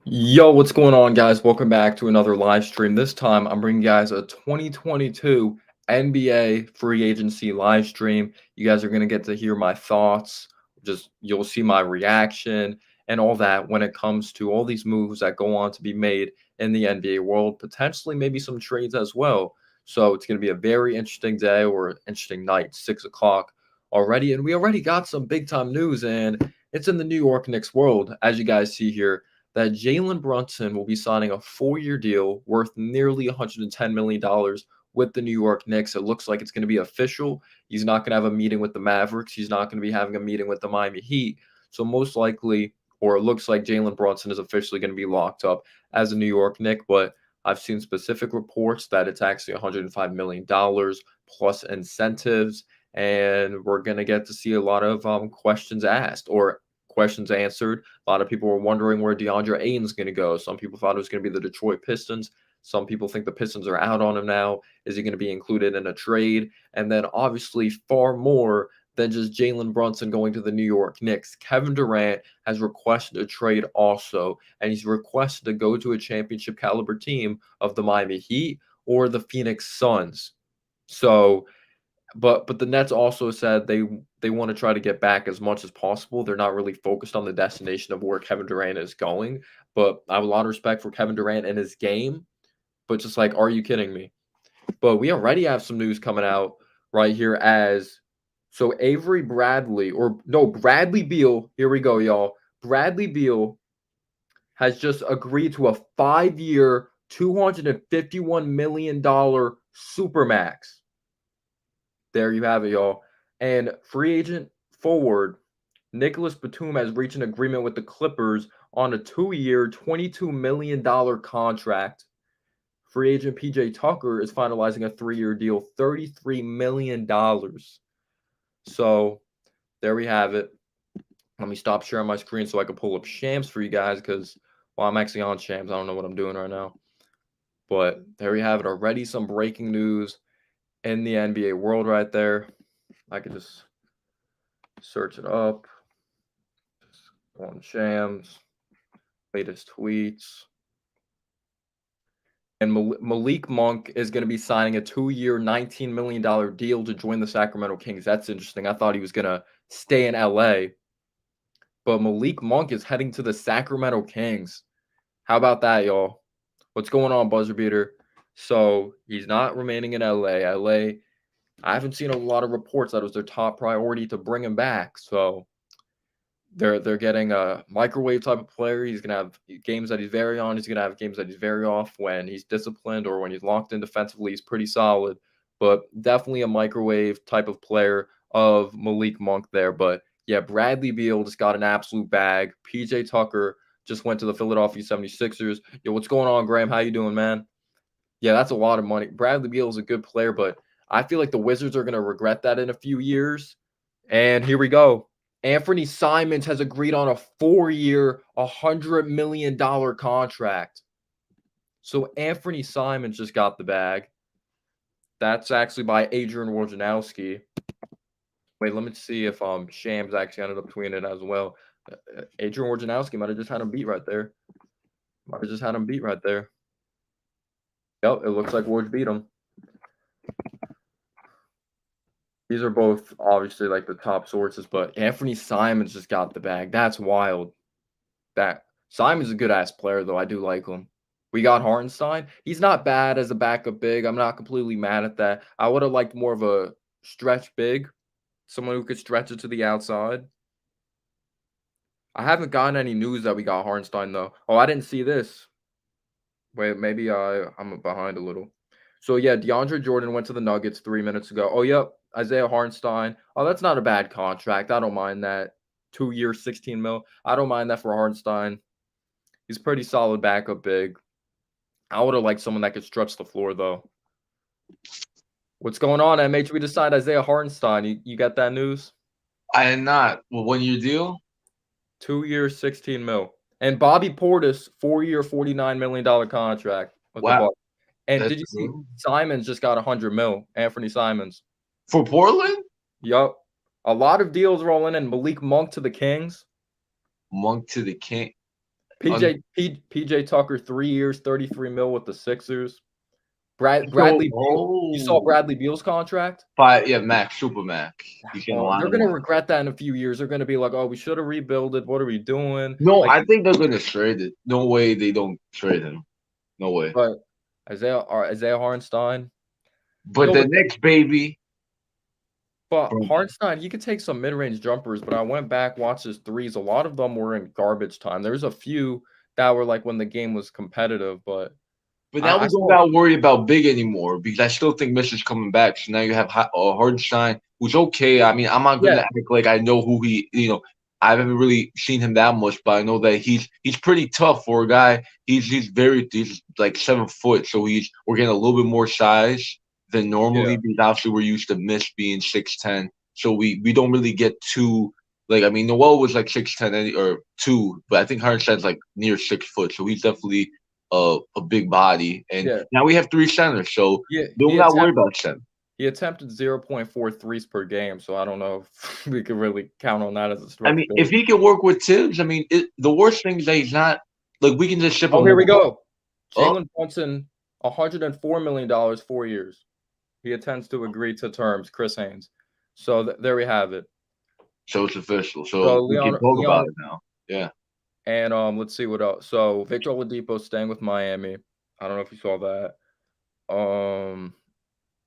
Yo, what's going on, guys? Welcome back to another live stream. This time, I'm bringing you guys a 2022 NBA free agency live stream. You guys are going to get to hear my thoughts. Just you'll see my reaction and all that when it comes to all these moves that go on to be made in the NBA world, potentially maybe some trades as well. So it's going to be a very interesting day or interesting night, 6 o'clock already. And we already got some big time news, and it's in the New York Knicks world, as you guys see here that Jalen Brunson will be signing a 4-year deal worth nearly $110 million with the New York Knicks. It looks like it's going to be official. He's not going to have a meeting with the Mavericks. He's not going to be having a meeting with the Miami Heat. So most likely, or it looks like Jalen Brunson is officially going to be locked up as a New York Knick. But I've seen specific reports that it's actually $105 million plus incentives. And we're going to get to see a lot of questions asked or questions answered. A lot of people were wondering where DeAndre Ayton's going to go. Some people thought it was going to be the Detroit Pistons. Some people think the Pistons are out on him now. Is he going to be included in a trade? And then obviously far more than just Jalen Brunson going to the New York Knicks. Kevin Durant has requested a trade also, and he's requested to go to a championship caliber team of the Miami Heat or the Phoenix Suns. So but the Nets also said they want to try to get back as much as possible. They're not really focused on the destination of where Kevin Durant is going. But I have a lot of respect for Kevin Durant and his game. But just like, are you kidding me? But we already have some news coming out right here as so Avery Bradley or no Bradley Beal. Here we go, y'all. Bradley Beal has just agreed to a 5-year, $251 million supermax. There you have it, y'all. And free agent forward Nicholas Batum has reached an agreement with the Clippers on a 2-year, $22 million contract. Free agent PJ Tucker is finalizing a 3-year deal, $33 million. So there we have it. Let me stop sharing my screen so I can pull up Shams for you guys because, well, I'm actually on Shams. I don't know what I'm doing right now. But there you have it. Already some breaking news in the NBA world right there. I could just search it up. Just go on Shams, latest tweets. And Malik Monk is going to be signing a 2-year, $19 million deal to join the Sacramento Kings. That's interesting. I thought he was going to stay in LA, but Malik Monk is heading to the Sacramento Kings. How about that, y'all? What's going on, buzzer beater? So he's not remaining in LA. LA, I haven't seen a lot of reports that it was their top priority to bring him back. So they're getting a microwave type of player. He's gonna have games that he's very on. He's gonna have games that he's very off. When he's disciplined or when he's locked in defensively, he's pretty solid. But definitely a microwave type of player of Malik Monk there. But yeah, Bradley Beal just got an absolute bag. PJ Tucker just went to the Philadelphia 76ers. Yo, what's going on, Graham? How you doing, man? Yeah, that's a lot of money. Bradley Beal is a good player, but I feel like the Wizards are gonna regret that in a few years. And here we go. Anfernee Simons has agreed on a 4-year, $100 million contract. So Anfernee Simons just got the bag. That's actually by Adrian Wojnarowski. Wait, let me see if Shams actually ended up tweeting it as well. Adrian Wojnarowski might have just had him beat right there. Might have just had him beat right there. Yep, it looks like Woj beat him. These are both obviously like the top sources, but Anfernee Simons just got the bag. That's wild. That Simon's a good ass player though. I do like him. We got Hartenstein. He's not bad as a backup big. I'm not completely mad at that. I would have liked more of a stretch big, someone who could stretch it to the outside. I haven't gotten any news that we got Hartenstein though. Oh, I didn't see this. Wait, maybe I'm behind a little. So yeah, DeAndre Jordan went to the Nuggets 3 minutes ago. Oh yep, Isaiah Hartenstein. Oh, that's not a bad contract. I don't mind that. 2 years, 16 mil. I don't mind that for Hartenstein. He's pretty solid backup big. I would have liked someone that could stretch the floor though. What's going on, MH? We just signed Isaiah Hartenstein. You got that news? I did not. Well, when you do, 2 years, 16 mil. And Bobby Portis, 4-year, $49 million contract with the wow, Bucks. And that's did you see cool. Simons just got 100 mil? Anfernee Simons. For Portland, Yup. A lot of deals rolling in. Malik Monk to the Kings. Monk to the King. PJ Tucker, 3 years, 33 mil with the Sixers. So, Bradley Beal. You saw Bradley Beal's contract? yeah, Max, Super Max. He's getting a Oh, lot they're of gonna money. regret that in a few years. They're gonna be like, "Oh, we should have rebuilt it. What are we doing?" No, Like, I think they're gonna trade it. No way they don't trade him. No way. but Isaiah Hartenstein. But Yo, the Knicks, baby. but Brunson. Hartenstein, he could take some mid-range jumpers. But I went back, watched his threes. A lot of them were in garbage time. There's a few that were like when the game was competitive, but But now I we don't saw. got to worry about big anymore because I still think Mitch is coming back. So now you have Hardenstein, who's okay. I mean, I'm not gonna Yeah, act like I know who he. I haven't really seen him that much, but I know that he's pretty tough for a guy. He's like 7 foot, so we're getting a little bit more size than yeah, normally because obviously we're used to Mitch being 6'10", so we don't really get too. Like I mean, Noel was like 6'10" or 2, but I think Hardenstein's like near 6 foot, so he's definitely a big body, and yeah, now we have 3 centers, so yeah. don't got to worry about center. He attempted 0.4 threes per game, so I don't know if we could really count on that as a I stretch mean, goal. if he can work with Tibbs, I mean, the worst thing is that he's not like we can just ship Oh, him here we over. go. Oh, Jalen Brunson, $104 million, 4 years. He intends to agree to terms, Chris Haynes. So there we have it. so it's official. So So we can talk about Leon, it now. Yeah. and let's see what else. So Victor Oladipo staying with Miami. I don't know if you saw that. Um,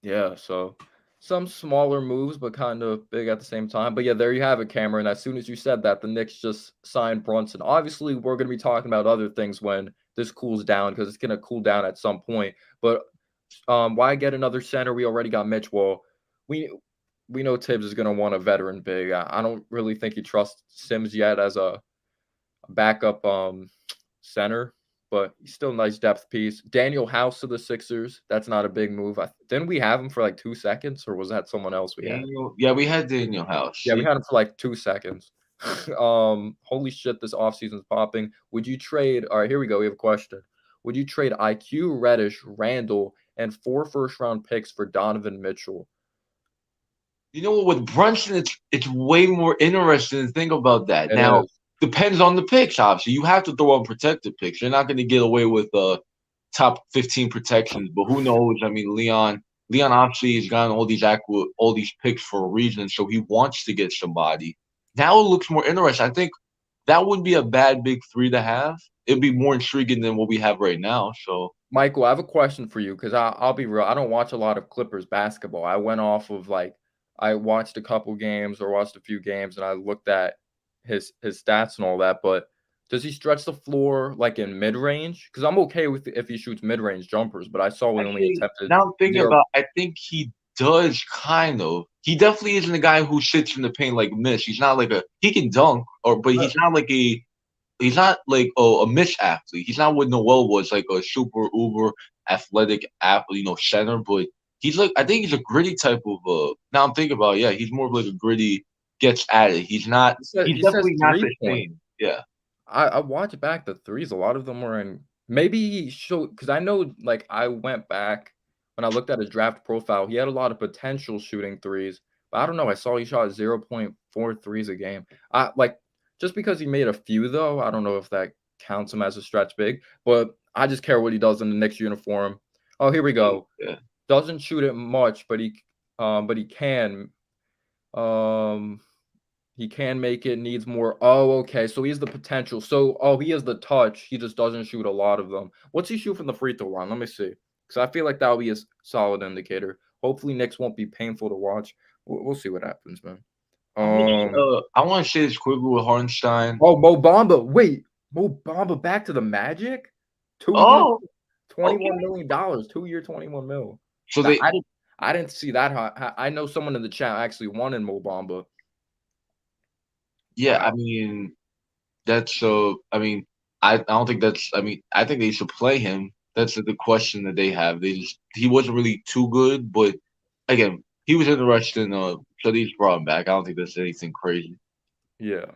yeah. So some smaller moves, but kind of big at the same time. But yeah, there you have it, Cameron. As soon as you said that, the Knicks just signed Brunson. Obviously, we're going to be talking about other things when this cools down because it's going to cool down at some point. But why get another center? We already got Mitch. Well, we we know Tibbs is going to want a veteran big. I don't really think he trusts Sims yet as a backup center, but he's still a nice depth piece. Daniel House to the Sixers. That's not a big move. Didn't we have him for like 2 seconds, or was that someone else we had? Daniel, yeah, we had Daniel House. Yeah, we had him for like 2 seconds. Holy shit, this offseason's popping. Would you trade? All right, here we go. We have a question. Would you trade IQ, Reddish, Randall, and 4 first-round picks for Donovan Mitchell? You know what? With Brunson, it's way more interesting to think about that. It Now, is. depends on the picks. Obviously, you have to throw on protected picks. You're not going to get away with top 15 protections. But who knows? I mean, Leon obviously has gotten all these picks for a reason. So he wants to get somebody. Now it looks more interesting. I think that wouldn't be a bad big three to have. It'd be more intriguing than what we have right now. So Michael, I have a question for you because I'll be real. I don't watch a lot of Clippers basketball. I went off of I watched a couple games or watched a few games and I looked at his stats and all that. But does he stretch the floor like in mid range? Because I'm okay with if he shoots mid range jumpers, but I saw we only actually, attempted now I'm thinking zero. about, I think he does kind of. He definitely isn't a guy who sits in the paint like Mitch. He's not like he can dunk, but Uh, he's not like a Mitch athlete. He's not what Noel was, like a super uber athletic athlete, center. But he's like, I think he's a gritty type of. Now I'm thinking about, yeah, he's more of like a gritty, gets at it. He's not. He's he says definitely not the 3 point. same. Yeah. I watched back the threes. A lot of them were in maybe he showed because I know I went back when I looked at his draft profile. He had a lot of potential shooting threes, but I don't know. I saw he shot 0.4 threes a game. I just because he made a few though. I don't know if that counts him as a stretch big, but I just care what he does in the Knicks uniform. Oh, here we go. Yeah. Doesn't shoot it much, but he can. Um, he can make it, needs more. Oh, okay. So he has the potential. So, he has the touch. He just doesn't shoot a lot of them. What's he shoot from the free throw line? Let me see. Because I feel like that will be a solid indicator. Hopefully, Knicks won't be painful to watch. We'll see what happens, man. I want to say this quickly with Hartenstein. Oh, Mo Bamba. Wait, Mo Bamba back to the Magic? 2 years, Oh, okay. $21 million. 2 year, 21 mil. So That they I didn't see that. I know someone in the chat actually wanted Mo Bamba. Yeah, I Wow. mean, that's I mean, I don't think that's. I mean, I think they should play him. That's the question that they have. He wasn't really too good, but again, he was interested in so they just brought him back. I don't think that's anything crazy. Yeah.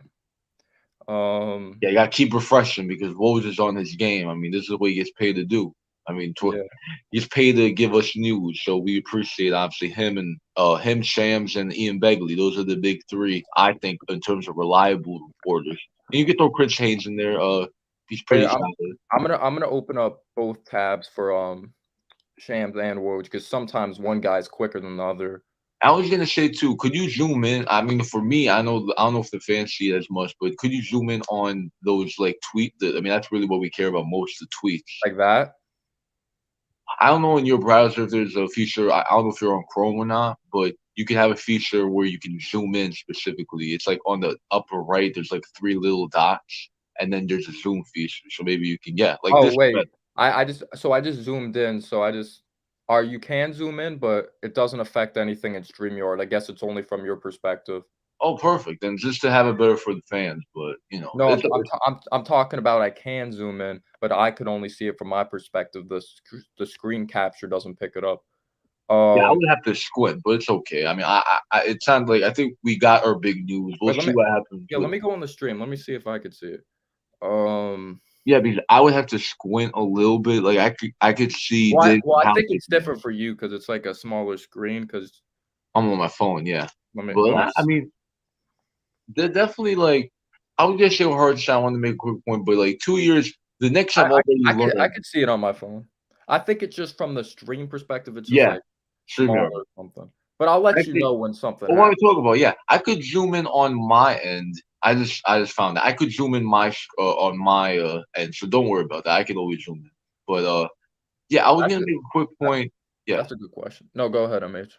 Um. Yeah, you got to keep refreshing because Woj is on his game. I mean, this is what he gets paid to do. I mean, Yeah. he's paid to give us news, so we appreciate obviously him and Shams and Ian Begley. Those are the big three, I think, in terms of reliable reporters. And you can throw Chris Haynes in there. He's Wait, pretty solid. I'm gonna open up both tabs for Shams and Woj because sometimes one guy's quicker than the other. I was gonna say too, could you zoom in? I mean, for me, I don't know if the fans see it as much, but could you zoom in on those like I mean, that's really what we care about most, the tweets. Like that? I don't know in your browser if there's a feature. I don't know if you're on Chrome or not, but you can have a feature where you can zoom in specifically. It's like on the upper right. There's like three little dots, and then there's a zoom feature. So maybe you can like Oh this. wait, I just zoomed in. So you can zoom in, but it doesn't affect anything in StreamYard. I guess it's only from your perspective. Oh, perfect. Then just to have it better for the fans, but No, it's I'm talking about I can zoom in, but I could only see it from my perspective. The screen capture doesn't pick it up. yeah. I would have to squint, but it's okay. I mean, it sounds like I think we got our big news. We'll wait, see what happens. let me go on the stream. Let me see if I could see it. Yeah, because I would have to squint a little bit. Like I could see this. I think it's different for you because it's like a smaller screen. Because I'm on my phone, yeah. let me But I mean, they're definitely like I was gonna say with Hartenstein, I want to make a quick point, but like 2 years, the Knicks have already I learned. could see it on my phone. I think it's just from the stream perspective. It's just Yeah, like sure. smaller or something. But I'll let you Actually, know when something what happens. we talk about? Yeah, I could zoom in on my end. I just found that I could zoom in on my end, so don't worry about that. I can always zoom in. But yeah, I was That's gonna a, make a quick that, point. Yeah, that's a good question. No, go ahead, MH.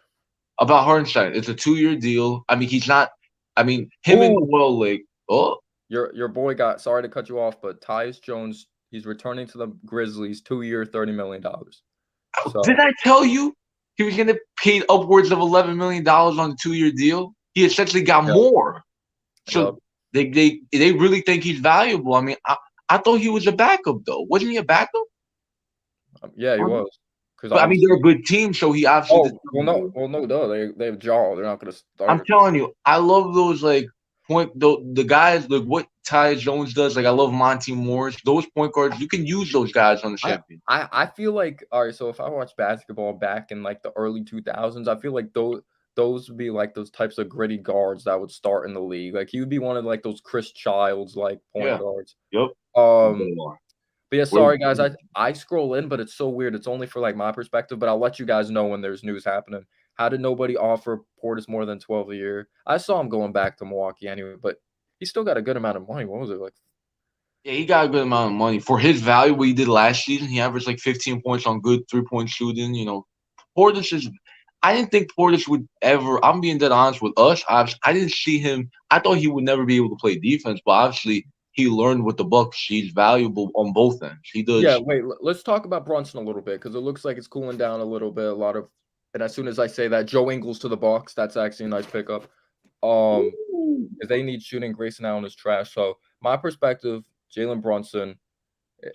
about Hartenstein. It's a 2 year deal. I mean, he's not. I mean, him and Oh, Noel like. Oh, your boy got. Sorry to cut you off, but Tyus Jones, he's returning to the Grizzlies, 2 year, $30 million. did So I tell you he was gonna pay upwards of $11 million on a 2 year deal? He essentially got yeah, more. yeah, So they really think he's valuable. I mean, I thought he was a backup though. Wasn't he a backup? yeah, he was. Because But I mean, they're obviously, a good team, so he obviously deserved. no, duh, they have Jaw. They're not gonna start I'm it. telling you, I love those like the guys like what Tyus Jones does. Like I love Monty Morris. Those point guards, you can use those guys on the champion. I feel like all right. So if I watched basketball back in like the early 2000s, I feel like those would be like those types of gritty guards that would start in the league. Like he would be one of like those Chris Childs like point Yeah. guards. Yep. Um, but yeah, Where sorry guys. I scroll in, but it's so weird. It's only for like my perspective. But I'll let you guys know when there's news happening. How did nobody offer Portis more than 12 a year? I saw him going back to Milwaukee anyway, but he still got a good amount of money. What was it like? Yeah, he got a good amount of money for his value. What he did last season, he averaged like 15 points on good 3-point shooting. Portis is. I didn't think Portis would ever. I'm being dead honest with us. I didn't see him. I thought he would never be able to play defense, but obviously he learned with the Bucks. He's valuable on both ends. He Yeah, does. wait, let's talk about Brunson a little bit because it looks like it's cooling down a little bit. And as soon as I say that, Joe Ingles to the Bucks, that's actually a nice pickup. If they need shooting, Grayson Allen is trash. So my perspective, Jalen Brunson,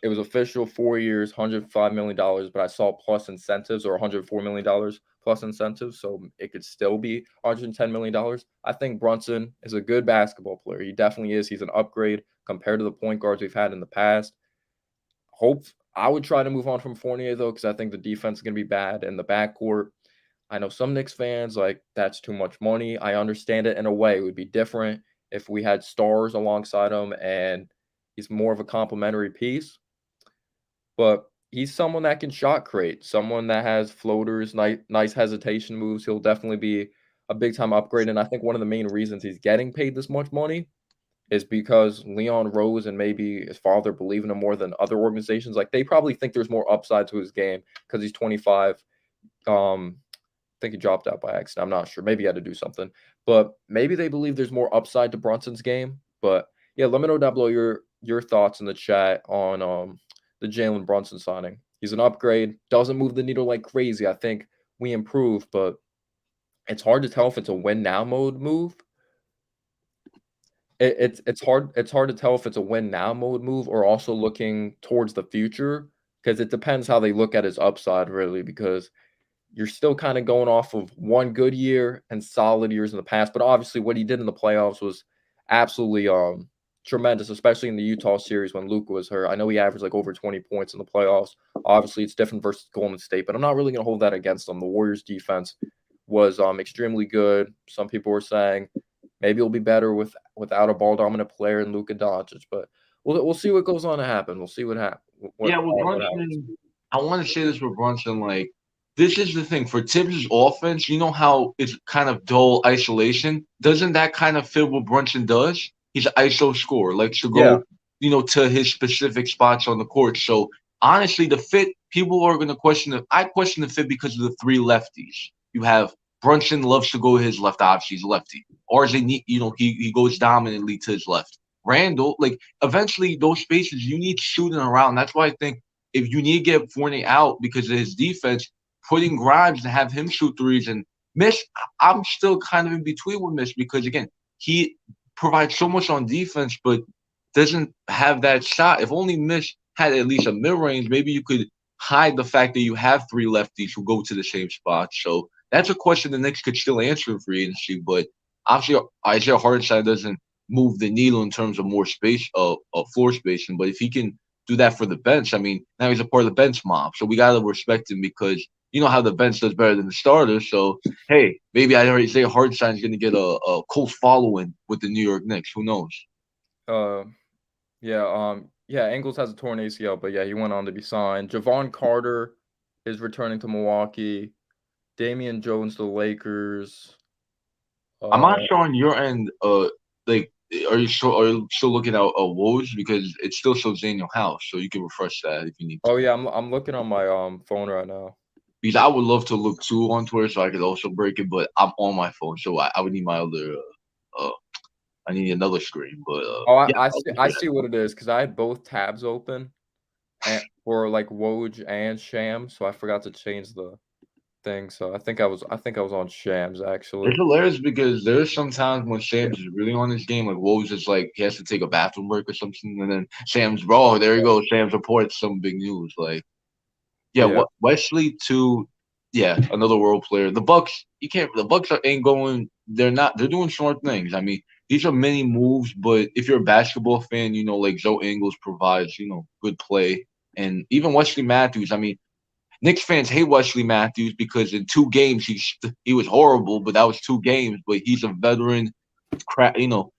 it was official 4 years, $105 million, but I saw plus incentives or $104 million plus incentives, so it could still be $110 million. I think Brunson is a good basketball player. He definitely is. He's an upgrade compared to the point guards we've had in the past. I would try to move on from Fournier though, because I think the defense is going to be bad in the backcourt. I know some Knicks fans like that's too much money. I understand it in a way. It would be different if we had stars alongside him and he's more of a complementary piece. But he's someone that can shot create, someone that has floaters, nice hesitation moves. He'll definitely be a big time upgrade. And I think one of the main reasons he's getting paid this much money is because Leon Rose and maybe his father believe in him more than other organizations. Like they probably think there's more upside to his game because he's 25. I think he dropped out by accident. I'm not sure. Maybe he had to do something, but maybe they believe there's more upside to Brunson's game. But yeah, let me know down below your thoughts in the chat on the Jalen Brunson signing. He's an upgrade. Doesn't move the needle like crazy. I think we improve, but it's hard to tell if it's a win now mode move. It's hard to tell if it's a win now mode move or also looking towards the future because it depends how they look at his upside really because you're still kind of going off of one good year and solid years in the past. But obviously, what he did in the playoffs was absolutely tremendous, especially in the Utah series when Luka was hurt. I know he averaged like over 20 points in the playoffs. Obviously, it's different versus Golden State, but I'm not really going to hold that against them. The Warriors' defense was extremely good. Some people were saying maybe it'll be better without a ball dominant player in Luka Doncic, but we'll see what goes on to happen. We'll see what happens. Yeah, with What happens. Brunson, I want to say this with Brunson. Like, this is the thing for Tibbs' offense. You know how it's kind of dull isolation. Doesn't that kind of fit what Brunson does? He's an ISO scorer, likes to Yeah. go, to his specific spots on the court. So honestly, the fit people are going to question it. I question the fit because of the three lefties. You have Brunson loves to go his left. Obviously, he's a lefty. RJ, he goes dominantly to his left. Randall, like eventually those spaces you need shooting around. That's why I think if you need to get Fournier out because of his defense, putting Grimes to have him shoot threes and Miss, I'm still kind of in between with Miss because again, he provides so much on defense, but doesn't have that shot. If only Miss had at least a mid range, maybe you could hide the fact that you have three lefties who go to the same spot. So that's a question the Knicks could still answer in free agency, but obviously Isaiah Hartenstein doesn't move the needle in terms of more space, floor spacing. But if he can do that for the bench, I mean, now he's a part of the bench mob. So we gotta respect him because you know how the bench does better than the starters. So hey, maybe I already say Hartenstein's gonna get a close following with the New York Knicks. Who knows? Uh, yeah. Yeah. Ingles has a torn ACL, but yeah, he went on to be signed. Javon Carter is returning to Milwaukee. Damian Jones to the Lakers. I'm not Uh, sure on your end. Like, are you still looking at Woj because it still shows Daniel House, so you can refresh that if you need to. oh yeah, I'm looking on my phone right now. Because I would love to look too on Twitter so I could also break it, but I'm on my phone, so I would need my other. I need another screen, but Oh, yeah, I'll I do that. see what it is because I had both tabs open and for like Woj and Sham, so I forgot to change the thing. So I think I was on Shams It's actually. hilarious because there's sometimes when Sam's is really on his game, like Woj is like he has to take a bathroom break or something, and then Sam's, bro, there you go. Sam's reports some big news. Like, yeah, Yeah. what Wesley to, yeah, another role player. The Bucks, you can't. The Bucks ain't going. They're not. They're doing smart things. I mean, these are many moves, but if you're a basketball fan, like Joe Ingles provides, good play, and even Wesley Matthews. I mean, Knicks fans hate Wesley Matthews because in 2 games he was horrible, but that was 2 games. But he's a veteran.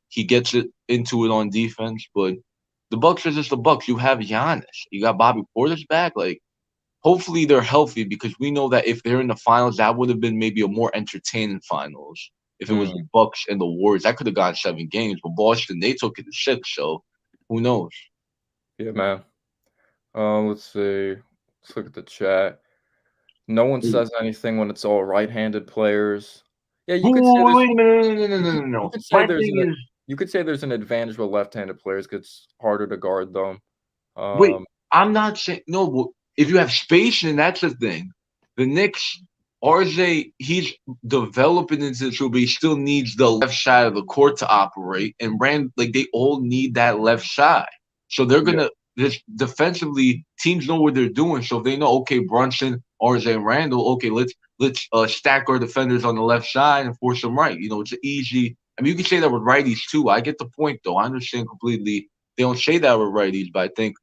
He gets it into it on defense. But the Bucks are just the Bucks. You have Giannis. You got Bobby Portis back. Like, hopefully they're healthy because we know that if they're in the finals, that would have been maybe a more entertaining finals. If it was the Mm, Bucks and the Warriors, that could have gone 7 games. But Boston, they took it to 6. So who knows? yeah, man. Let's see. Let's look at the chat. No one says anything when it's all right-handed players. Yeah, you could say there's Wait a minute, no, you no. could say My there's thing an is, you could say there's an advantage with left-handed players 'cause it's harder to guard them. wait, Um, I'm not saying no. But if you have spacing, that's the thing. The Knicks, RJ, he's developing into the truth, but he still needs the left side of the court to operate. And Rand, like they all need that left side. So they're yeah, gonna just defensively, teams know what they're doing. So if they know, okay, Brunson, RJ, and Randall, okay, let's stack our defenders on the left side and force them right. It's an easy. I mean, you can say that with righties too. I get the point though. I understand completely. They don't say that with righties, but I think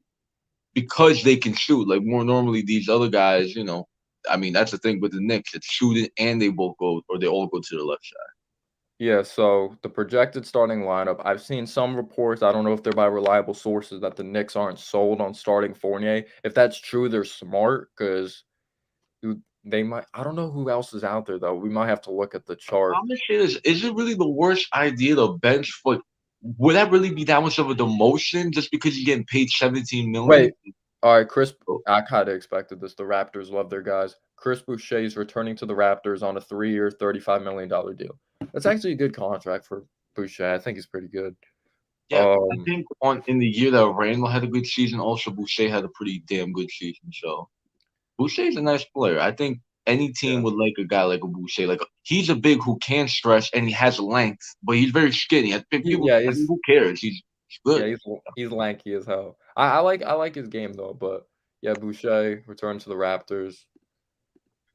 because they can shoot. Like more normally, these other guys, I mean, that's the thing with the Knicks. It's shooting and they both go or they all go to the left side. yeah, so the projected starting lineup, I've seen some reports, I don't know if they're by reliable sources, that the Knicks aren't sold on starting Fournier. If that's true, they're smart 'cause they might I don't know who else is out there, though. We might have to look at the chart. I'm gonna say this: is it really the worst idea to bench foot? Would that really be that much of a demotion just because you're getting paid 17 million? Wait, alright, Chris I kinda expected this, the Raptors love their guys. Chris Boucher is returning to the Raptors on a 3-year, $35 million deal. That's actually a good contract for Boucher, I think he's pretty good. Yeah, I Um, think on in the year that Randall had a good season, also Boucher had a pretty damn good season. So Boucher's a nice player. I think any team yeah. would like a guy like a Boucher. Like he's a big who can stretch and he has length, but he's very skinny. I think He people. yeah, I mean, he's who cares? He's yeah, good. he's lanky as hell. I like his game, though, but yeah, Boucher returned to the Raptors.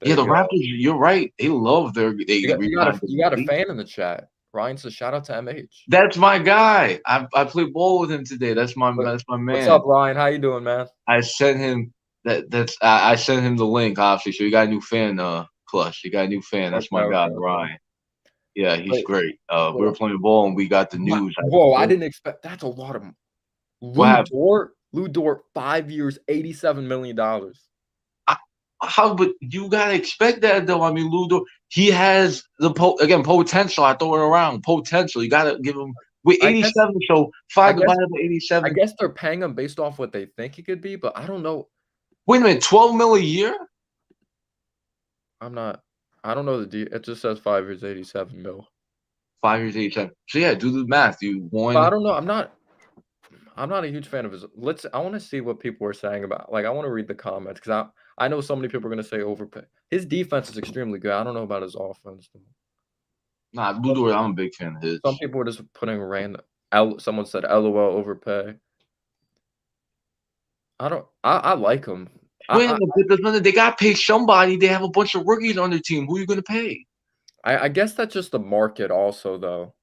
Yeah, There you the go. Raptors. You're right. They love they re-signed You got a them. fan in the chat. Ryan says, "Shout out to MH." That's my guy. I played ball with him today. What That's my what's up, man. Ryan? How you doing, man? I sent him I sent him the link obviously. So you got a new fan, Clutch. You got a new fan. That's Okay, my guy, okay. Ryan. Yeah, he's Wait, great. We wait. were playing ball and we got the What? news. I had to Whoa! I post. didn't expect. That's a lot of. What happened? Lou Dort, 5 years, $87 million. How? But you gotta expect that though. I mean, Ludo, he has the potential. I throw it around potential. You gotta give him with I guess 87. So I five guess divided by I 87. guess they're paying him based off what they think he could be, but I don't know. Wait a minute, 12 mil a year? I'm not I don't know the deal. It just says 5 years, 87 mil. 5 years, 87. So yeah, do the math. You But I one. don't know. I'm not a huge fan of his. I want to see what people are saying about. Like, I want to read the comments because I know so many people are going to say overpay. His defense is extremely good. I don't know about his offense. Nah, Ludo, I'm a big fan of his. Some people were just putting random. Someone said LOL overpay. I like him. Wait a I, minute, they got to pay somebody. They have a bunch of rookies on their team. Who are you gonna pay? I guess that's just the market, also though.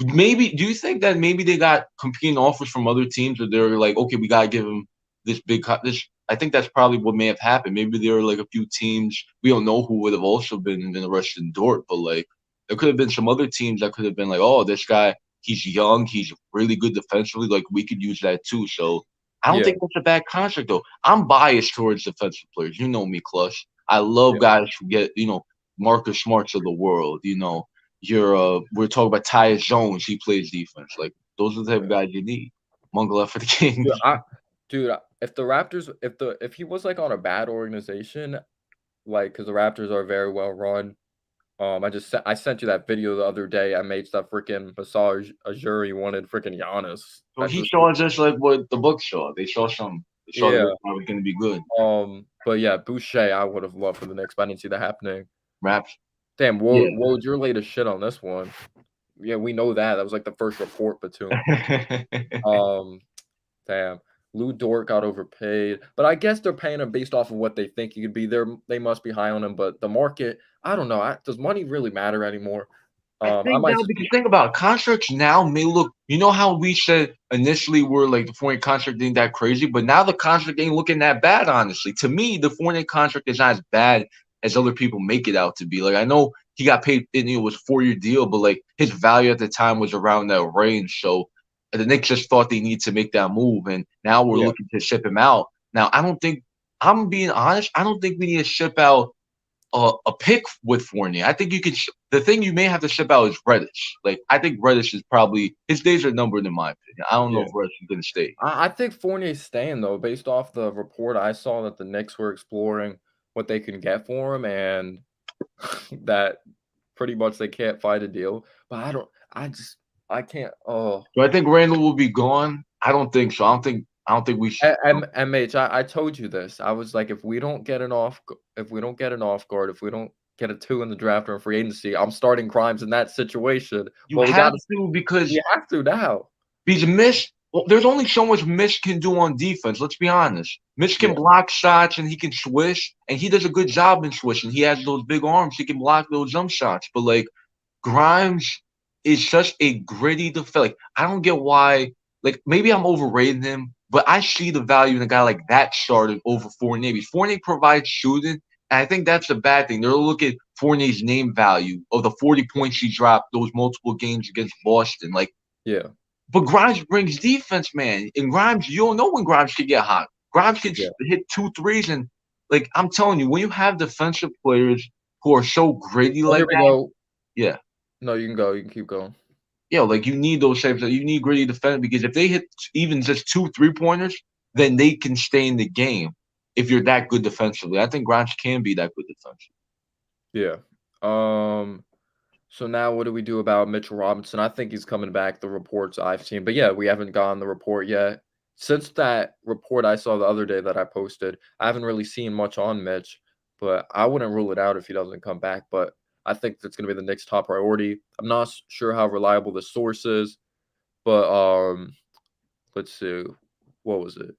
Maybe do you think that maybe they got competing offers from other teams, or they're like, okay, we gotta give him this big cut. This I think that's probably what may have happened. Maybe there were like a few teams we don't know who would have also been interested in Dort, but like there could have been some other teams that could have been like, oh, this guy, he's young, he's really good defensively, like we could use that too. So I don't Yeah, think that's a bad contract though. I'm biased towards defensive players. You know me, Clutch. I love yeah. guys who get, Marcus Smarts of the world, we're talking about Tyus Jones. He plays defense. Like those are the type of Yeah. guys you need. Mungo left for the Dude, Kings. if the Raptors, if he was like on a bad organization, like because the Raptors are very well run. I sent you that video the other day. I made that freaking massage Ajuri wanted freaking Giannis. So That's he just saw just like what the book saw. They saw some. They saw that yeah. this guy was going to be good. But yeah, Boucher, I would have loved for the Knicks, but I didn't see that happening. Raps. Damn, Yeah. Woj, your latest shit on this one. Yeah, we know that. That was like the first report between. Um, Damn. Lou Dort got overpaid, but I guess they're paying him based off of what they think he could be. They must be high on him, but the market, I don't know. Does money really matter anymore? I I think might now just because be. think about it, contracts now may look. You know how we said initially we're like the Fournier contract ain't that crazy, but now the contract ain't looking that bad. Honestly, to me, the Fournier contract is not as bad as other people make it out to be. Like I know he got paid, and it was a 4-year deal, but like his value at the time was around that range. So the Knicks just thought they need to make that move, and now we're Yeah, looking to ship him out. Now I don't think I'm being honest. I don't think we need to ship out a pick with Fournier. I think you can. The thing you may have to ship out is Reddish. Like I think Reddish is probably his days are numbered in my opinion. I don't know yeah. if Reddish is going to stay. I think Fournier's staying though, based off the report I saw that the Knicks were exploring what they can get for him, and that pretty much they can't find a deal. But I can't. Oh, So I think Randall will be gone. I don't think so. I don't think we should. MH, I told you this. I was like, if we don't get an if we don't get an off guard, if we don't get a 2 in the draft or free agency, I'm starting Grimes in that situation. You Well, we have got to. to because We have to now. he's Mish. Well, there's only so much Mish can do on defense. Let's be honest. Mish can Yeah, block shots and he can swish, and he does a good job in swishing. He has those big arms. He can block those jump shots. But like Grimes is such a gritty defense. Like I don't get why. Like maybe I'm overrating him, but I see the value in a guy like that starting over Fournier. Because Fournier provides shooting, and I think that's a bad thing. They'll look at Fournier's name value of the 40 points he dropped those multiple games against Boston. Like, yeah, but Grimes brings defense, man. And Grimes, you don't know when Grimes could get hot. Grimes can yeah. hit 2 threes, and like I'm telling you, when you have defensive players who are so gritty Well, like here we that, go. yeah. No, you can go. You can keep going. Yeah, like you need those types of you need gritty defense because if they hit even just 2 3 pointers, then they can stay in the game if you're that good defensively. I think Grimes can be that good defensively. Yeah. So now what do we do about Mitchell Robinson? I think he's coming back, the reports I've seen. But yeah, we haven't gotten the report yet. Since that report I saw the other day that I posted, I haven't really seen much on Mitch, but I wouldn't rule it out if he doesn't come back. But I think that's going to be the next top priority. I'm not sure how reliable the source is, but let's see. What was it?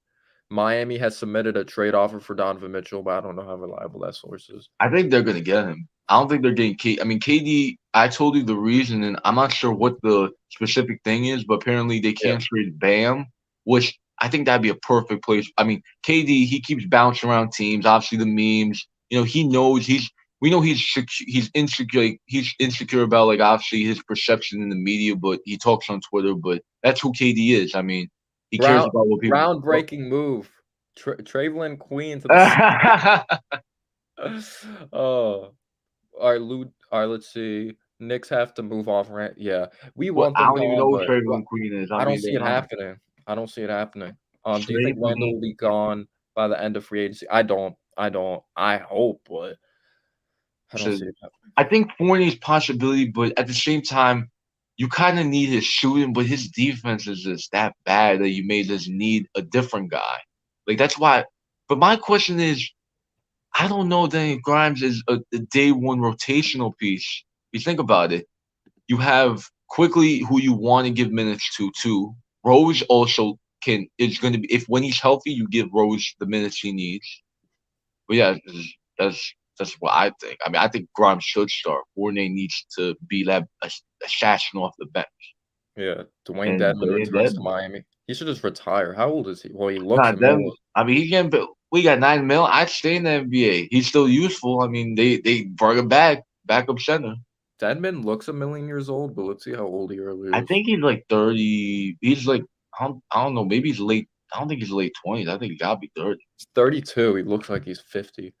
Miami has submitted a trade offer for Donovan Mitchell, but I don't know how reliable that source is. I think they're gonna get him. I don't think they're getting K. I mean, KD. I told you the reason, and I'm not sure what the specific thing is, but apparently they Yeah, can't trade Bam, which I think that'd be a perfect place. I mean, KD. He keeps bouncing around teams. Obviously, the memes. He knows he's. We know he's insecure. Like, he's insecure about obviously his perception in the media, but he talks on Twitter. But that's who KD is. I mean, He cares about what people. Groundbreaking move. Travelin Queen to the Oh. Alright, let's see. Knicks have to move off Rand yeah. We Well, want I them don't even know gone, what but Trayvon Queen is. I I don't mean, see they're it not. happening. I don't see it happening. Do you think Randall Trayvon. will be gone by the end of free agency? I don't. I hope, but I don't see it happening. I think Fournier's possibility, but at the same time, you kind of need his shooting, but his defense is just that bad that you may just need a different guy. Like that's why. But my question is, I don't know that Grimes is a day one rotational piece. You think about it. You have quickly who you want to give minutes to too. Rose also is going to be if when he's healthy, you give Rose the minutes he needs. But yeah, that's what I think. I mean, I think Grimes should start. Fournier needs to be that assassin off the bench. Yeah, Dwayne And Dedmon Dwayne returns to Dedmon. Miami. He should just retire. How old is he? Well, he looks Nah, a million. I mean, he can. We got 9 mil. I'd stay in the NBA. He's still useful. I mean, they brought him back, backup center. Dedmon looks a million years old, but let's see how old he really I is. think he's like 30. He's like I don't know. Maybe he's late. I don't think he's late 20s. I think he gotta be 30. He's 32. He looks like he's 50.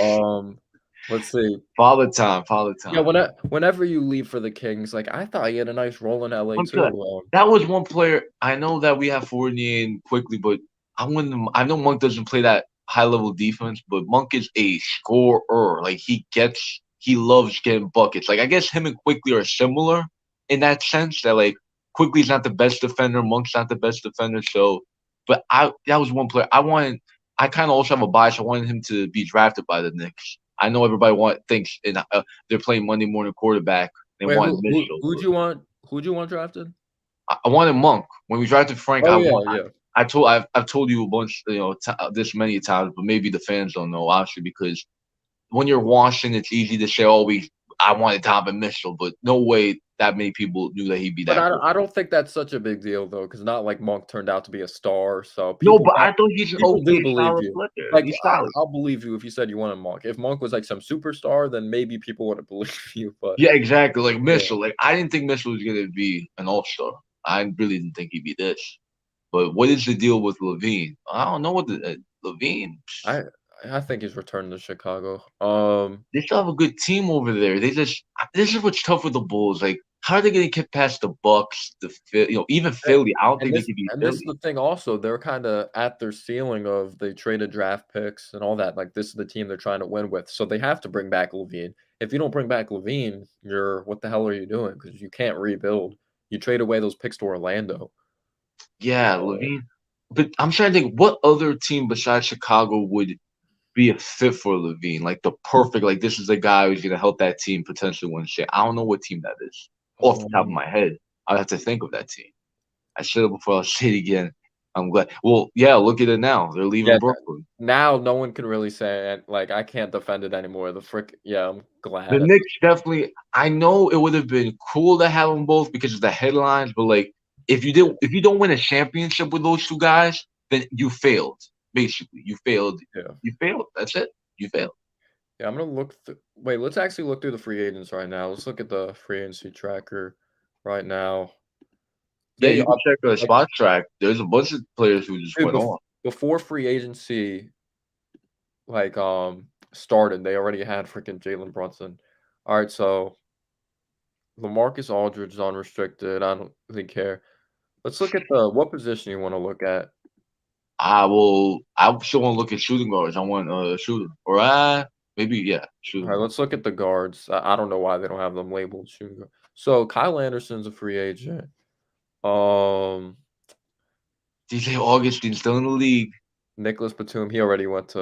Um, let's see. Father time. Father Yeah, time. whenever you leave for the Kings, like I thought he had a nice role in LA One player. too. That was one player. I know that we have Fournier in quickly, but I wouldn't. I know Monk doesn't play that high level defense, but Monk is a scorer. Like he loves getting buckets. Like I guess him and Quickly are similar in that sense that like Quickly's not the best defender, Monk's not the best defender. So, but that was one player I wanted. I kind of also have a bias. I wanted him to be drafted by the Knicks. I know everybody thinks they're playing Monday morning quarterback. They Wait, want Mitchell. who'd you want drafted? I wanted Monk when we drafted Frank. Oh yeah. I've told you a bunch, this many times, but maybe the fans don't know, obviously, because when you're watching, it's easy to say, "Oh, I wanted Donovan Mitchell," but no way that many people knew that he'd be But that good. I don't think that's such a big deal though, because not like Monk turned out to be a star. So No, but I thought he's an people do okay, believe solid you. player. Like He's solid. I'll believe you if you said you wanted Monk. If Monk was like some superstar, then maybe people wouldn't believe you. But Yeah, exactly. Like yeah. Mitchell, like I didn't think Mitchell was gonna be an all-star. I really didn't think he'd be this. But what is the deal with LaVine? I don't know what the LaVine. I think he's returning to Chicago. They still have a good team over there. This is what's tough with the Bulls. Like, how are they going to get past the Bucks, even A Philly? I don't think and they this could beat and this is Philly. the thing also, they're kinda at their ceiling of they traded draft picks and all that, like, this is the team they're trying to win with, so they have to bring back LaVine. If you don't bring back LaVine, what the hell are you doing? Because you can't rebuild. You trade away those picks to Orlando. Yeah, LaVine. But I'm trying to think what other team besides Chicago would be a fit for LaVine? Like the perfect, like this is the guy who's going to help that team potentially win shit. I don't know what team that is off the top of Um, my head. I'd have to think of that team. I said it before. I'll say it again. I'm glad. Well, yeah, look at it now. They're leaving yeah, Brooklyn. now no one can really say it, like, I can't defend it anymore. Yeah, I'm The glad. Knicks definitely. I know it would have been cool to have them both because of the headlines, but like if you don't win a championship with those two guys, then you failed. Basically, you failed. Yeah. You failed. That's it. You failed. Yeah, I'm gonna look th wait, let's actually look through the free agents right now. Let's look at the free agency tracker right now. Yeah, They you can up check a like, spot track. There's a bunch of players who just dude, went off. before free agency, like, started, they already had freaking Jalen Brunson. Alright, so LaMarcus Aldridge is unrestricted, I don't really care. Let's look at what position you wanna look at. I will. I still want to look at shooting guards. I want a shooter, or maybe yeah, shooting Alright, guard. let's look at the guards. I don't know why they don't have them labeled shooting guard. So, Kyle Anderson's a free agent. Um, DJ Augustin still in the league. Nicholas Batum, he already went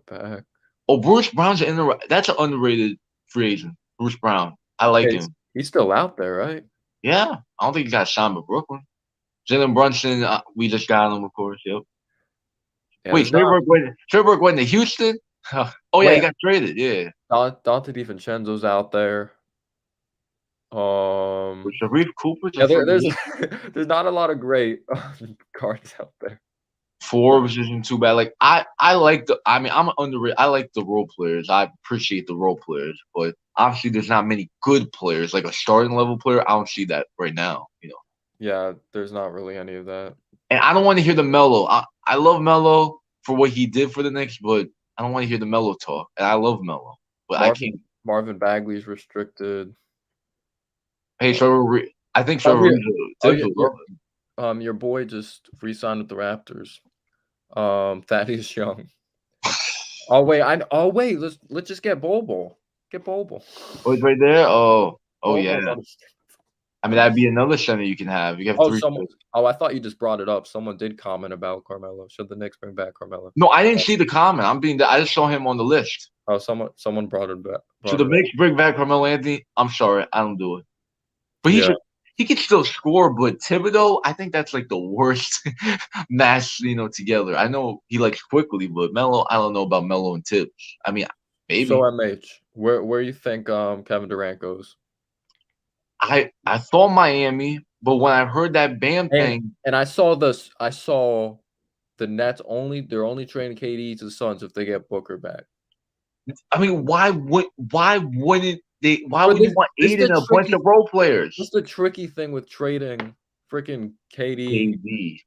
back. Oh, Bruce Brown's that's an underrated free agent. Bruce Brown. I like Yeah, him. he's still out there, right? Yeah, I don't think he got signed by Brooklyn. Jalen Brunson, we just got him, of course. Yep. Yeah, Wait, there's not Treyburg went to Houston? Oh yeah, he wait, got traded. Yeah, Dante DiVincenzo's out there. but Um, Sharif Cooper's a yeah, free there's agent. there's not a lot of great guards out there. Forbes isn't too bad. Like I like the. I mean, I'm underrated. I like the role players. I appreciate the role players, but obviously there's not many good players. Like a starting level player, I don't see that right now. Yeah, there's not really any of that. And I don't want to hear the Melo. I love Melo for what he did for the Knicks, but I don't want to hear the Melo talk. And I love Melo, but I can't. Marvin Bagley's restricted. Hey, I think Oh, here. Oh, Tibbs yeah, would love it. your boy just re-signed with the Raptors. Thaddeus Young. Oh wait, let's just get Bobo. Get Bobo. Oh, it's right there. Oh Bobo's yeah. on the I mean, that'd be another center you can have. You have Oh, three. I thought you just brought it up. Someone did comment about Carmelo. Should the Knicks bring back Carmelo? No, I didn't see the comment. I just saw him on the list. Oh, someone brought it back. So the Knicks bring back Carmelo Anthony. I'm sorry, I don't do it. But Yeah. he can still score. But Thibodeau, I think that's like the worst match, together. I know he likes quickly, but Melo, I don't know about Melo and Tibbs. I mean, maybe. So MH, where you think Kevin Durant goes? I thought Miami, but when I heard that Bam thing, and I saw the Nets they're only trading KD to the Suns if they get Booker back. I mean, why wouldn't they? Why would you want this Aiden and a bunch of role players? What's the tricky thing with trading freaking KD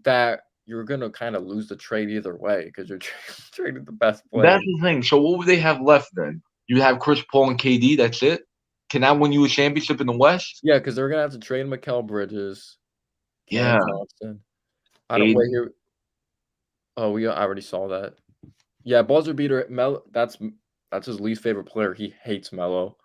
that you're gonna kind of lose the trade either way because you're trading the best player. That's the thing. So what would they have left then? You have Chris Paul and KD. That's it. Can that win you a championship in the West? Yeah, because they're gonna have to trade Mikal Bridges. Yeah. Johnson. I don't wait here. Oh, I already saw that. Yeah, buzzer beater. Melo. That's his least favorite player. He hates Melo.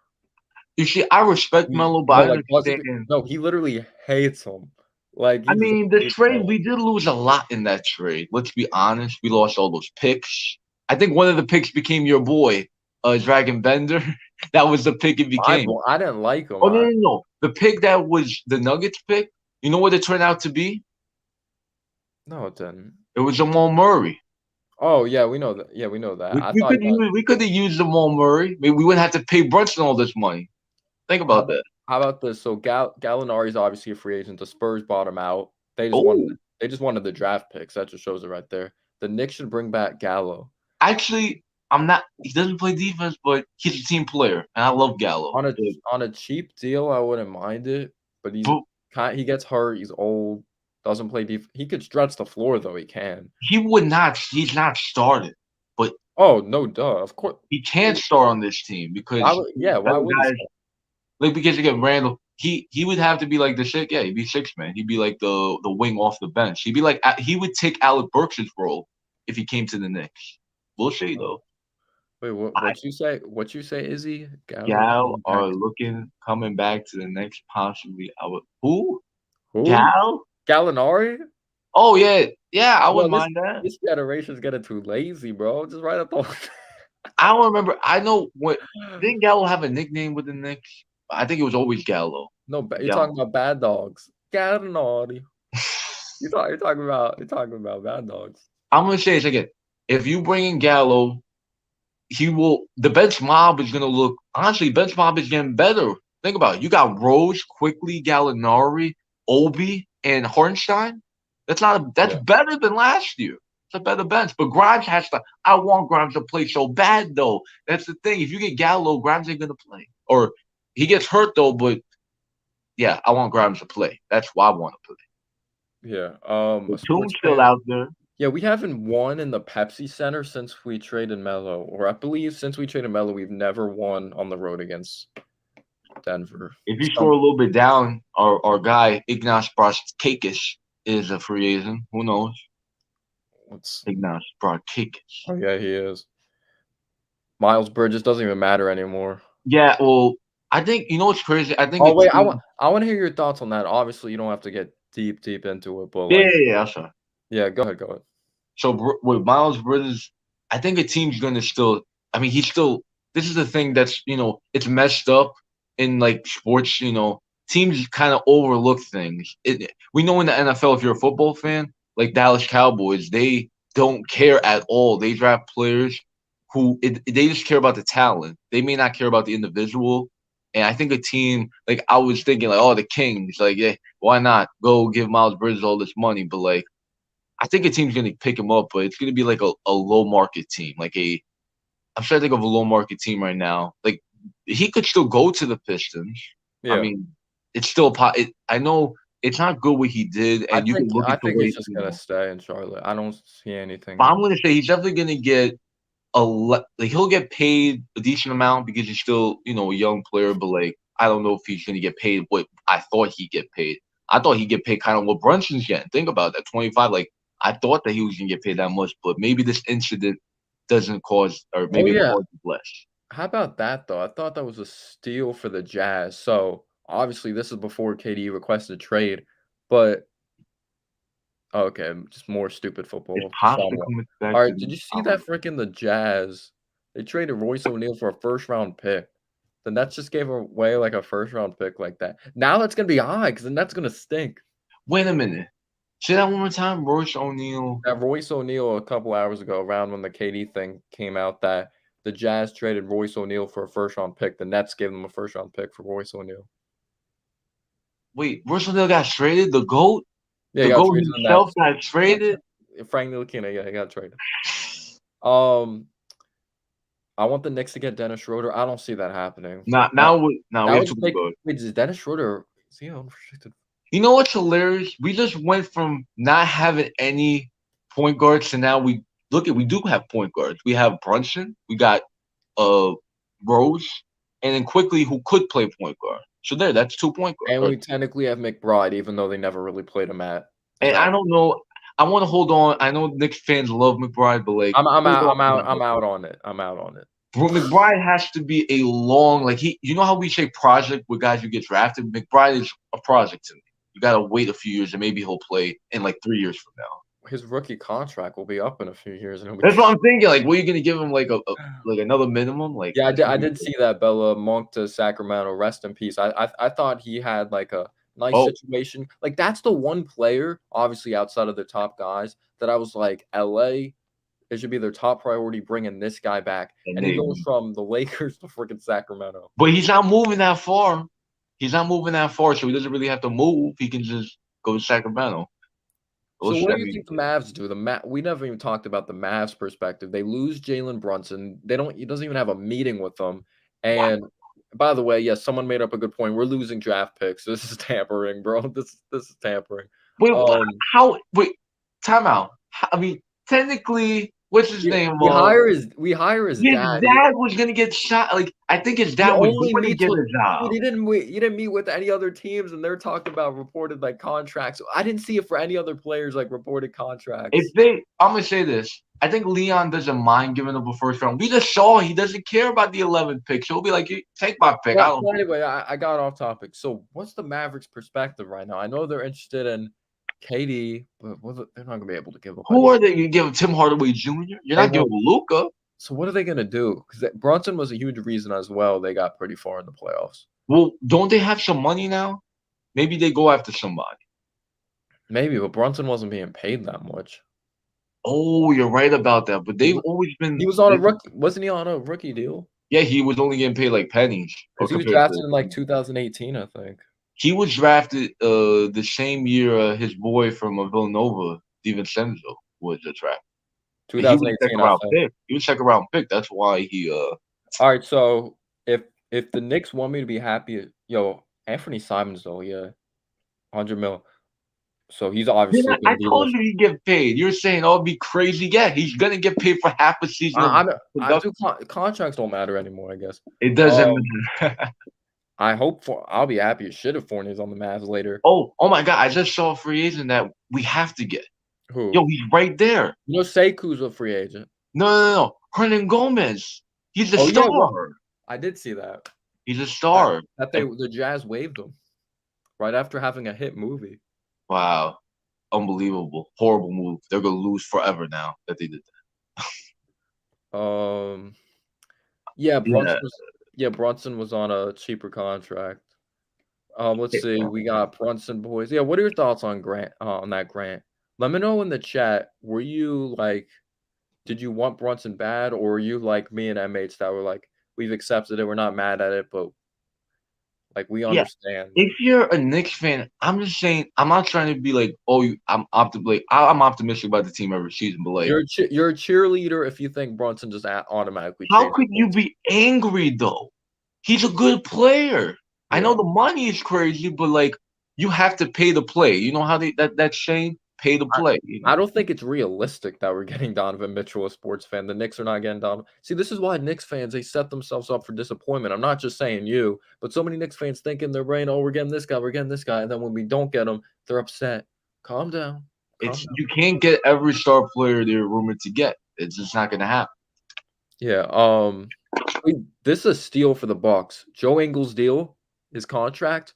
You see, I respect Melo, but I understand. No, he literally hates him. Like, I mean, the trade, we did lose a lot in that trade. Let's be honest. We lost all those picks. I think one of the picks became your boy, Dragon Bender. That was the pick it became. I didn't like him. Oh, no. The pick that was the Nuggets pick, you know what it turned out to be? No, it didn't. It was Jamal Murray. Oh, yeah, we know that. Yeah, we know that. We could have used Jamal Murray. Maybe we wouldn't have to pay Brunson all this money. Think about that. How about this? So Gallinari is obviously a free agent. The Spurs bought him out. They just wanted the draft picks. That just shows it right there. The Knicks should bring back Gallo. Actually, I'm not. He doesn't play defense, but he's a team player, and I love Gallo. On a cheap deal, I wouldn't mind it. But he gets hurt. He's old. Doesn't play defense. He could stretch the floor though. He can. He would not. He's not started. But no, duh. Of course, he can't start on this team because why would he? Like, because again, Randall, he would have to be like the six. Yeah, he'd be six man. He'd be like the wing off the bench. He'd be like he would take Alec Burks' role if he came to the Knicks. We'll see though. Wait, what you say? What you say, Izzy? Gal are coming back to the Knicks possibly. Who? Gallinari? Oh yeah. I wouldn't mind that. This generation's getting too lazy, bro. Just right up the. I don't remember. I know didn't Gallo have a nickname with the Knicks? I think it was always Gallo. No, you're talking about Bad Dogs. Gallinari. You're talking about Bad Dogs. I'm gonna say this again. If you bring in Gallo, the bench mob is gonna look honestly. Bench mob is getting better. Think about it. You got Rose, Quickly, Gallinari, Obi, and Hartenstein. That's better than last year. It's a better bench. But Grimes I want Grimes to play so bad though. That's the thing. If you get Gallo, Grimes ain't gonna play. Or he gets hurt though, but yeah, I want Grimes to play. That's why I want to play. Yeah. Batum's still out there. Yeah, we haven't won in the Pepsi Center since we traded Melo. Or I believe since we traded Melo, we've never won on the road against Denver. If you scroll a little bit down, our guy Ignas Brazdeikis is a free agent. Who knows? What's Ignas Brazdeikis? Oh yeah, he is. Miles Bridges doesn't even matter anymore. Yeah, well, I think what's crazy. I think. Oh wait, I want to hear your thoughts on that. Obviously, you don't have to get deep into it, but yeah, sorry. Yeah, go ahead. So with Miles Bridges, I think a team's gonna still. I mean, he's still. This is the thing that's it's messed up in like sports. Teams kind of overlook things. We know in the NFL, if you're a football fan, like Dallas Cowboys, they don't care at all. They draft players who they just care about the talent. They may not care about the individual. And I think a team like I was thinking like, oh, the Kings, like, yeah, why not go give Miles Bridges all this money? But like, I think a team's gonna pick him up, but it's gonna be like a low market team, I'm trying to think of a low market team right now. Like he could still go to the Pistons. Yeah. I mean, it's still I know it's not good what he did, and you can look I at the think way, he's just gonna stay in Charlotte. I don't see but anything. I'm gonna say he's definitely gonna get like he'll get paid a decent amount because he's still, a young player, but like I don't know if he's gonna get paid what I thought he'd get paid. I thought he'd get paid kind of what Brunson's getting. Think about that, 25. Like I thought that he was gonna get paid that much, but maybe this incident doesn't cause, or Oh maybe it yeah, causes less. how about that though? I thought that was a steal for the Jazz. So obviously this is before KD requested a trade, but okay, just more stupid Is football Pasta somewhat. coming back to Alright, did the you see that freaking the Jazz? They traded Royce O'Neal for a first round pick. The Nets just gave away like a first round pick like that. Now that's gonna be high because the Nets gonna stink. Wait a minute. Say that one more time. Royce O'Neal. That Royce O'Neal a couple hours ago, around when the KD thing came out, that the Jazz traded Royce O'Neal for a first round pick. The Nets gave them a first round pick for Royce O'Neal. Wait, Royce O'Neal got traded? The GOAT? Yeah, he The got GOAT traded to the himself Nets. got traded? Frank Ntilikina, yeah, he got traded. Um, I want the Knicks to get Dennis Schroeder. I don't see that happening. Now we That have would to make go. wait, is Dennis Schroeder is he unrestricted? You know what's hilarious? We just went from not having any point guards to now we do have point guards. We have Brunson, we got Rose, and then quickly who could play point guard. So that's 2 point guards. And we technically have McBride, even though they never really played him at. And I don't know. I want to hold on. I know Knicks fans love McBride, but like I'm hold out. on. I'm out on it. I'm out on it. Bro, McBride has to be a long, like you know how we say project with guys who get drafted? McBride is a project to me. You gotta wait a few years and maybe he'll play in like 3 years from now. His rookie contract will be up in a few years, and That's what I'm thinking. Like, what are you gonna give him like like another minimum? Like, yeah, I did see that Bella Monk to Sacramento. Rest in peace. I thought he had like a nice situation. Like that's the one player, obviously outside of the top guys, that I was like, LA, it should be their top priority bringing this guy back. And he goes from the Lakers to freaking Sacramento. But he's not moving that far. He's not moving that far, so he doesn't really have to move. He can just go to Sacramento. So what do you think the Mavs do? We never even talked about the Mavs perspective. They lose Jalen Brunson. He doesn't even have a meeting with them. And by the way, yes, someone made up a good point. We're losing draft picks. This is tampering, bro. This is tampering. Wait, how? Wait, timeout. I mean, technically, what's his name? We hire his dad. His dad was gonna get shot. Like I think his dad was going to get a job. He didn't meet with any other teams, and they're talking about reported like contracts. I didn't see it for any other players like reported contracts. I'm gonna say this. I think Leon doesn't mind giving up a first round. We just saw he doesn't care about the 11th pick. So he'll be like, take my pick. Anyway, I got off topic. So what's the Mavericks' perspective right now? I know they're interested in KD, but they're not gonna be able to give up. Who are they? You give Tim Hardaway Jr.? You're not giving Luka. So what are they gonna do? Because Brunson was a huge reason as well. They got pretty far in the playoffs. Well, don't they have some money now? Maybe they go after somebody. Maybe, but Brunson wasn't being paid that much. Oh, you're right about that. But they've always been. He was on a rookie. Wasn't he on a rookie deal? Yeah, he was only getting paid like pennies. Because he was drafted in like 2018, I think. He was drafted the same year his boy from Villanova, DiVincenzo, was drafted. 2018, I think. He was second round pick. That's why he. All right, so if the Knicks want me to be happy, Anfernee Simons though, yeah, 100 mil. So he's obviously. I told you he'd get paid. You're saying, "Oh, it'd be crazy." Yeah, he's gonna get paid for half a season. Contracts don't matter anymore, I guess. It doesn't. I'll be happy as shit if Fournier's on the Mavs later. Oh my God! I just saw a free agent that we have to get. Who? Yo, he's right there. Seku's a free agent. No. Hernan Gomez. He's a star. Yeah, I did see that. He's a star. The Jazz waived him right after having a hit movie. Wow. Unbelievable. Horrible move. They're going to lose forever now that they did that. Brunson was on a cheaper contract. Let's see. We got Brunson boys. Yeah, what are your thoughts on that Grant? Let me know in the chat. Were you like, did you want Brunson bad, or were you like me and MH that were like, we've accepted it, we're not mad at it, but like we understand. If you're a Knicks fan, I'm just saying, I'm not trying to be like, I'm optimistic about the team every season, but like you're a cheerleader if you think Brunson just automatically. How could you be angry though? He's a good player. Yeah. I know the money is crazy, but like you have to pay to play. You know how that saying, pay to I play. I don't think it's realistic that we're getting Donovan Mitchell, a sports fan. The Knicks are not getting Donovan. See, this is why Knicks fans, they set themselves up for disappointment. I'm not just saying you, but so many Knicks fans think in their brain, "Oh, we're getting this guy, we're getting this guy," and then when we don't get him, they're upset. Calm down. Calm It's down. you can't get every star player they're rumored to get. It's just not gonna happen. Yeah, this is a steal for the Bucks. Joe Ingles' deal, his contract,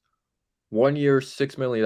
1 year, $6 million.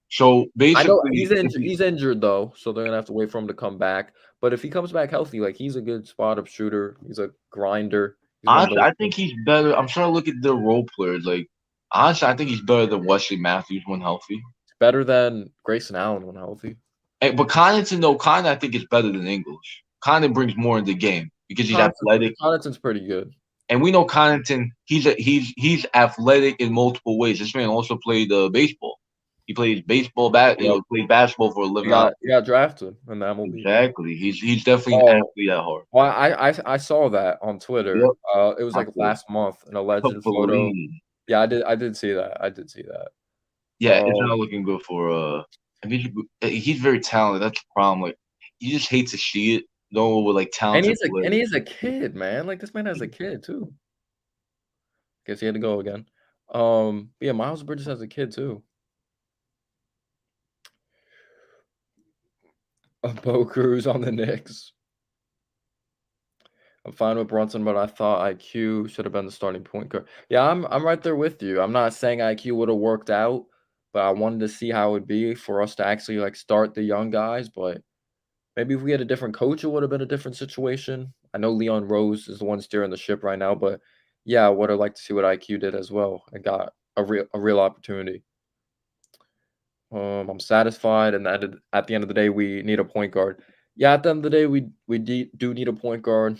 So I know basically, if he's injured though, so they're gonna have to wait for him to come back. But if he comes back healthy, like he's a good spot up shooter. He's a grinder. He's one of honestly, those I think he's better. I'm trying to look at the role players. Like honestly, I think he's better than Wesley Matthews when healthy. better than Grayson Allen when healthy. But Connaughton, though, Connaughton I think is better than English. Connaughton brings more in the game because he's athletic, Connaughton's pretty good. and we know Connaughton. He's athletic in multiple ways. This man also played baseball. He plays baseball, Yep. played basketball for a He living. got he got drafted in the MLB. Exactly. He's definitely an Oh, athlete at heart. well, I saw that on Twitter. Yep. It was I like last month, an alleged could photo. believe. Yeah, I did see that. I did see that. Yeah, it's Um, not looking good for I mean he's very talented. That's the problem. Like you just hate to see it. No one with like and talented he's a and players. he's a kid, man. Like this man has a kid too. Guess he had to go again. Yeah, Miles Bridges has a kid too. Bo Cruz on the Knicks. I'm fine with Brunson, but I thought IQ should have been the starting point guard. Yeah, I'm right there with you. I'm not saying IQ would have worked out, but I wanted to see how it would be for us to actually like start the young guys. But maybe if we had a different coach, it would have been a different situation. I know Leon Rose is the one steering the ship right now, but yeah, I would have liked to see what IQ did as well and got a real opportunity. I'm satisfied, and at the end of the day, we need a point guard. Yeah, at the end of the day, do need a point guard.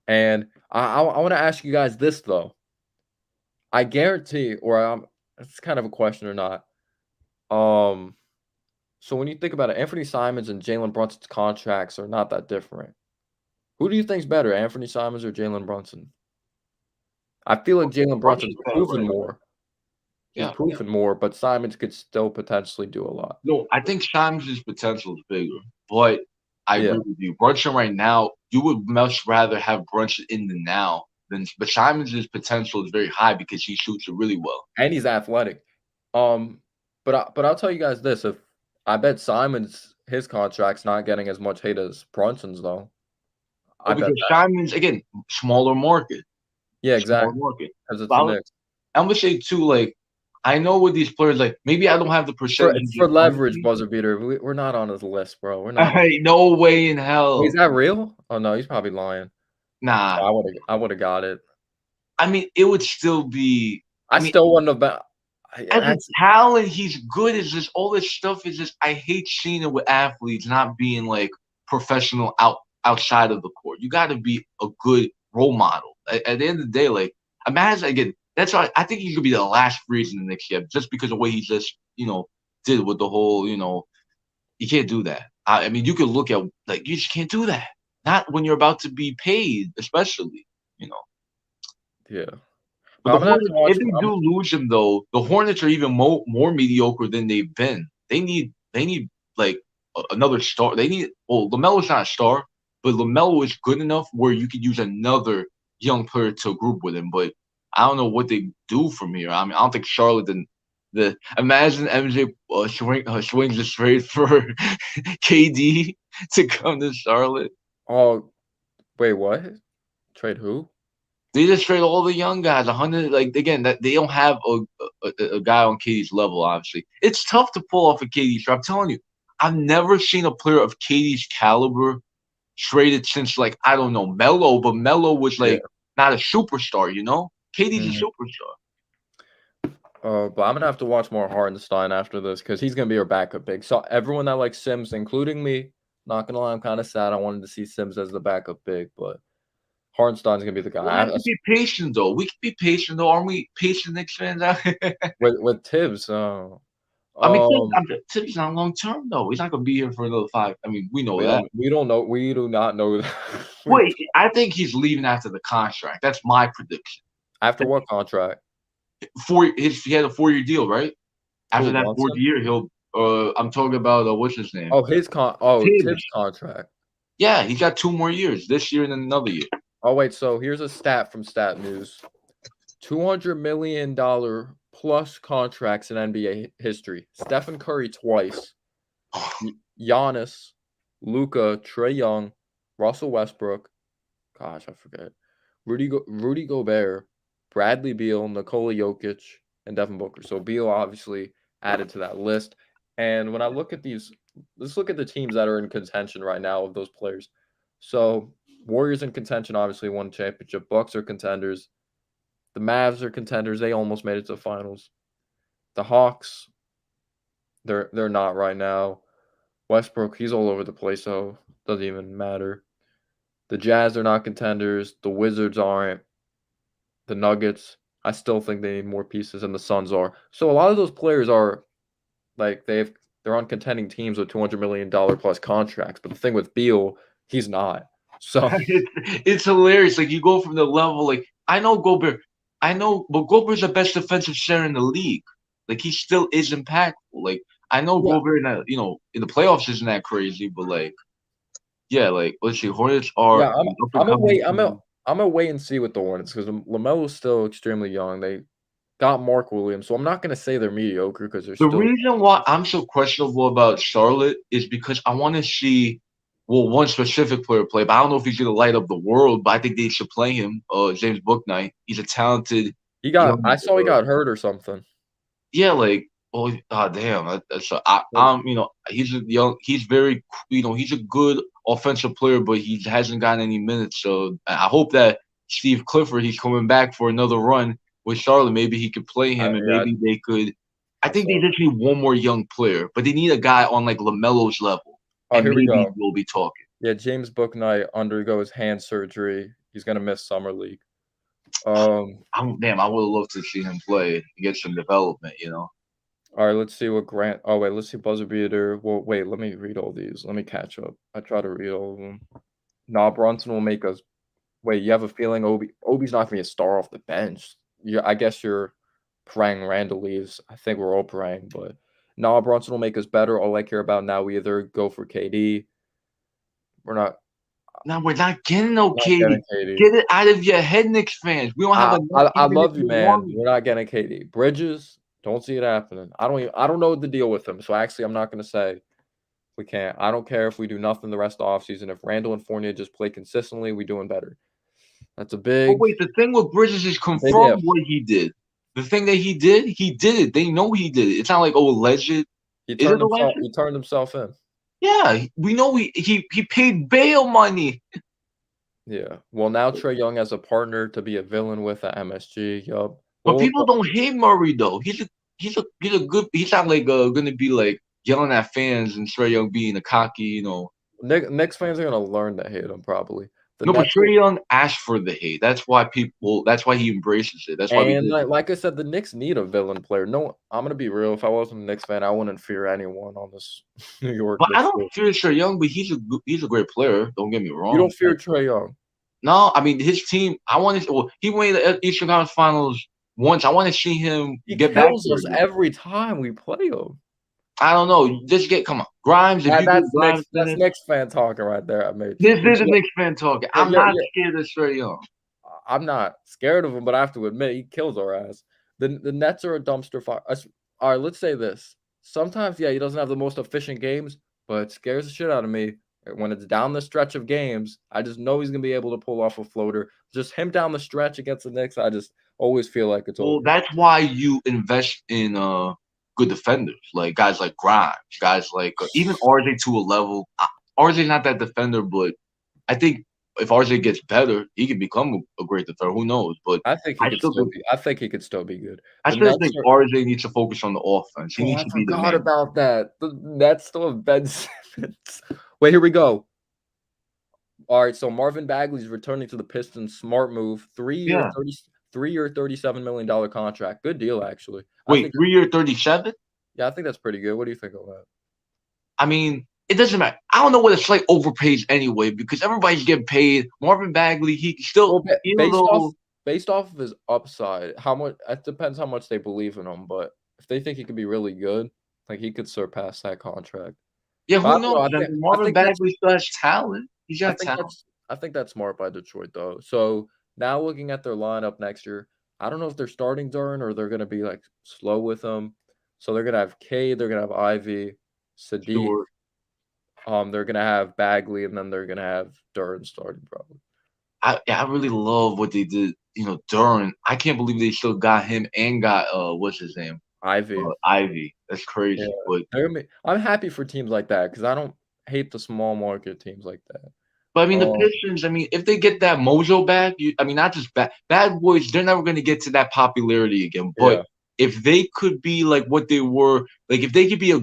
And I want to ask you guys this though. I guarantee, it's kind of a question or not. Um, so when you think about it, Anfernee Simons and Jalen Brunson's contracts are not that different. Who do you think's better, Anfernee Simons or Jalen Brunson? I feel like Jalen Brunson's Brunson's better, proven right? more. He's Yeah. proven more, but Simons could still potentially do a lot. No, I think Simons' potential is bigger, but I Yeah. agree with you. Brunson right now, you would much rather have Brunson in the now than but Simons' potential is very high because he shoots it really well. And he's athletic. But I'll tell you guys this, if I bet Simons his contract's not getting as much hate as Brunson's though. I Well, bet because that. Simons, again, smaller market. Yeah, Smaller exactly. market. Because it's But the Knicks. I'm gonna say too, like, I know with these players, like maybe I don't have the percentage It's in for front of leverage, me. buzzer beater. We're not on his list, bro. We're not on. No way in Wait, is hell. that real? Oh no, he's probably lying. Nah. I would have got it. I mean, it would still be I I mean, still wouldn't have been. as a That's talent, he's good. It's just all this stuff is just I hate seeing it with athletes not being like professional outside of the court. You got to be a good role model. At the end of the day, like imagine again. That's why I think he could be the last free agent next year, just because of what he just did with the whole you can't do that. I mean, you could look at like you just can't do that. Not when you're about to be paid, especially you know. yeah. But But the I'm gonna have to Hornets, watch. if they do lose him, though, the Hornets are even more mediocre than they've been. They need like another star. Lamelo's not a star, but Lamelo is good enough where you could use another young player to group with him. But I don't know what they do from here. I mean, I don't think Charlotte and the imagine MJ swings a trade for KD to come to Charlotte. Oh, wait, what? Trade who? They just trade all the young guys. 100, like again, that they don't have a guy on KD's level. Obviously, it's tough to pull off a KD trade. I'm telling you, I've never seen a player of KD's caliber traded since like I don't know Melo, but Melo was Yeah. like not a superstar. KD's a Mhm. superstar. But I'm gonna have to watch more Hartenstein after this because he's gonna be our backup big. So everyone that likes Sims, including me, not gonna lie, I'm kind of sad. I wanted to see Sims as the backup big, but Hartenstein's gonna be the We guy. have to be patient though. We can be patient though. Aren't we patient Knicks fans? With Tibbs. I mean, Um, Tibbs not long term though. He's not gonna be here for another 5. I mean, we know we that. don't we don't know. We do not know that. Wait, I think he's leaving after the contract. That's my prediction. After what contract? He had a 4-year deal, right? After Who, that fourth Brunson? year, he'll. I'm talking about what's his name? Oh, Tibbs Tibbs. contract. Yeah, he's got 2 more years this year and then another year. Oh, wait, so here's a stat from Stat News. $200 million plus contracts in NBA history. Stephen Curry twice. Giannis, Luka, Trae Young, Russell Westbrook. Gosh, I forget. Rudy Gobert, Bradley Beal, Nikola Jokic, and Devin Booker. So Beal obviously added to that list. And when I look at these, let's look at the teams that are in contention right now of those players. So Warriors in contention, obviously won championship. Bucks are contenders. The Mavs are contenders. They almost made it to the finals. The Hawks, they're not right now. Westbrook, he's all over the place, so doesn't even matter. The Jazz are not contenders. The Wizards aren't. The Nuggets, I still think they need more pieces, and the Suns are. So a lot of those players are like they're on contending teams with $200 million plus contracts. But the thing with Beal, he's not. So It's hilarious. Like you go from the level, like I know Gobert, but Gobert's the best defensive center in the league. Like he still is impactful. Like I know yeah, Gobert, in the playoffs isn't that crazy, but like yeah, like let's see, Hornets are yeah, an up and I'm a coming wait. team. I'm a wait and see with the Hornets because LaMelo's still extremely young. They got Mark Williams, so I'm not gonna say they're mediocre because they're The still. reason why I'm so questionable about Charlotte is because I want to see, well, one specific player play, but I don't know if he's going to light up the world, but I think they should play him, James Bouknight. He's a talented young, I saw he got hurt or something. yeah, like, oh, damn. Like, He's a he's very, he's a good offensive player, but he hasn't gotten any minutes. So I hope that Steve Clifford, he's coming back for another run with Charlotte. Maybe he could play him and yeah, maybe they could. I I think they saw. just need one more young player, but they need a guy on like LaMelo's level, Oh, and here we maybe go. we'll be talking. Yeah, James Bouknight undergoes hand surgery. He's gonna miss summer league. Um, Damn, I would love to see him play and get some development. all right, let's see what Grant. Oh wait, let's see buzzer beater. Well, wait, let me read all these. Let me catch up. I try to read all of them. Nah, Brunson will make us. Wait, you have a feeling Obi's not gonna be a star off the bench? Yeah, I guess you're praying Randall leaves. I think we're all praying, but nah, Brunson will make us better. All I care about now, we either go for KD. We're Now we're not getting no not getting KD. KD. Get it out of your head, Knicks fans. We don't have enough I even if love you, you man. want it. We're not getting KD. Bridges, don't see it happening. I don't know what the deal with him. So actually, I'm not gonna say we can't. I don't care if we do nothing the rest of the offseason. If Randall and Fournier just play consistently, we doing better. That's a But wait, the thing with Bridges is big confirm if. what he did. The thing that he did it. They know he did it. It's not like alleged. Is it alleged? He turned himself in. Yeah, we know he paid bail money. Yeah. Well, now Trae Young has a partner to be a villain with at MSG. Yup. But Well, people don't hate Murray though. He's a good. He's not like gonna be like yelling at fans and Trae Young being a cocky. Knicks fans are gonna learn to hate him probably. The No, but Nets Trae Young asked for the hate. That's why people. That's why he embraces it. That's why we and did. like I said, the Knicks need a villain player. No, I'm gonna be real. If I wasn't a Knicks fan, I wouldn't fear anyone on this New York But I Knicks don't team. fear Trae Young, but he's a great player. Don't get me You wrong. don't fear Trae Young. No, I mean his team. I want to. Well, he made the Eastern Conference Finals once. I want to see him He get back kills there us again. every time we play him. I don't know. Just come on, Grimes. If you get Grimes in That's it, Knicks fan talking right there. I made this but is a Knicks fan talking. I'm not yeah, scared of Trae Young. I'm not scared of him, but I have to admit he kills our ass. The Nets are a dumpster fire. All right, let's say this. Sometimes, yeah, he doesn't have the most efficient games, but it scares the shit out of me. When it's down the stretch of games, I just know he's gonna be able to pull off a floater. Just him down the stretch against the Knicks, I just always feel like it's Well, over. that's why you invest in good defenders, like guys like Grimes, guys like even RJ to a level. RJ's not that defender, but I think if RJ gets better, he can become a great defender. Who knows? But I think he could still be good. I The still Nets think are. RJ needs to focus on the offense. He Oh, needs I to be the forgot man. about that. The Nets still have Ben Simmons. Wait, here we go. All right, so Marvin Bagley's returning to the Pistons. Smart move. Yeah. 3-year, $37 million contract. Good deal, actually. Wait, 3 year 37? I think that's pretty good. What do you think of that? I mean, it doesn't matter. I don't know what it's like overpaid anyway because everybody's getting paid. Marvin Bagley, he still, Well, even though based off of his upside, how much? It depends how much they believe in him. But if they think he could be really good, like he could surpass that contract. Yeah, But I who don't know. knows? I mean, Marvin Bagley still has talent. He's got talent. I think that's smart by Detroit though. So now looking at their lineup next year, I don't know if they're starting Durant or they're gonna be like slow with them. So they're gonna have Cade, they're gonna have Ivy, Sadiq, Sure. they're gonna have Bagley, and then they're gonna have Durant starting probably. I really love what they did. You know, Durant. I can't believe they still got him and got what's his name? Ivy. Ivy. That's Yeah. crazy. But I'm happy for teams like that because I don't hate the small market teams like that. I mean, the Um, Pistons. I mean, if they get that mojo back, I mean, not just bad boys. They're never going to get to that popularity again. But yeah. if they could be like what they were, like if they could be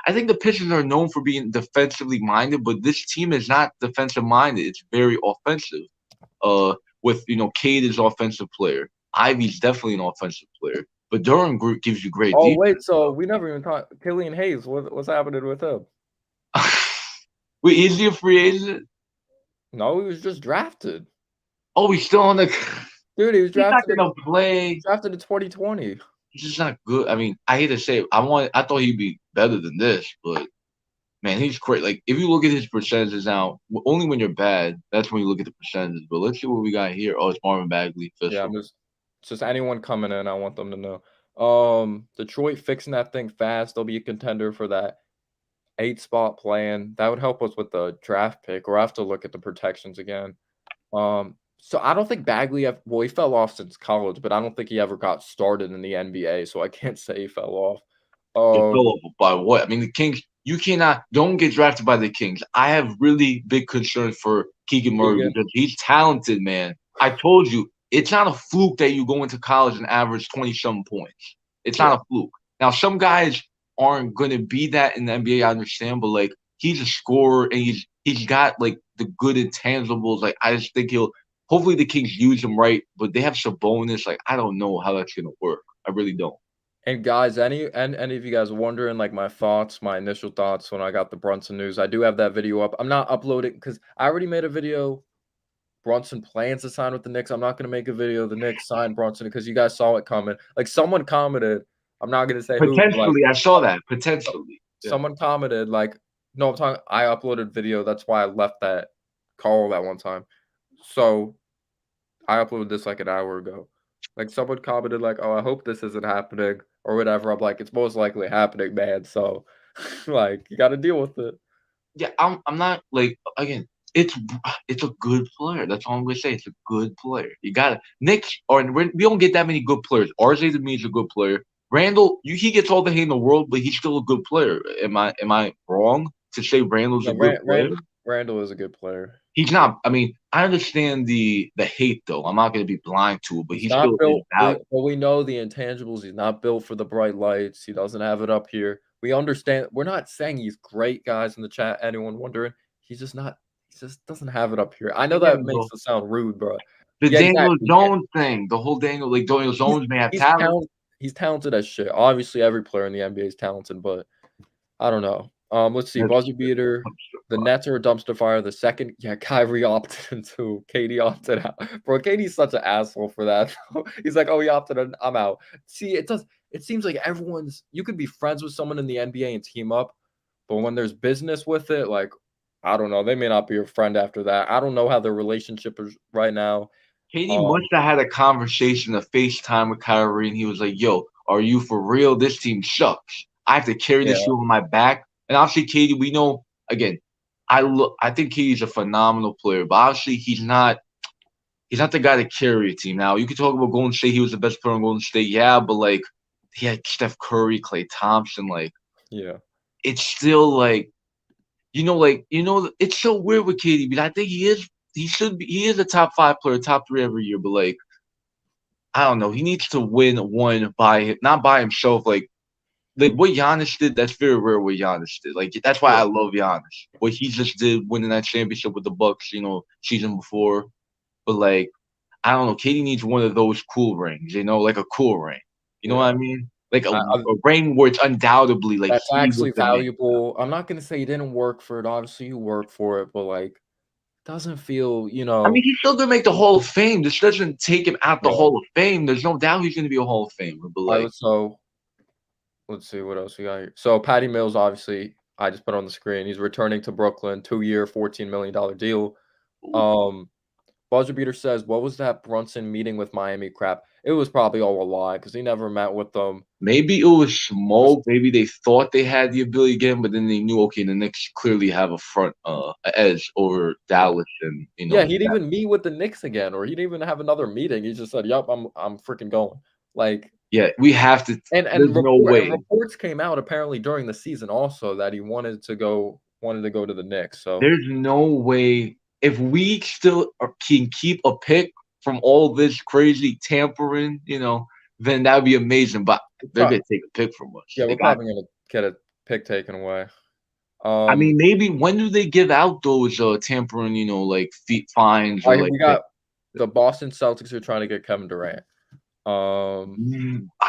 I think the Pistons are known for being defensively minded, but this team is not defensive minded. It's very offensive. With Cade is offensive player. Ivy's definitely an offensive player, but Durant gives you great Oh, defense. wait, so we never even talked Killian Hayes, what's happening with him? Wait, is he a free agent? No, he was just drafted. Oh, he's still on the. Dude, he was He's not drafted gonna play. in 2020. He's just not good. I mean, I hate to say it. I thought he'd be better than this, but man, he's great. Like if you look at his percentages now, only when you're bad, that's when you look at the percentages. But let's see what we got here. Oh, it's Marvin Bagley. Yeah, Official. it's just anyone coming in, I want them to know. Detroit fixing that thing fast. They'll be a contender for that 8 spot plan. That would help us with the draft pick, or I have to look at the protections again. So I don't think Bagley he fell off since college, but I don't think he ever got started in the NBA, so I can't say he fell off. It Um, fell over by what? I mean, the Kings. You cannot don't get drafted by the Kings. I have really big concerns for Keegan Murray Keegan, because he's talented, man. I told you, it's not a fluke that you go into college and average 20-some points. It's yeah. not a fluke. Now, some guys aren't going to be that in the NBA. I understand, but like he's a scorer and he's got like the good intangibles. Like I just think hopefully the Kings use him right, but they have Sabonis. Like I don't know how that's gonna work. I really don't. And guys, any of you guys wondering like my initial thoughts when I got the Brunson news, I do have that video up. I'm not uploading because I already made a video. Brunson plans to sign with the Knicks. I'm not gonna make a video. The Knicks signed Brunson because you guys saw it coming. Like someone commented, I'm not gonna say who, but like Potentially, I saw that. Potentially, yeah. someone commented like, no, I'm talking. I uploaded video. That's why I left that call that one time. So I uploaded this like an hour ago. Like someone commented like, "Oh, I hope this isn't happening," or whatever. I'm like, "It's most likely happening, man." So, like, you got to deal with it. Yeah, I'm not like again. It's a good player. That's all I'm gonna say. It's a good player. You got it. Knicks or we don't get that many good players. RJ to me is a good player. Randall, he gets all the hate in the world, but he's still a good player. Am I wrong to say Randall's a No, good player? Randall is a good player. He's not. I mean, I understand the hate though. I'm not gonna be blind to it, but He's he not still is built. valid. We know the intangibles. He's not built for the bright lights. He doesn't have it up here. We understand. We're not saying he's great, guys in the chat. Anyone wondering? He's just not. He just doesn't have it up here. I know that Again, makes bro, it sound rude, bro. the Yeah, Daniel exactly. Jones thing, the whole Daniel He's Jones may have he's talent. talented. He's talented as shit. Obviously, every player in the NBA is talented, but I don't know. Let's see. That's Buzzer beater. The Nets are a dumpster fire. The second, yeah, Kyrie opted into. Katie opted out. Bro, Katie's such an asshole for that. He's like, oh, he opted in. I'm out. See, it does. It seems like you could be friends with someone in the NBA and team up, but when there's business with it, like, I don't know. They may not be your friend after that. I don't know how their relationship is right now. Katie must Um, have had a conversation, a FaceTime with Kyrie, and he was like, "Yo, are you for real? This team sucks. I have to carry yeah, this shit on my back." And obviously, Katie, we know again. I think Katie's a phenomenal player, but obviously he's not. He's not the guy to carry a team. Now you could talk about Golden State. He was the best player on Golden State, yeah, but like he had Steph Curry, Klay Thompson. Like yeah. it's still it's so weird with Katie, but I think he is a top 5 player, top 3 every year, but like I don't know. He needs to win one not by himself. Like what Giannis did, that's very rare. What Giannis did, like that's why Yeah. I love Giannis. What he just did, winning that championship with the Bucks, season before. But like, I don't know. Katie needs one of those cool rings, like a cool ring. You know what I Yeah. mean? Like a I ring where it's undoubtedly like That's he was actually the man. valuable. I'm not gonna say you didn't work for it, obviously you worked for it, but, like, doesn't feel, I mean, he's still gonna make the Hall of Fame. This doesn't take him out the yeah. Hall of Fame. There's no doubt he's gonna be a Hall of Famer. But like, So let's see what else we got here. So Patty Mills, obviously, I just put on the screen. He's returning to Brooklyn, 2-year, $14 million deal. Um, Buzzer Beater says, "What was that Brunson meeting with Miami crap?" It was probably all a lie because he never met with them. Maybe it was It was, smoke. Maybe they thought they had the ability again, but then they knew, okay, the Knicks clearly have a edge over Dallas, and yeah, he didn't even meet with the Knicks again, or he didn't even have another meeting. He just said, "Yup, I'm freaking going." Like, yeah, we have to. and There's no way. reports came out apparently during the season also that he wanted to go to the Knicks. So There's no way if we still can keep a pick from all this crazy tampering, then that'd be amazing. But they're gonna take a pick from us. yeah, They we're got. probably gonna get a pick taken away. I mean, maybe when do they give out those tampering, like fines or like We got the Boston Celtics are trying to get Kevin Durant. I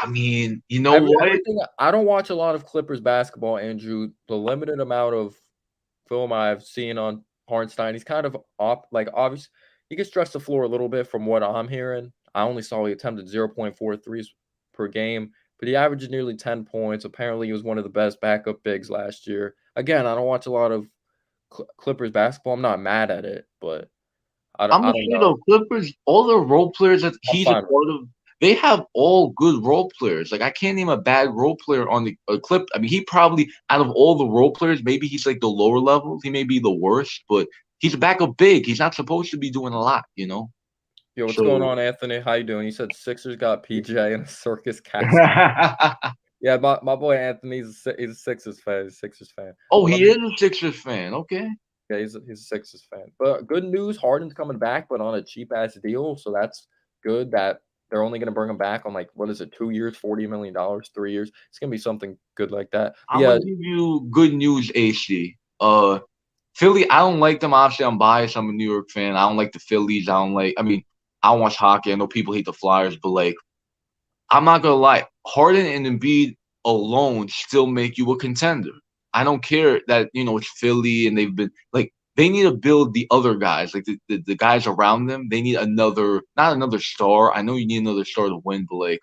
mean, you know what? Everything I don't watch a lot of Clippers basketball, Andrew. The limited amount of film I've seen on Hartenstein, he's kind of obvious. He can stretch the floor a little bit from what I'm hearing. I only saw he attempted 0.4 threes per game, but he averaged nearly 10 points. Apparently, he was one of the best backup bigs last year. Again, I don't watch a lot of Clippers basketball. I'm not mad at it, but I I'm don't gonna say know. though, Clippers, all the role players that I'm he's a fine with part of, they have all good role players. Like I can't name a bad role player on the Clip. I mean, he probably out of all the role players, maybe he's like the lower level. He may be the worst, but he's a backup big. He's not supposed to be doing a lot. Yo, what's going So on, Anthony? How you doing? You said Sixers got PJ and a circus casket. Yeah, my boy Anthony's he's a Sixers fan. He's a Sixers fan. oh, But let he me is a Sixers fan. Okay. yeah, he's a Sixers fan. But good news, Harden's coming back, but on a cheap ass deal. So that's good that they're only gonna bring him back on like what is it, 2 years, $40 million, 3 years. It's gonna be something good like that. But I'm yeah, gonna give you good news, AC. Philly, I don't like them. Obviously, I'm biased. I'm a New York fan. I don't like the Phillies. I mean, I don't watch hockey. I know people hate the Flyers, but like, I'm not gonna lie. Harden and Embiid alone still make you a contender. I don't care that it's Philly and they've been like they need to build the other guys, like the guys around them. They need not another star. I know you need another star to win, but like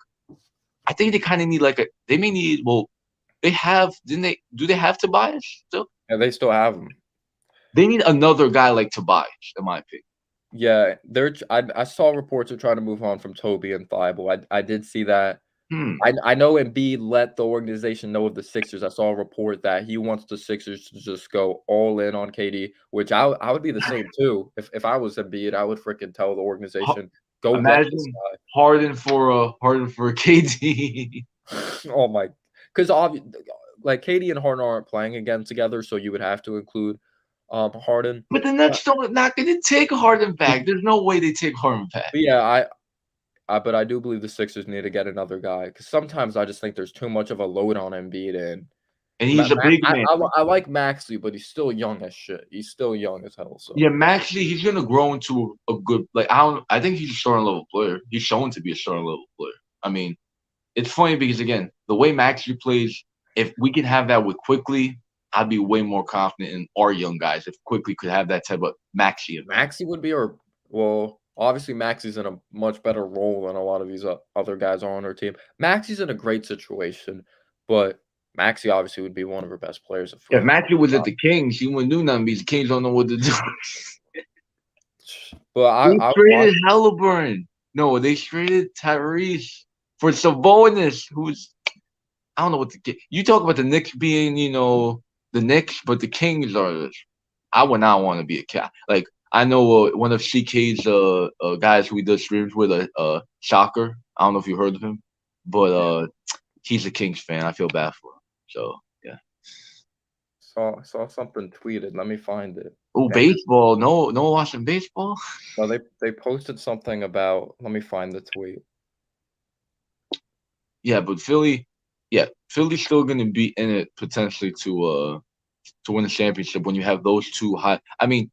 I think they kind of need they may need they have didn't they do they have Tobias still? yeah, they still have him. They need another guy like Tobias, in my opinion. Yeah, I saw reports of trying to move on from Toby and Thibault. I did see that. I know Embiid let the organization know of the Sixers. I saw a report that he wants the Sixers to just go all in on KD, which I would be the same too. If I was Embiid, I would freaking tell the organization, "Go get this Imagine Harden for KD. guy." Oh my, because like KD and Harden aren't playing again together, so you would have to include Harden. But the Nets not going to take Harden back. There's no way they take Harden back. But yeah, but I do believe the Sixers need to get another guy because sometimes I just think there's too much of a load on Embiid and he's a big man. I like Maxey, but he's still young as shit. He's still young as hell. So yeah, Maxey, he's gonna grow into a good I think he's a starting level player. He's shown to be a starting level player. I mean, it's funny because again, the way Maxey plays, if we can have that with Quickly, I'd be way more confident in our young guys if Quickly could have that type of Maxey. Maxey would be obviously Maxey's in a much better role than a lot of these other guys are on our team. Maxey's in a great situation, but Maxey obviously would be one of our best players. If Maxey was at the Kings, he wouldn't do nothing because the Kings don't know what to do. But they traded Halliburton. No, they traded Tyrese for Sabonis, who's I don't know what to get. You talk about the Knicks being, the Knicks, but the Kings are this. I would not want to be a cat. Like I know one of CK's guys who he does streams with, Shocker. I don't know if you heard of him, but he's a Kings fan. I feel bad for him. So yeah. Saw something tweeted. Let me find it. Oh, baseball. No watching baseball. No, they posted something about. Let me find the tweet. Yeah, but Philly's still going to be in it potentially to win the championship when you have those two high. I mean,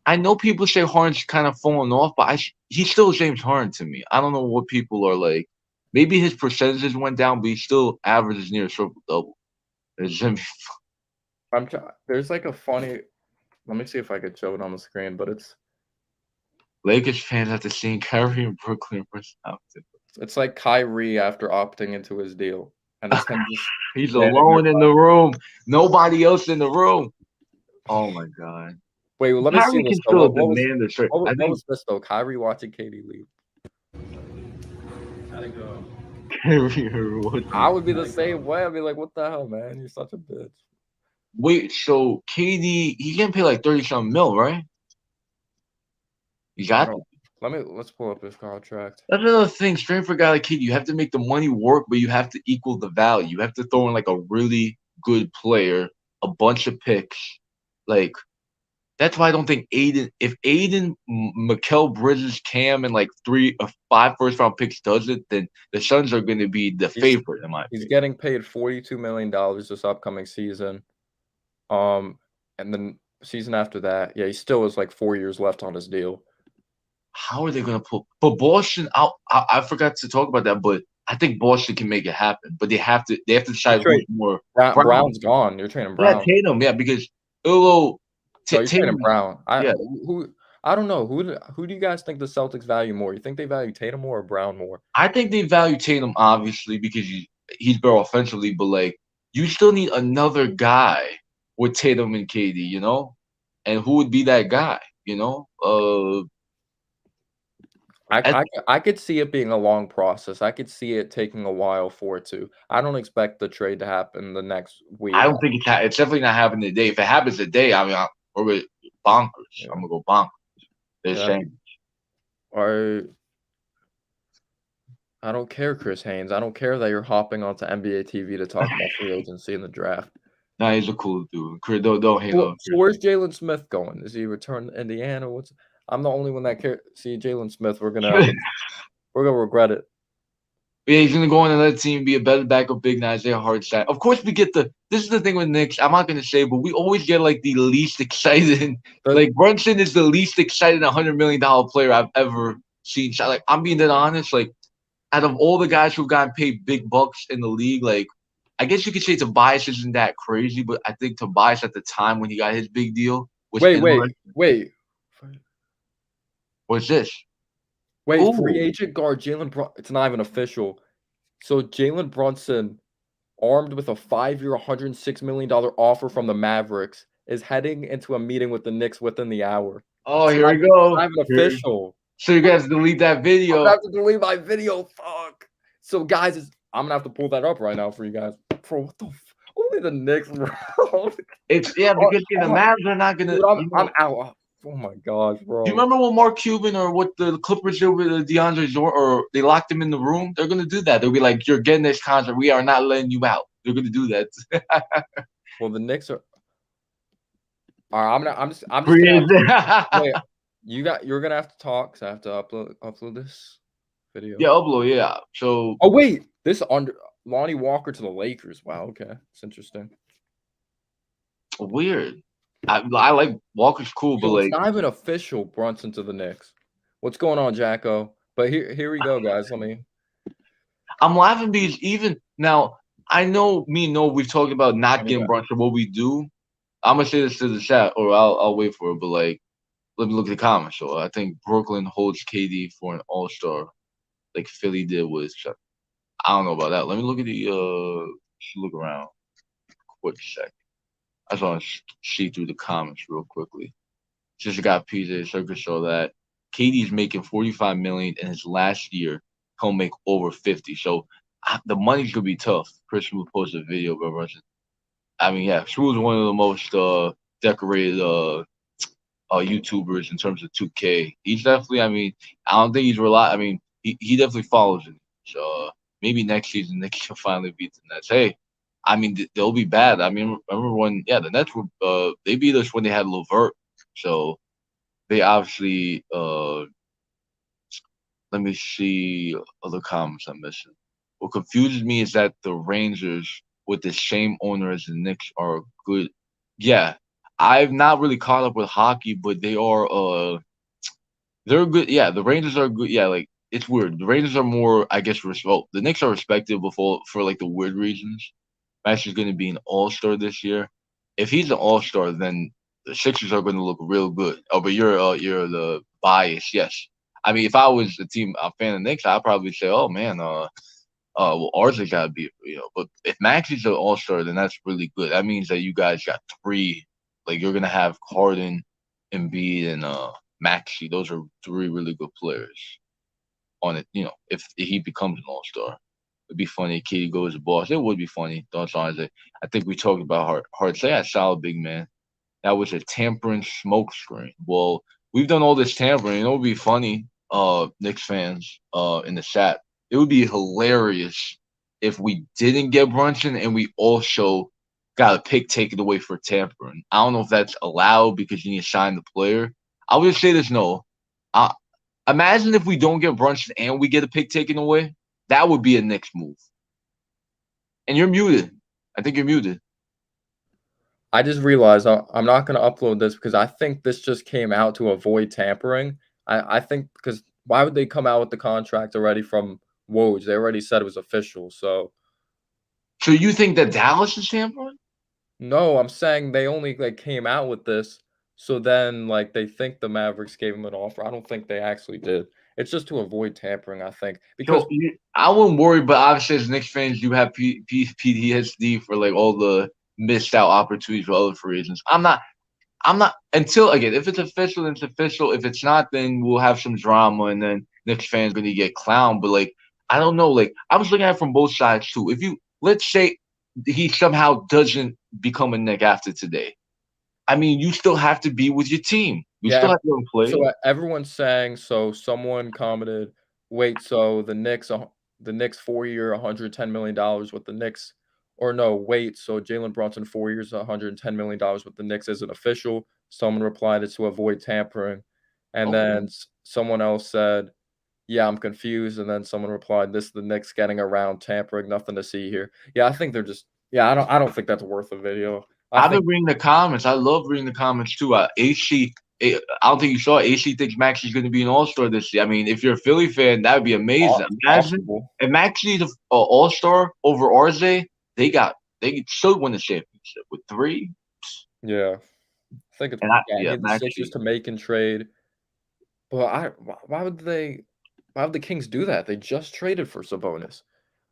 I know people say Harden's kind of falling off, but he's still James Harden to me. I don't know what people are like. Maybe his percentages went down, but he still averages near a triple double. There's like a funny. Let me see if I could show it on the screen, but it's Lakers fans after seeing Kyrie in Brooklyn versus Compton. It's like Kyrie after opting into his deal. and it's him just He's standing there. alone in the room. Nobody else in the room. Oh my god. Wait, well, let me see Kyrie this can though. still What was demand a trade. what was, I what think was this though? Kyrie watching KD leave. I think I would be the same way. I'd be like, what the hell, man? You're such a bitch. wait, so KD he can pay like 30-something mil, right? You got to. Let's pull up his contract. That's another thing. Straight for a guy like KD, you have to make the money work, but you have to equal the value. You have to throw in like a really good player, a bunch of picks. Like that's why I don't think if Mikal Bridges, Cam, and like 5 first-round picks does it, then the Suns are going to be the favorite in my opinion. He's getting paid $42 million this upcoming season. And then season after that, yeah, he still has like 4 years left on his deal. How are they going to put? But Boston, I forgot to talk about that, but I think Boston can make it happen. But they have to decide who's more. Brown's gone. You're trading Brown. Yeah, Tatum. Yeah, because you're trading Brown. Yeah. I don't know. Who do you guys think the Celtics value more? You think they value Tatum more or Brown more? I think they value Tatum obviously because he's better offensively, but like you still need another guy with Tatum and KD, you know? And who would be that guy, you know? I could see it being a long process. I could see it taking a while for it to. I don't expect the trade to happen the next week. I don't think it's definitely not happening today. If it happens today, I mean, we're bonkers. Yeah. I'm gonna go bonkers. They're saying. I don't care, Chris Haynes. I don't care that you're hopping onto NBA TV to talk about free agency in the draft. Nah, he's a cool dude. Don't hate on him. So where's Jalen Smith going? Is he returning to Indiana? I'm the only one that cares. See, Jalen Smith, we're gonna regret it. Yeah, he's gonna go on another team, be a better backup big than Isaiah Hartenstein. Of course, we get this is the thing with Knicks. I'm not gonna say, but we always get like the least excited. Like Brunson is the least excited $100 million player I've ever seen. Like I'm being that honest. Like out of all the guys who've gotten paid big bucks in the league, like I guess you could say Tobias isn't that crazy, but I think Tobias at the time when he got his big deal was wait. What's this? Wait, ooh. Free agent guard Jalen Brunson. It's not even official. So Jalen Brunson, armed with a 5-year, $106 million offer from the Mavericks, is heading into a meeting with the Knicks within the hour. Oh, here we go. It's not even official. So you guys delete that video. I'm gonna have to delete my video. Fuck. So guys, I'm gonna have to pull that up right now for you guys. Bro, what the? Only the Knicks, bro. It's because the Mavs are not gonna. Dude, I'm out. Oh my gosh, bro. Do you remember what Mark Cuban or what the Clippers did with DeAndre Jordan, or they locked him in the room? They're gonna do that. They'll be like, "You're getting this contract. We are not letting you out." They're gonna do that. Well, the Knicks are. All right, I'm just gonna wait, you're gonna have to talk because I have to upload this video. Yeah, upload. Yeah. So. Oh wait, this under Lonnie Walker to the Lakers. Wow. Okay, it's interesting. Weird. I like Walker's cool, but like it's not even official. Brunson to the Knicks. What's going on, Jacko? But here we go, guys. I'm laughing because even now I know we've talked about not getting Brunson. What we do, I'm gonna say this to the chat, or I'll wait for it. But like, let me look at the comments. So I think Brooklyn holds KD for an All-Star, like Philly did with. I don't know about that. Let me look at the look around. Quick second. I just want to see through the comments real quickly. Just got PJ Circus show that KD's making $45 million in his last year. He'll make over 50. So the money's gonna be tough. Chris will post a video about Brunson. I mean, yeah, Shmuel's one of the most decorated YouTubers in terms of 2K. He's definitely. I mean, I don't think he's I mean, he definitely follows it. So maybe next season Nick can finally beat the Nets. Hey. I mean, they'll be bad. I mean, remember when, the Nets were, they beat us when they had LeVert. So they obviously, let me see other comments I'm missing. What confuses me is that the Rangers, with the same owner as the Knicks, are good. Yeah, I've not really caught up with hockey, but they are, they're good. Yeah, the Rangers are good. Yeah, like, it's weird. The Rangers are more, I guess, the Knicks are respected for like the weird reasons. Max is going to be an all-star this year. If he's an all-star, then the Sixers are going to look real good. Oh, but you're the bias, yes. I mean, if I was a fan of Knicks, I'd probably say, oh man, well, ours has got to be, but if Maxi's an all-star, then that's really good. That means that you guys got three, like you're gonna have Harden, Embiid, and Maxi. Those are three really good players on it. If he becomes an all-star, it'd be funny. Katie goes to Boston. It would be funny. Don't honestly. I think we talked about Hart. Say that solid big man. That was a tampering smoke screen. Well, we've done all this tampering. It would be funny, Knicks fans, in the chat. It would be hilarious if we didn't get Brunson and we also got a pick taken away for tampering. I don't know if that's allowed because you need to sign the player. I would just say this: no. Imagine if we don't get Brunson and we get a pick taken away. That would be a Knicks move. And you're muted. I think you're muted. I just realized I'm not going to upload this because I think this just came out to avoid tampering. I think because why would they come out with the contract already from Woj? They already said it was official. So you think that Dallas is tampering? no, I'm saying they only came out with this. So then they think the Mavericks gave him an offer. I don't think they actually did. It's just to avoid tampering, I think. Because I wouldn't worry, but obviously as Knicks fans, you have PTSD for all the missed out opportunities for other free agents. I'm not until again, if it's official, then it's official. If it's not, then we'll have some drama and then Knicks fans gonna get clowned. But I don't know. I was looking at it from both sides too. If let's say he somehow doesn't become a Knick after today, I mean, you still have to be with your team. You still have to play. So everyone's saying. So someone commented, "Wait, so the Knicks 4-year, $110 million with the Knicks, or no? Wait, so Jalen Brunson 4 years, $110 million with the Knicks isn't official." Someone replied, "It's to avoid tampering," and then someone else said, "Yeah, I'm confused." And then someone replied, "This is the Knicks getting around tampering. Nothing to see here." Yeah, I think they're just. Yeah, I don't think that's worth a video. I've been reading the comments. I love reading the comments too. AC, I don't think you saw it. AC thinks Maxi's going to be an all-star this year. I mean, if you're a Philly fan, that would be amazing. Imagine if Maxi's an all-star over RJ, they should win the championship with 3. Yeah, I think it's the Sixers to make and trade. But why would the Kings do that? They just traded for Sabonis.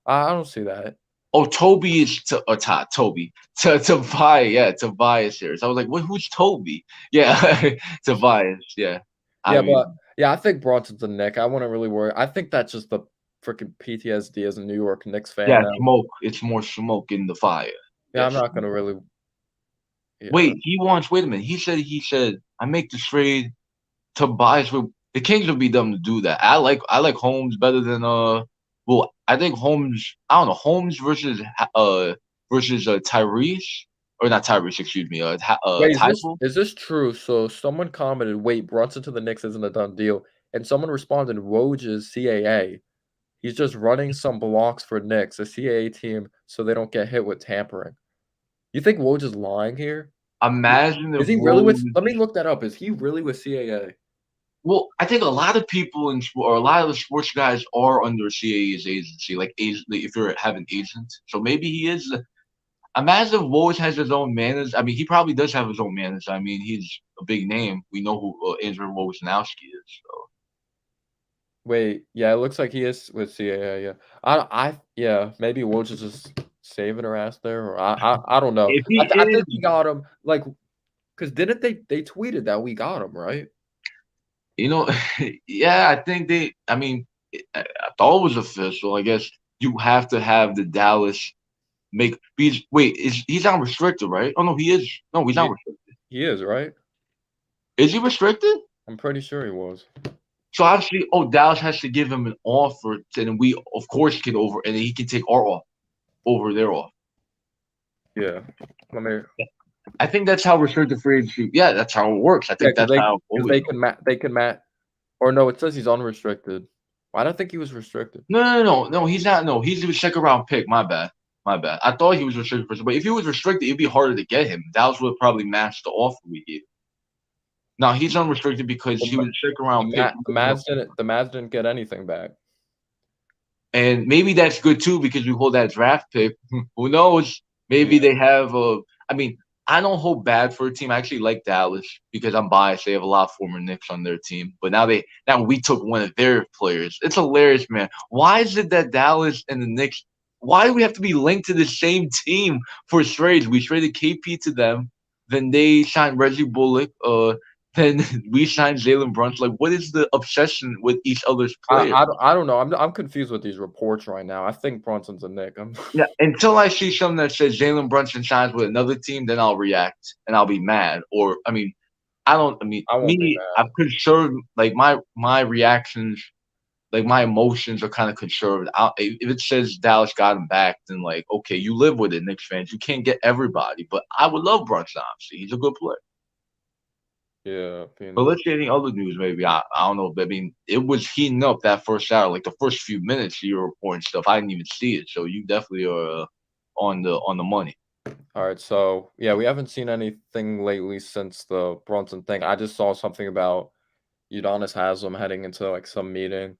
I don't see that. Oh, Toby is Toby. Tobias here. So I was like, who's Toby? Yeah, Tobias. Yeah. I think Brunson's a Knick. I wouldn't really worry. I think that's just the freaking PTSD as a New York Knicks fan. Yeah, smoke. It's more smoke in the fire. Yeah, I'm not gonna really. Yeah. Wait a minute. He said, I make the trade. Tobias the Kings would be dumb to do that. I like Holmes better than Well, I think Holmes. I don't know Holmes versus Tyrese or not Tyrese. Excuse me. Wait, is this true? So someone commented, "Wait, Brunson to the Knicks isn't a done deal," and someone responded, "Woj is CAA. He's just running some blocks for Knicks, a CAA team, so they don't get hit with tampering." You think Woj is lying here? Imagine is he really with? Let me look that up. Is he really with CAA? Well, I think a lot of people or a lot of the sports guys are under CAA's agency, if you have an agent. So maybe he is. Imagine if Woj has his own manager. I mean, he probably does have his own manager. I mean, he's a big name. We know who Andrew Wojnarowski is. So. Wait, yeah, it looks like he is with CAA. Yeah, maybe Woj is just saving her ass there, or I don't know. I think we got him because didn't they tweeted that we got him, right? Yeah, I think I mean, I thought it was official. I guess you have to have the Dallas make. He's not restricted, right? Oh no, he is. No, he's not restricted. He is, right? Is he restricted? I'm pretty sure he was. So obviously, Dallas has to give him an offer, and we of course can and then he can take our offer over their offer. Yeah, I think that's how restricted free agency. Yeah, that's how it works. I think that's how they can match. Or no, it says he's unrestricted. Why do I think he was restricted? No, he's not. No, he's a second round pick. My bad. I thought he was restricted, but if he was restricted, it'd be harder to get him. Dallas would probably match the offer we gave. Now he's unrestricted because he was a second round pick. The Mavs didn't get anything back. And maybe that's good too because we hold that draft pick. Who knows? Maybe they have I mean, I don't hope bad for a team. I actually like Dallas because I'm biased. They have a lot of former Knicks on their team, but now we took one of their players. It's hilarious, man. Why is it that Dallas and the Knicks? Why do we have to be linked to the same team for trades? We traded KP to them, then they signed Reggie Bullock. Then we signed Jalen Brunson. Like, what is the obsession with each other's players? I don't know. I'm confused with these reports right now. I think Brunson's a Nick. Yeah, until I see something that says Jalen Brunson signs with another team, then I'll react and I'll be mad. Or I mean, I don't. I mean, I won't be me, I'm mad. conservative. Like my reactions, like my emotions are kind of conservative. If it says Dallas got him back, then like okay, you live with it, Knicks fans. You can't get everybody, but I would love Brunson. Obviously, he's a good player. Yeah, But Phoenix. let's see any other news. Maybe I don't know. But I mean, it was heating up that first hour. Like the first few minutes, you were reporting stuff. I didn't even see it. So you definitely are on the money. All right, so yeah, we haven't seen anything lately since the Brunson thing. I just saw something about Udonis Haslam heading into like some meeting.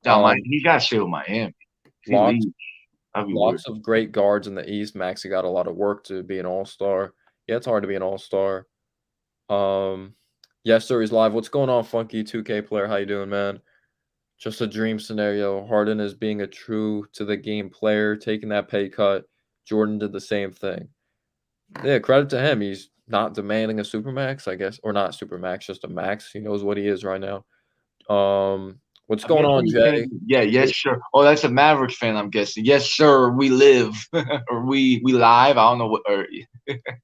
Now, Um, he got shit with Miami. If he lots leaves, that'd be weird. lots of great guards in the East. Maxey got a lot of work to be an all-star. Yeah, it's hard to be an all-star. Um, yes, sir, he's live. What's going on, Funky 2K player? How you doing, man? Just a dream scenario. Harden is being a true to the game player, taking that pay cut. Jordan did the same thing. Yeah, credit to him. He's not demanding a supermax, I guess, or not supermax, just a max. He knows what he is right now. What's I'm going guessing on, he's Jay? saying, yeah, yes, sure. Oh, that's a Mavericks fan, I'm guessing. Yes, sir, we live. Or we live. I don't know what. Or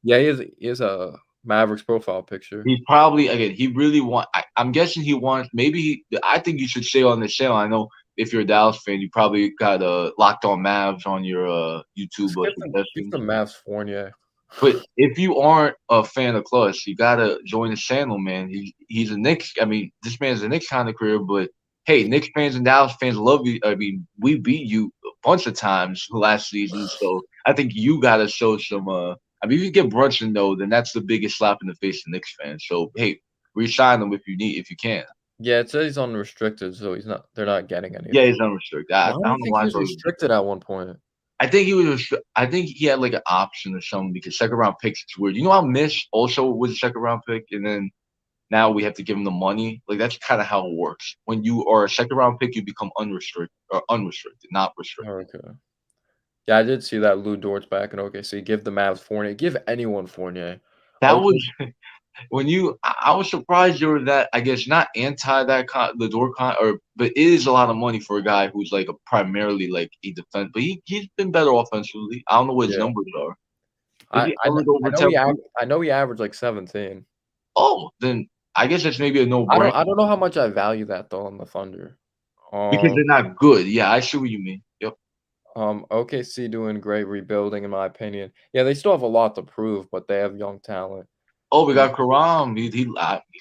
Yeah, he has a Mavericks profile picture. he's probably, again, he really I'm guessing he wants, maybe, I think you should say on the channel. I know if you're a Dallas fan, you probably got Locked On Mavs on your YouTube Keep suggestions. the Mavs Fournier. But if you aren't a fan of Clutch, you gotta join the channel, man. He's a Knicks. I mean, this man's a Knicks kind of career, but hey, Knicks fans and Dallas fans love you. I mean, we beat you a bunch of times last season, so I think you gotta show some. I mean, if you get Brunson though, then that's the biggest slap in the face to Knicks fans. So hey, re-sign them if you can. Yeah, it says he's unrestricted, so they're not getting Yeah, anything. he's unrestricted. I Why do you don't know think why he I was thought. restricted at one point? I think he was. I think he had like an option or something because second round picks. It's weird. You know how Mish also was a second round pick, and then now we have to give him the money. Like that's kind of how it works. When you are a second round pick, you become unrestricted, not restricted. Okay. Yeah, I did see that Lou Dort's back in OKC. Give the Mavs Fournier. Give anyone Fournier. That Okay. was when you. I was surprised you were that. I guess not anti the door or, but it is a lot of money for a guy who's like a primarily like a defense. But he's been better offensively. I don't know what his Yeah. numbers are. Does I he I kn average over I know 10 he aver points? I know he averaged like 17. Oh, then I guess that's maybe a no brainer. I don't know how much I value that though on the Thunder. Because Um, they're not good. Yeah, I see what you mean. Yep. OKC doing great rebuilding in my opinion. Yeah, they still have a lot to prove, but they have young talent. Oh, we And got Karam. He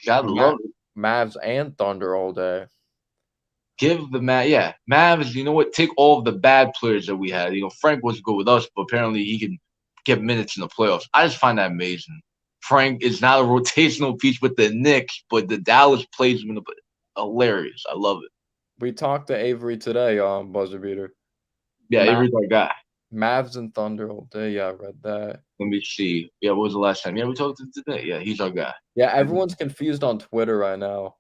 gotta Ma love it. Mavs and Thunder all day. Give the Mavs. You know what? Take all of the bad players that we had. You know, Frank was good with us, but apparently he can get minutes in the playoffs. I just find that amazing. Frank is not a rotational piece with the Knicks, but the Dallas plays him in the hilarious. I love it. We talked to Avery today, buzzer beater. Yeah, Ma Avery's our guy. Mavs and Thunder all day. Yeah, I read that. Let me see. Yeah, what was the last time? Yeah, we talked to him today. Yeah, he's our guy. Yeah, everyone's confused on Twitter right now.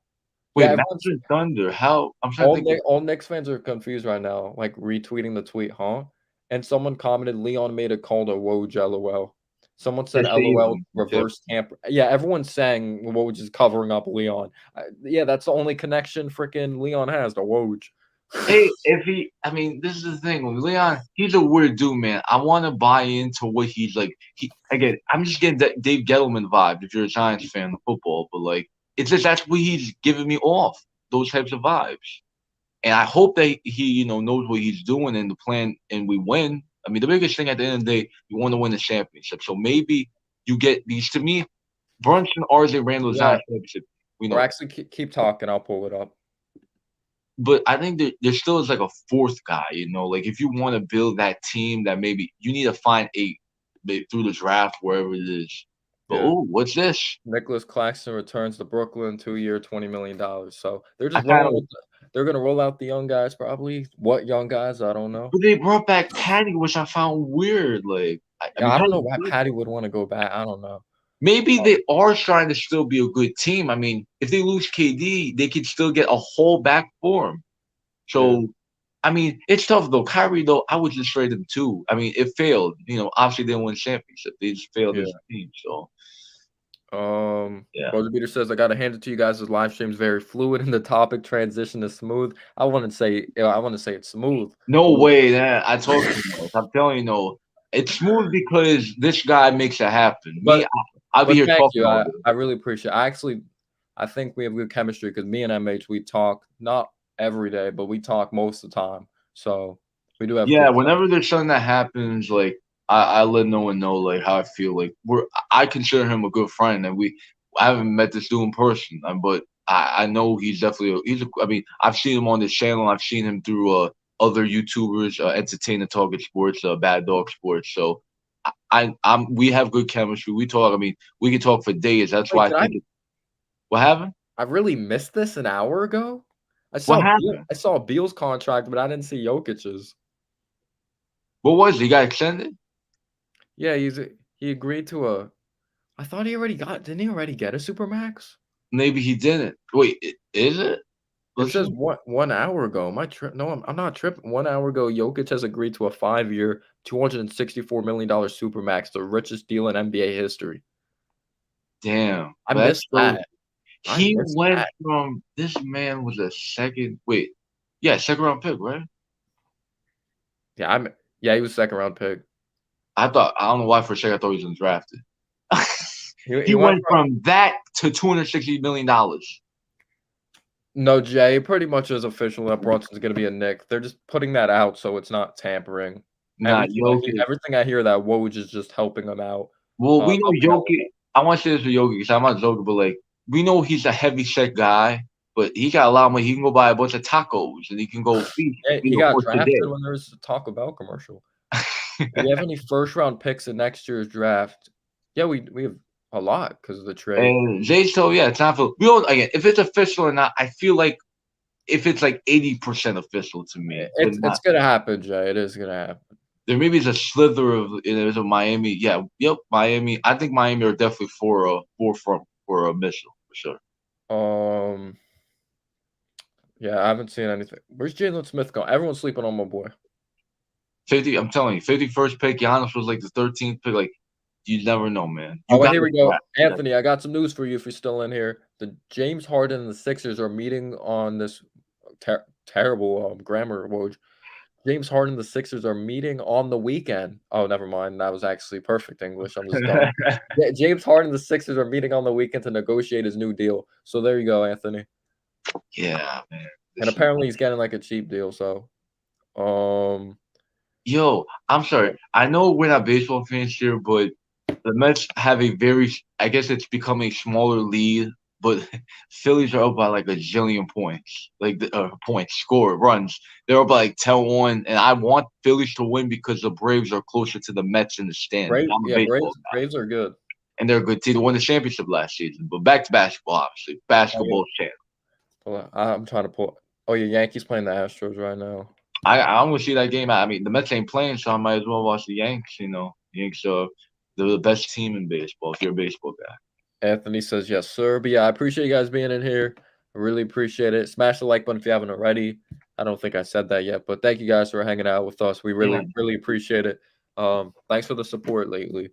Yeah, Wait, Mavs everyone's and Thunder. How? I'm trying to think. all Knicks fans are confused right now, like retweeting the tweet, huh? And someone commented, "Leon made a call to Woj, LOL." Someone They're said, "LOL, saving. Yep. reverse tamper." Yeah, everyone's saying Woj is covering up Leon. Yeah, that's the only connection freaking Leon has to Woj. Hey, if he, I mean, this is the thing with Leon. He's a weird dude, man. I want to buy into what he's like. Again, I'm just getting that Dave Gettleman vibe. If you're a Giants fan of football, but like, it's just that's what he's giving me off. Those types of vibes, and I hope that he, knows what he's doing in the plan, and we win. I mean, the biggest thing at the end of the day, you want to win the championship. So maybe you get these. To me, Brunson, RJ Randall, Yeah, Zion championship. We or know. actually keep talking. I'll pull it up. But I think there still is like a fourth guy, like if you want to build that team, that maybe you need to find through the draft, wherever it is. But Yeah. oh, what's this? Nicholas Claxton returns to Brooklyn, 2-year, $20 million. So they're I just kind rolling of, with they're gonna roll out the young guys probably. What young guys? I don't know. but they brought back Patty, which I found weird. Like, I Yeah, mean, I don't Patty know why Patty would wanna go back. I don't know. maybe Uh, they are trying to still be a good team. I mean, if they lose KD, they could still get a whole back for him. yeah, So, I mean, it's tough though. Kyrie though, I would just trade him too. I mean, it failed. Obviously they didn't win championship. They just failed as yeah. a team. So yeah. Roger Beater says, "I gotta hand it to you guys. This live stream is very fluid and the topic transition is smooth." I wanna say it's smooth, but No we way, that I talk too much. I'm telling you, no. It's smooth because this guy makes it happen. Me, but I'll be but here thank talking you. all day. I really appreciate I think we have good chemistry because me and MH, we talk not every day, but we talk most of the time. So we do have Yeah, good whenever chemistry. there's something that happens, like I let no one know like how I feel. Like I consider him a good friend, and I haven't met this dude in person, but I know he's definitely I mean, I've seen him on this channel. I've seen him through other YouTubers, Entertainer Target Sports, Bad Dog Sports. So we have good chemistry. We talk. I mean, we can talk for days. That's Wait, why I did I think what happened? I really missed this an hour ago? What happened? I saw Beal's contract, but I didn't see Jokic's. What was it? He got extended? Yeah, he agreed to a I thought he already got didn't he already get a supermax? Maybe he didn't. Wait, is it? It Let's says see. 1 hour ago. Am I trip No, I'm not tripping. 1 hour ago, Jokic has agreed to a 5-year, $264 million supermax, the richest deal in NBA history. Damn, I but that's missed so. that. I He missed went that. from this man was a second. Wait, yeah, second round pick, right? Yeah, yeah, he was second round pick. I don't know why for a second I thought he was undrafted. He He went went from from that to $260 million. No, Jay, pretty much is official that Brunson's gonna be a Knick. They're just putting that out so it's not tampering. Not Jokic. Everything I hear that Woj is just helping him out, Well, we know helping out with Jokic. I want to say this for Jokic 'cause I'm not joking, but like we know he's a heavy set guy, but he got a lot of money. He can go buy a bunch of tacos and he can go feast, Yeah, he got for drafted today. when there was a Taco Bell commercial. Do we have any first round picks in next year's draft? Yeah, we have a lot because of the trade. And Jay told, yeah, it's not for we don't again. If it's official or not, I feel like if it's like 80% official to me, but It's not. gonna happen, Jay. It is gonna happen. There maybe is a slither of there's a Miami. Yeah, yep, Miami. I think Miami are definitely for a forefront for a Mitchell for sure. Um, yeah, I haven't seen anything. Where's Jalen Smith going? Everyone's sleeping on my boy. 50. I'm telling you, 51st pick. Giannis was like the 13th pick. Like you never know, man. Oh, You well, got here to we go. draft. Yeah. Anthony, I got some news for you if you're still in here. The James Harden and the Sixers are meeting on this terrible grammar, Woj. James Harden and the Sixers are meeting on the weekend. Oh, never mind. That was actually perfect English. I'm just dumb. Yeah, James Harden and the Sixers are meeting on the weekend to negotiate his new deal. So there you go, Anthony. Yeah, man. And This is, apparently he's getting like a cheap deal. So, um, yo, I'm yeah, sorry. I know we're not baseball fans here, but the Mets have a very. I guess it's become a smaller lead, but Phillies are up by like a jillion points, like points scored runs. They're up by like 10-1, and I want Phillies to win because the Braves are closer to the Mets in the standings. I'm a baseball guy, Braves are good. and they're a good team. They won the championship last season, but back to basketball, obviously, Oh, yeah. basketball champ. Hold on. I'm trying to pull. Oh, yeah, Yankees playing the Astros right now. I want to see that game. I mean, the Mets ain't playing, so I might as well watch the Yanks. Yanks are they're the best team in baseball. If you're a baseball guy. Anthony says, yes, sir. But yeah, I appreciate you guys being in here. I really appreciate it. Smash the like button if you haven't already. I don't think I said that yet, but thank you guys for hanging out with us. We Yeah. really appreciate it. Thanks for the support lately.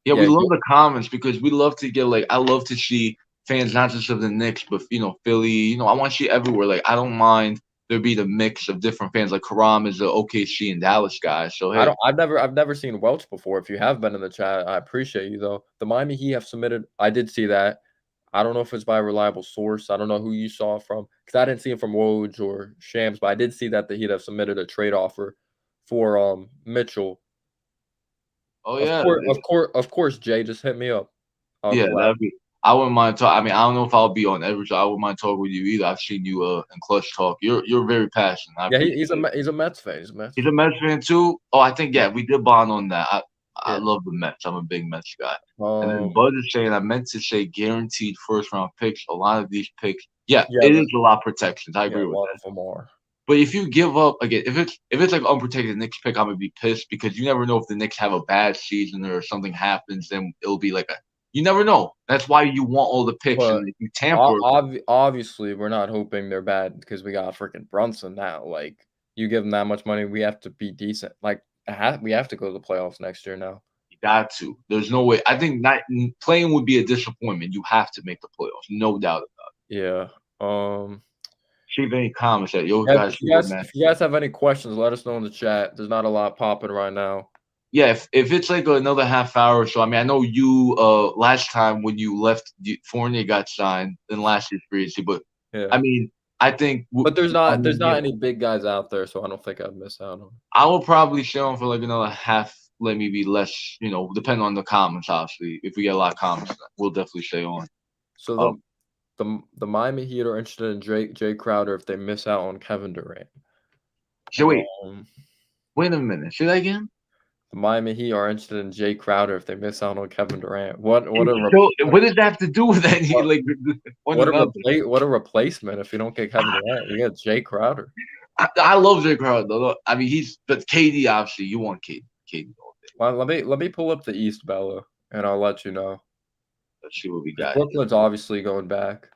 Yeah, we Yeah, love the comments because we love to get like I love to see fans not just of the Knicks, but Philly. I want to see everywhere. Like I don't mind there be the mix of different fans. Like Karam is the OKC and Dallas guy. So I hey, don't. I've never seen Welch before. If you have been in the chat, I appreciate you though. The Miami Heat have submitted. I did see that. I don't know if it's by a reliable source. I don't know who you saw from because I didn't see it from Woj or Shams, but I did see that the Heat have submitted a trade offer for Mitchell. oh yeah, Of course, Jay, just hit me up. I'll yeah, collab. that'd be. I wouldn't mind talk. I mean, I don't know if I'll be on every show. I wouldn't mind talking with you either. I've seen you in Clutch Talk. You're very passionate. I Yeah, appreciate it. he's a Mets fan. He's a Mets He's a fan. Mets fan too. Oh, I think yeah, we did bond on that. I Yeah. love the Mets. I'm a big Mets guy. And then Um. Buzz is saying I meant to say guaranteed first round picks. A lot of these picks, yeah, Yeah. it is a lot of protections. I Yeah. agree A with lot that. of them are. But if you give up again, if it's like unprotected Knicks pick, I'm gonna be pissed because you never know if the Knicks have a bad season or something happens, then it'll be like a you never know. That's why you want all the picks, But and if you tamper, obviously, we're not hoping they're bad because we got freaking Brunson now. Like, you give them that much money, we have to be decent. Like, we have to go to the playoffs next year now. you got to. There's no way. I think not playing would be a disappointment. You have to make the playoffs, no doubt about Yeah. it. See if any comments that yo Yeah, guys feel, man. if you guys have any questions, let us know in the chat. There's not a lot popping right now. Yeah, if it's like another half hour or so, I mean, I know you last time when you left, Fournier got signed in last year's free agency, but Yeah. I mean, I think, But there's not yeah, any big guys out there, so I don't think I'd miss out on. I will probably show him for like another half, like maybe less, depending on the comments. Obviously, if we get a lot of comments, we'll definitely stay on. So the Miami Heat are interested in Jay Crowder if they miss out on Kevin Durant. So Um, wait a minute, say that again. The Miami Heat are interested in Jay Crowder if they miss out on Kevin Durant. What does that have to do with any what, like one another? what a replacement if you don't get Kevin Durant. You get Jay Crowder. I love Jay Crowder though. I mean, but KD obviously you want KD all day. Well, let me pull up the East, Bella, and I'll let you know. Let's see what we got. Brooklyn's obviously going back.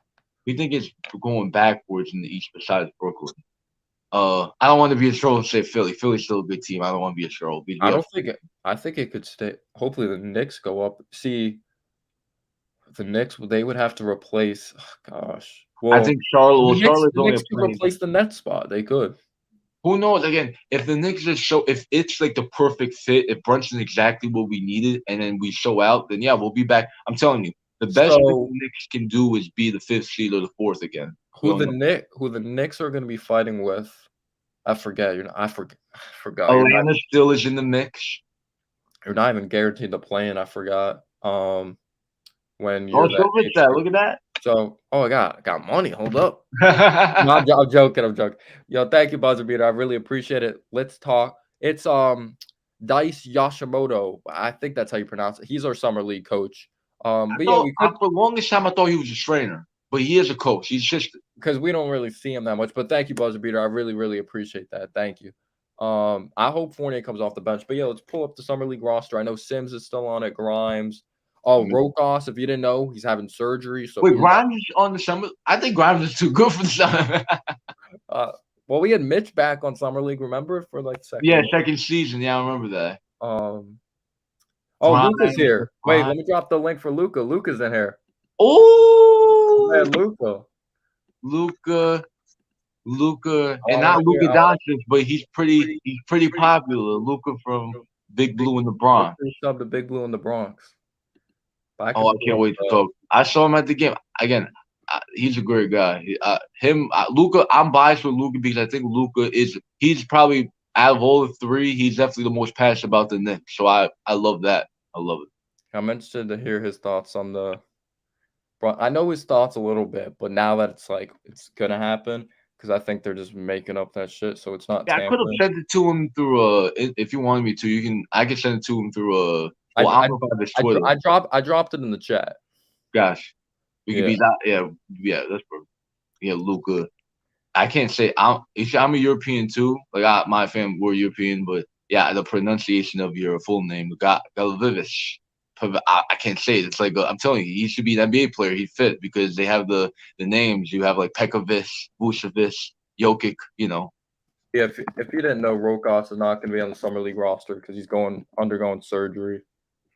We think it's going backwards in the East besides Brooklyn. I don't want to be a troll and say Philly. Philly's still a good team. I don't want to be a troll. I think it could stay. Hopefully, the Knicks go up. See, the Knicks, they would have to replace. Oh, gosh, I think Charlotte. Well, the Charlotte's only Knicks could replace the Nets spot. They could. Who knows? Again, if the Knicks just show, if it's like the perfect fit, if Brunson's exactly what we needed, and then we show out, then yeah, we'll be back. I'm telling you, the best thing the Knicks can do is be the 5th seed or the 4th again. Who the Knicks are going to be fighting with? I forget. I forgot. Atlanta still is in the mix. You're not even guaranteed to play in. I forgot. When you're look at that. So, I got money. Hold up. No, I'm joking. Yo, thank you, Buzzer Beater. I really appreciate it. Let's talk. It's Dice Yashimoto. I think that's how you pronounce it. He's our summer league coach. For the longest time I thought he was a trainer, but he is a coach. He's just because we don't really see him that much. But thank you, Buzzer Beater. I really, really appreciate that. Thank you. I hope Fournier comes off the bench. But yeah, let's pull up the summer league roster. I know Sims is still on it. Grimes. Oh, Rokos, if you didn't know, he's having surgery. So wait, Grimes is on the summer. I think Grimes is too good for the summer. Well, we had Mitch back on summer league. Remember for like second. Yeah, second season. Yeah, I remember that. Luca's here. Wait, let me drop the link for Luca. Luca's in here. Oh, man, Luca, and not Luka Doncic, but he's pretty popular. Luca from Big Blue in the Bronx. Sub the Big Blue in the Bronx. I can't wait to talk. I saw him at the game again. He's a great guy. Luka. I'm biased with Luka because I think Luka he's probably out of all the three, he's definitely the most passionate about the Knicks. So I love that. I love it. I'm interested to hear his thoughts on the. I know his thoughts a little bit, but now that it's gonna happen, because I think they're just making up that shit, so it's not. Yeah, I could have sent it to him through if you wanted me to. I could send it to him through I don't know if I have his Twitter. I dropped it in the chat. Gosh, we could be that. Yeah, that's perfect. Yeah, Luka. I can't say I'm a European too. Like my family were European, but yeah, the pronunciation of your full name, Galovic. I can't say it. It's like I'm telling you, he should be an NBA player. He fit because they have the names. You have like Pekovic, Boucher, Jokic. Yeah, if you didn't know, Rokos is not going to be on the summer league roster because he's undergoing surgery.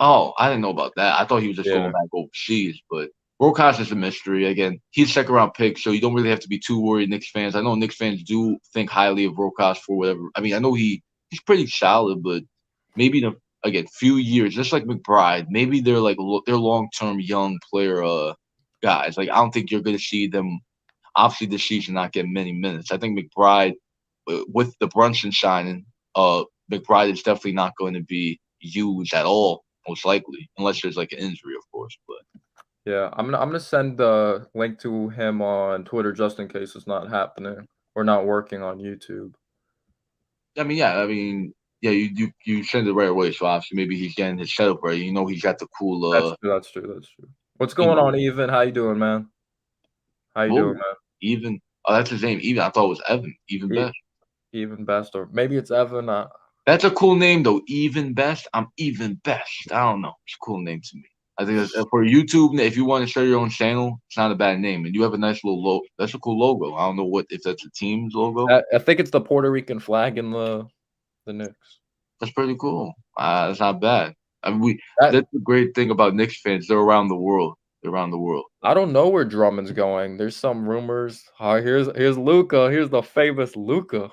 Oh, I didn't know about that. I thought he was just going back overseas, but Rokos is a mystery. Again, he's a second-round pick, so you don't really have to be too worried, Knicks fans. I know Knicks fans do think highly of Rokos for whatever. I mean, I know he's pretty solid, but maybe few years, just like McBride, maybe they're long-term young player guys. Like I don't think you're going to see them. Obviously, this season not get many minutes. I think McBride, with the Brunson signing, McBride is definitely not going to be used at all. Most likely, unless there's like an injury, of course. But yeah, I'm gonna send the link to him on Twitter just in case it's not happening or not working on YouTube. You send it right away. So obviously, maybe he's getting his setup right. He's got the cool. That's true. What's going on, Even? How you doing, man? How you doing, man? Even. Oh, that's his name. Even. I thought it was Evan. Even best. Even best, or maybe it's Evan. That's a cool name though. Even best. I'm even best. I don't know. It's a cool name to me. I think for YouTube, if you want to start your own channel, it's not a bad name, and you have a nice little logo. That's a cool logo. I don't know if that's a team's logo. I think it's the Puerto Rican flag in the Knicks. That's pretty cool. That's not bad. I mean, That that's the great thing about Knicks fans. They're around the world. They're around the world. I don't know where Drummond's going. There's some rumors. Here's Luca. Here's the famous Luca.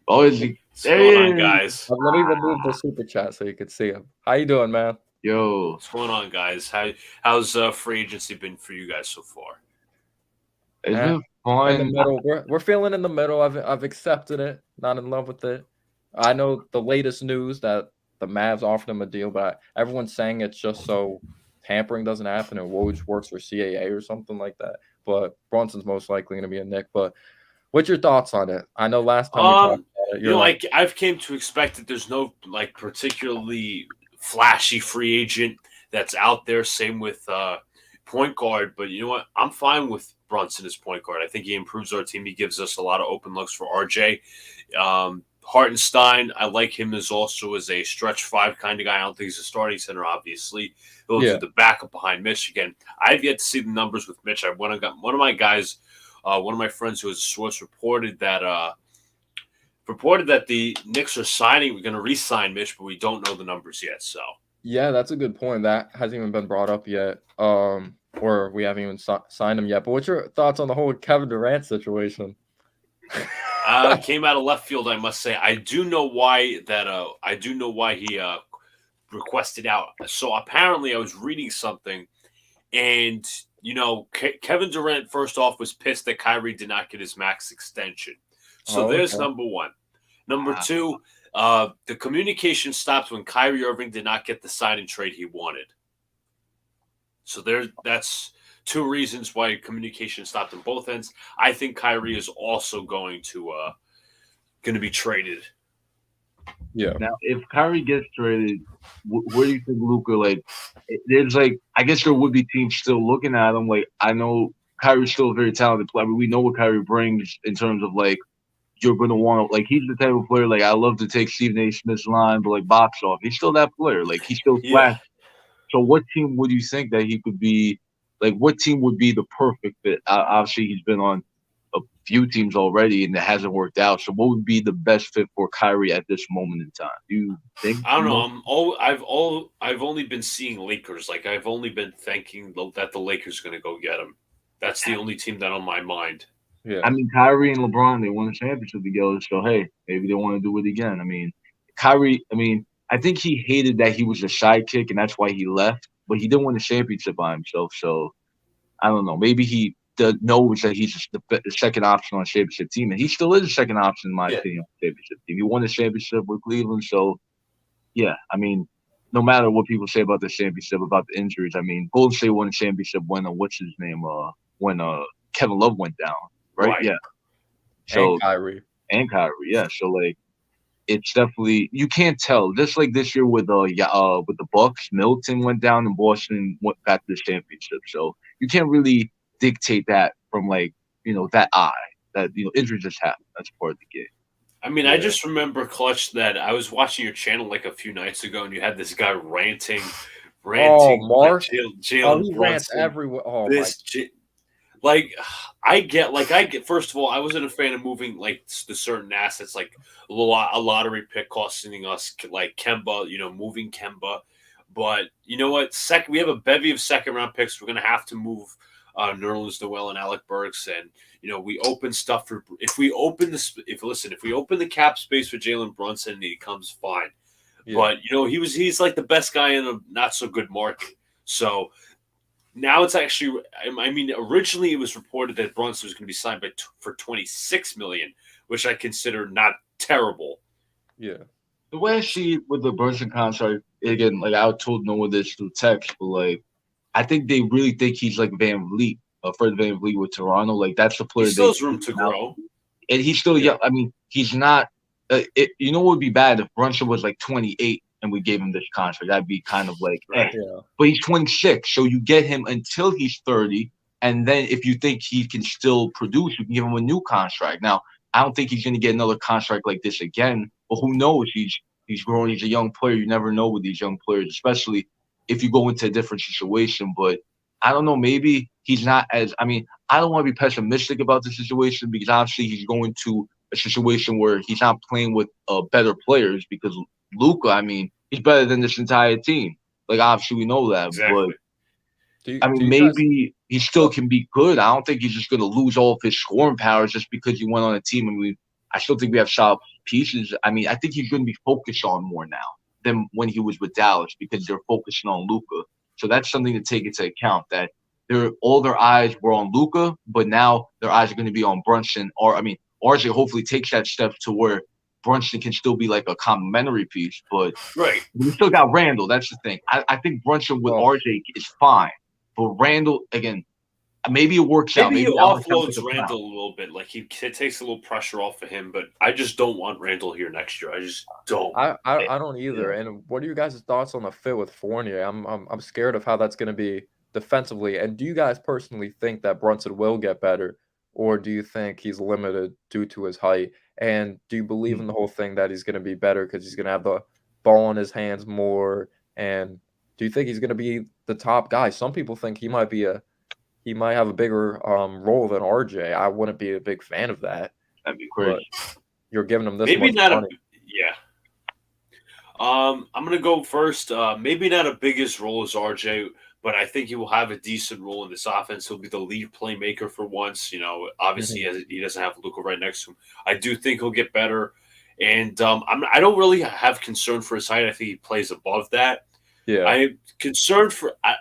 Oh, is he? What's going on, guys? Let me remove the super chat so you can see him. How you doing, man? Yo, What's going on, guys? How's free agency been for you guys so far? it's been In the fun. middle. We're feeling in the middle. I've accepted it. Not in love with it. I know the latest news that the Mavs offered him a deal, but everyone's saying it's just so tampering doesn't happen and Woj works for CAA or something like that. But Brunson's most likely going to be a Knick. But what's your thoughts on it? I know last time we talked about it, you know, like I've came to expect that there's no like particularly flashy free agent that's out there. Same with point guard, but you know what? I'm fine with Brunson as point guard. I think he improves our team. He gives us a lot of open looks for RJ. Hartenstein, I like him as a stretch five kind of guy. I don't think he's a starting center, obviously. He'll do the backup behind Michigan. I've yet to see the numbers with Mitch. One of my guys, one of my friends who is a source reported that the Knicks are signing. We're going to re-sign Mitch, but we don't know the numbers yet. So yeah, that's a good point. That hasn't even been brought up yet, or we haven't even signed him yet. But what's your thoughts on the whole Kevin Durant situation? Came out of left field, I must say. I do know why he requested out. So apparently, I was reading something, and you know, Kevin Durant first off was pissed that Kyrie did not get his max extension. So there's number one. Number two, the communication stopped when Kyrie Irving did not get the sign and trade he wanted. So that's two reasons why communication stopped on both ends. I think Kyrie is also going to be traded. Yeah. Now, if Kyrie gets traded, where do you think Luka? Like, there's like, I guess there would be teams still looking at him. Like, I know Kyrie's still a very talented player. I mean, we know what Kyrie brings in terms of like, you're going to want to, like, he's the type of player, like, I love to take Stephen A. Smith's line, but like, box off. He's still that player. Like, he's still flash. So, what team would you think that he could be? Like, what team would be the perfect fit? Obviously, he's been on a few teams already, and it hasn't worked out. So, what would be the best fit for Kyrie at this moment in time? Do you think? I don't know. I've only been seeing Lakers. Like, I've only been thinking that the Lakers are going to go get him. That's the only team that on my mind. Yeah. I mean, Kyrie and LeBron, they won a championship together. So, hey, maybe they want to do it again. I mean, Kyrie, I think he hated that he was a sidekick, and that's why he left. But he didn't win a championship by himself, so I don't know. Maybe he knows that he's just the second option on a championship team, and he still is a second option in my opinion on a championship team. He won a championship with Cleveland, so yeah. I mean, no matter what people say about the championship, about the injuries, I mean, Golden State won a championship when when Kevin Love went down, right? Yeah. So And Kyrie, yeah. So like, it's definitely, you can't tell. Just like this year with the Bucks, Middleton went down and Boston got the championship. So you can't really dictate that from like, that eye. That injuries just happen. That's part of the game. I mean, I just remember, Clutch, that I was watching your channel like a few nights ago, and you had this guy ranting. Oh, Mark. Jalen he Brunson. rants everywhere. Oh, I get. First of all, I wasn't a fan of moving like the certain assets, like a lottery pick costing us like Kemba. Moving Kemba, but you know what? We have a bevy of second round picks. We're gonna have to move Nerlens Noel and Alec Burks, and we open stuff for if we open the cap space for Jalen Brunson, he comes fine. Yeah. But he's like the best guy in a not so good market. So. Now it's actually, originally it was reported that Brunson was going to be signed for $26 million, which I consider not terrible. Yeah. The way I see it with the Brunson contract, again, like I told Noah this through text, but like, I think they really think he's like Van Vliet, Fred Van Vliet with Toronto. Like that's the player. He still has room to grow. And he's still young. I mean, he's not, what would be bad if Brunson was like 28 and we gave him this contract. That'd be kind of like, But he's 26, so you get him until he's 30, and then if you think he can still produce, you can give him a new contract. Now, I don't think he's going to get another contract like this again. But who knows? He's growing. He's a young player. You never know with these young players, especially if you go into a different situation. But I don't know. Maybe he's not as. I mean, I don't want to be pessimistic about the situation because obviously he's going to a situation where he's not playing with better players because Luka, I mean, he's better than this entire team. Like, obviously, we know that. Exactly. But, Do I mean, you guys maybe he still can be good. I don't think he's just going to lose all of his scoring powers just because he went on a team. And I still think we have solid pieces. I mean, I think he's going to be focused on more now than when he was with Dallas because they're focusing on Luka. So that's something to take into account that all their eyes were on Luka, but now their eyes are going to be on Brunson. Or, I mean, RJ hopefully takes that step to where Brunson can still be like a complementary piece. But Right. we still got Randall. That's the thing. I think Brunson with RJ is fine. But Randall, again, maybe it works out. Maybe he I'll sound offloads like a Randall clown. a little bit. Like it takes a little pressure off of him, but I just don't want Randall here next year. I just don't. I don't either. And what are you guys' thoughts on the fit with Fournier? I'm scared of how that's going to be defensively. And do you guys personally think that Brunson will get better, or do you think he's limited due to his height? And do you believe in the whole thing that he's going to be better because he's going to have the ball in his hands more? And do you think he's going to be the top guy? Some people think he might have a bigger role than RJ. I wouldn't be a big fan of that. That'd be crazy. You're giving him this Maybe much not money. yeah. I'm gonna go first. Maybe not a biggest role as RJ, but I think he will have a decent role in this offense. He'll be the lead playmaker for once. You know, obviously he doesn't have Luka right next to him. I do think he'll get better, and I don't really have concern for his height. I think he plays above that. Yeah. I'm concerned for. I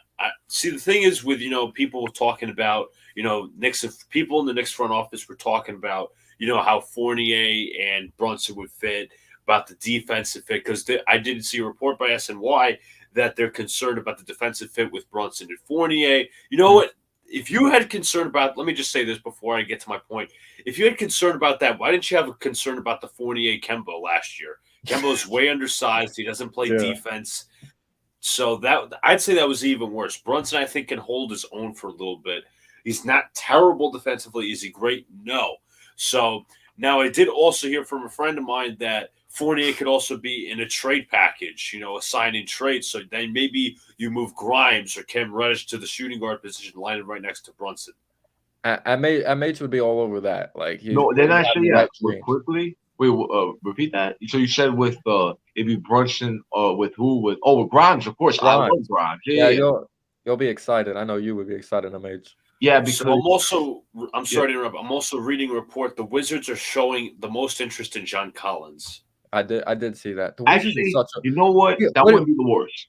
see. The thing is, with people talking about Knicks, people in the Knicks front office were talking about how Fournier and Brunson would fit, about the defensive fit, because I did see a report by SNY that they're concerned about the defensive fit with Brunson and Fournier. You know what? If you had concern about, let me just say this before I get to my point. If you had concern about that, why didn't you have a concern about the Fournier Kemba last year? Kemba's way undersized. He doesn't play defense. So that I'd say that was even worse. Brunson, I think, can hold his own for a little bit. He's not terrible defensively. Is he great? No. So now I did also hear from a friend of mine that Fournier could also be in a trade package, a signing trade. So then maybe you move Grimes or Cam Reddish to the shooting guard position, lining right next to Brunson. Mates would be all over that. Like no, did I say that quickly? Wait, repeat that. So you said with it'd be Brunson with who? With Grimes, of course. I love Grimes. Yeah. You'll be excited. I know you would be excited, Mates. Yeah, because I'm sorry to interrupt. I'm also reading a report. The Wizards are showing the most interest in John Collins. I did see that. Actually, you know what? That wouldn't be the worst.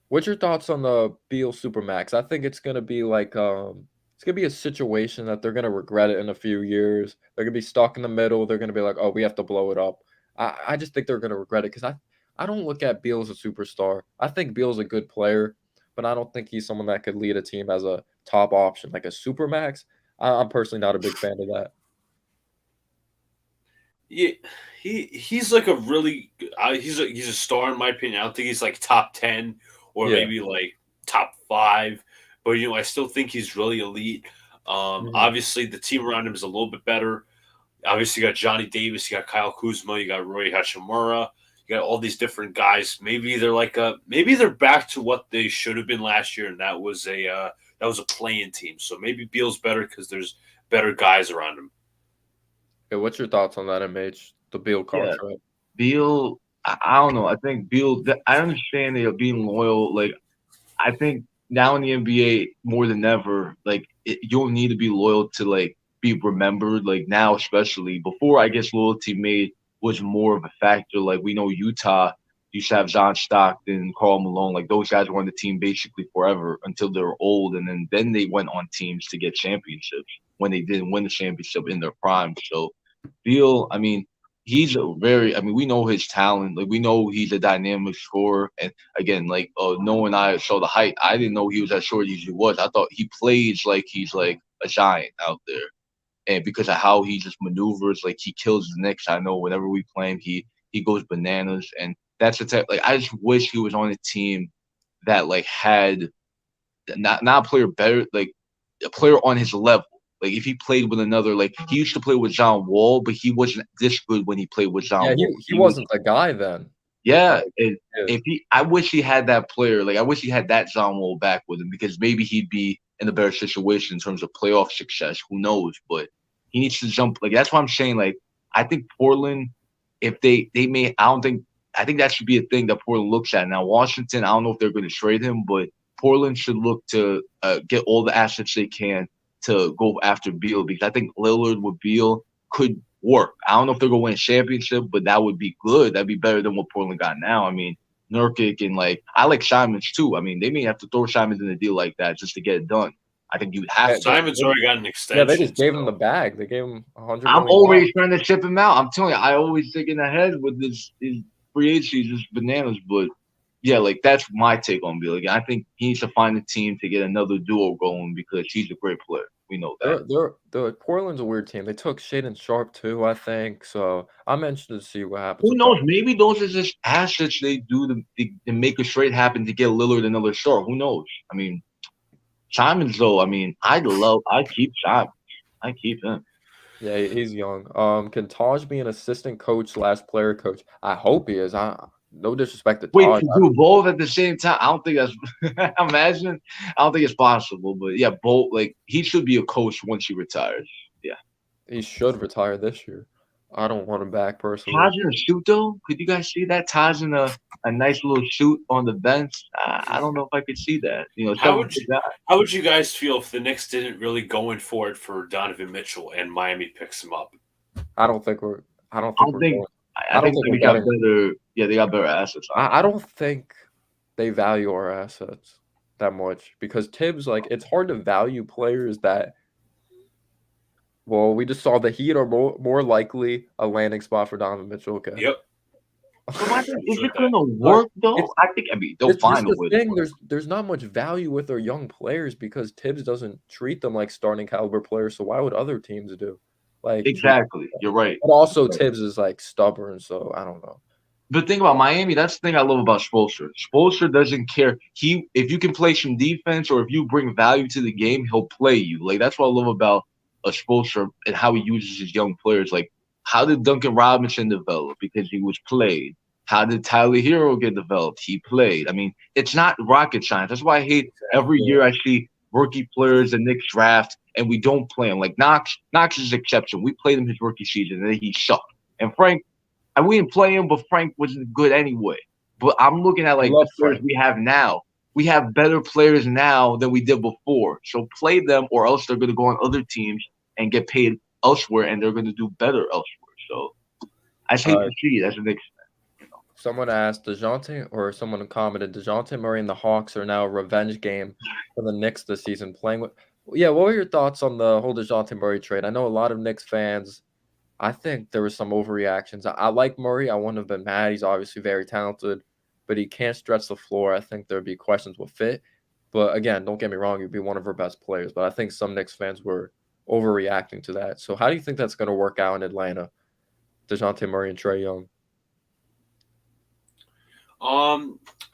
What's your thoughts on the Beal Supermax? I think it's gonna be like it's gonna be a situation that they're gonna regret it in a few years. They're gonna be stuck in the middle. They're gonna be like, oh, we have to blow it up. I just think they're gonna regret it because I don't look at Beal as a superstar. I think Beal's a good player, but I don't think he's someone that could lead a team as a top option, like a Supermax. I'm personally not a big fan of that. Yeah, he's like a really he's a star in my opinion. I don't think he's like top 10 or maybe like top 5, but I still think he's really elite. Obviously the team around him is a little bit better. Obviously you got Johnny Davis, you got Kyle Kuzma, you got Rui Hachimura, you got all these different guys. Maybe they're back to what they should have been last year, and that was a play-in team. So maybe Beal's better because there's better guys around him. Yeah, what's your thoughts on that, MH? The Beal contract. Yeah. Beal, I don't know. I think Beal. I understand they're being loyal. Like, I think now in the NBA more than ever, like you don't need to be loyal to like be remembered. Like now, especially before, I guess loyalty was more of a factor. Like we know Utah used to have John Stockton, Karl Malone. Like those guys were on the team basically forever until they were old, and then they went on teams to get championships when they didn't win the championship in their prime. So Beal, I mean, we know his talent. Like we know he's a dynamic scorer. And again, like Noah and I saw the height. I didn't know he was as short as he was. I thought he plays like he's like a giant out there. And because of how he just maneuvers, like he kills the Knicks. I know whenever we play him, he goes bananas. And that's the type. Like I just wish he was on a team that like had not a player better, like a player on his level. Like if he played with another, like he used to play with John Wall, but he wasn't this good when he played with John Yeah, Wall. he wasn't the guy then. Yeah, Like, yeah. I wish he had that player. Like I wish he had that John Wall back with him because maybe he'd be in a better situation in terms of playoff success. Who knows? But he needs to jump. Like that's why I'm saying. Like I think Portland, if they may, I think that should be a thing that Portland looks at. Now Washington, I don't know if they're going to trade him, but Portland should look to get all the assets they can to go after Beal because I think Lillard with Beal could work. I don't know if they're going to win a championship, but that would be good. That'd be better than what Portland got now. I mean, Nurkic and I like Simons too. I mean, they may have to throw Simons in a deal like that just to get it done. I think you'd have to. Simons already got an Yeah, extension. they just gave him the bag. They gave him $100 I'm million. always trying to ship him out. I'm telling you, I always think in the head with this free agency, just bananas. But yeah, like that's my take on Beal. Like, I think he needs to find a team to get another duo going because he's a great player. We know that. They're Portland's a weird team. They took Shaedon Sharp too, I think. So I'm interested to see what happens. Who knows? Maybe those are just assets they do to make a trade happen to get Lillard another star. Who knows? I mean, Simons though. I mean, I keep Simons. I keep him. Yeah, he's young. Can Taj be an assistant coach / player coach? I hope he is. No disrespect to Wait, Taj. to do both at the same time? I don't think that's. Imagine. I don't think it's possible. But yeah, both. Like he should be a coach once he retires. Yeah, He should retire this year. I don't want him back personally. Taj in a suit though. Could you guys see that? Taj in a nice little suit on the bench. I don't know if I could see that. You know, How would you guys feel if the Knicks didn't really go in for it for Donovan Mitchell and Miami picks him up? I don't think we're. I don't I think think we got better. Yeah, they got better assets. I don't think they value our assets that much because Tibbs, it's hard to value players that. Well, we just saw the Heat are more likely a landing spot for Donovan Mitchell. Okay. Yep. But is it going to work though? I mean, they'll find a way. There's not much value with their young players because Tibbs doesn't treat them like starting caliber players. So why would other teams do? Exactly, you're right. But also Tibbs is stubborn, so I don't know. The thing about Miami, that's the thing I love about Spoelstra. Spoelstra doesn't care. If you can play some defense or if you bring value to the game, he'll play you. That's what I love about a Spoelstra and how he uses his young players. How did Duncan Robinson develop? Because he was played. How did Tyler Hero get developed? He played. I mean, it's not rocket science. That's why I hate every year I see rookie players in Knicks draft and we don't play him. Knox is an exception. We played him his rookie season and then he sucked. And Frank, we didn't play him, but Frank wasn't good anyway. But I'm looking at the players we have now. We have better players now than we did before. So play them or else they're going to go on other teams and get paid elsewhere and they're going to do better elsewhere. So I hate to see it as a Knicks fan. Someone asked someone commented, DeJounte Murray and the Hawks are now a revenge game for the Knicks this season. Yeah, what were your thoughts on the whole DeJounte Murray trade? I know a lot of Knicks fans, I think there was some overreactions. I like Murray. I wouldn't have been mad. He's obviously very talented, but he can't stretch the floor. I think there'd be questions with fit. But again, don't get me wrong, he'd be one of our best players. But I think some Knicks fans were overreacting to that. So how do you think that's going to work out in Atlanta? DeJounte Murray and Trae Young.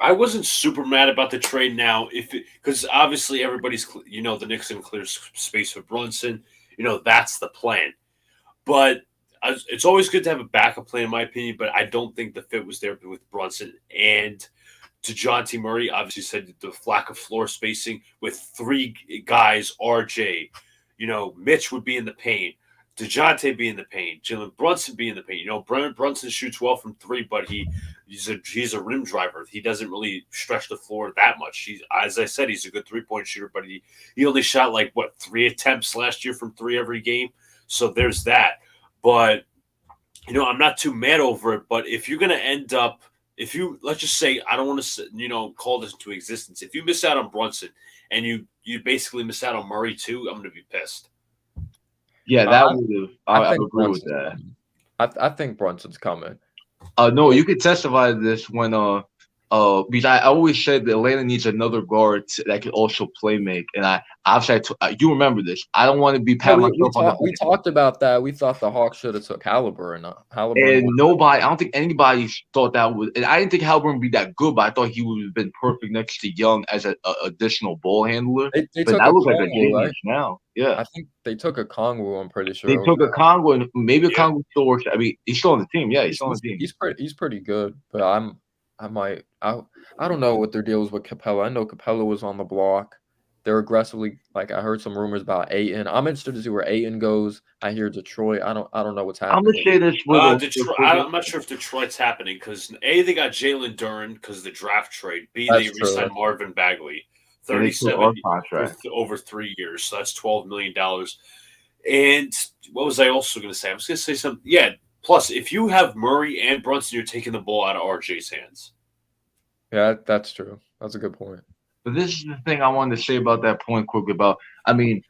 I wasn't super mad about the trade now, because obviously everybody's, the Knicks can clear space for Brunson. That's the plan. But it's always good to have a backup plan, in my opinion. But I don't think the fit was there with Brunson and DeJounte Murray. Obviously, said the lack of floor spacing with three guys. RJ, Mitch would be in the paint. DeJounte be in the paint, Jalen Brunson be in the paint. Brunson shoots well from three, but he's a rim driver. He doesn't really stretch the floor that much. As I said, he's a good 3-point shooter, but he only shot 3 attempts last year from three every game. So there's that. But I'm not too mad over it. But if you're gonna end up, let's just say, I don't want to call this into existence. If you miss out on Brunson and you basically miss out on Murray too, I'm gonna be pissed. Yeah, that would have. I agree with that. I think Brunson's coming. No, you could testify to this when Because I always said that Atlanta needs another guard that can also play make, and you remember this. I don't want to be Yeah, patting myself on the we back. talked about that. We thought the Hawks should have took Halliburton. And Halliburton. I don't think anybody thought that would. And I didn't think Halliburton would be that good, but I thought he would have been perfect next to Young as an additional ball handler. They But took that a looks like a Kongwu, genius right? now. Yeah, I think they took a Kongwu. I'm pretty they sure over took a there. Congo, and maybe a Yeah. Congo still works. I mean, he's still on the team. Yeah, he's still on the team. He's pretty good, but I don't know what their deal is with Capella. I know Capella was on the block. They're aggressively like I heard some rumors about Ayton. I'm interested to see where Ayton goes. I hear Detroit. I don't know what's I'm happening. gonna say this with Detroit. I'm not sure if Detroit's happening because A, they got Jalen Duran because of the draft trade. B, That's they true. re-signed Marvin Bagley, and they took 37 our for contract. over 3 years. So that's $12 million. And what was I also going to say? I was going to say something. Yeah. Plus, if you have Murray and Brunson, you're taking the ball out of RJ's hands. Yeah, that's true. That's a good point. But this is the thing I wanted to say about that point quickly about. I mean,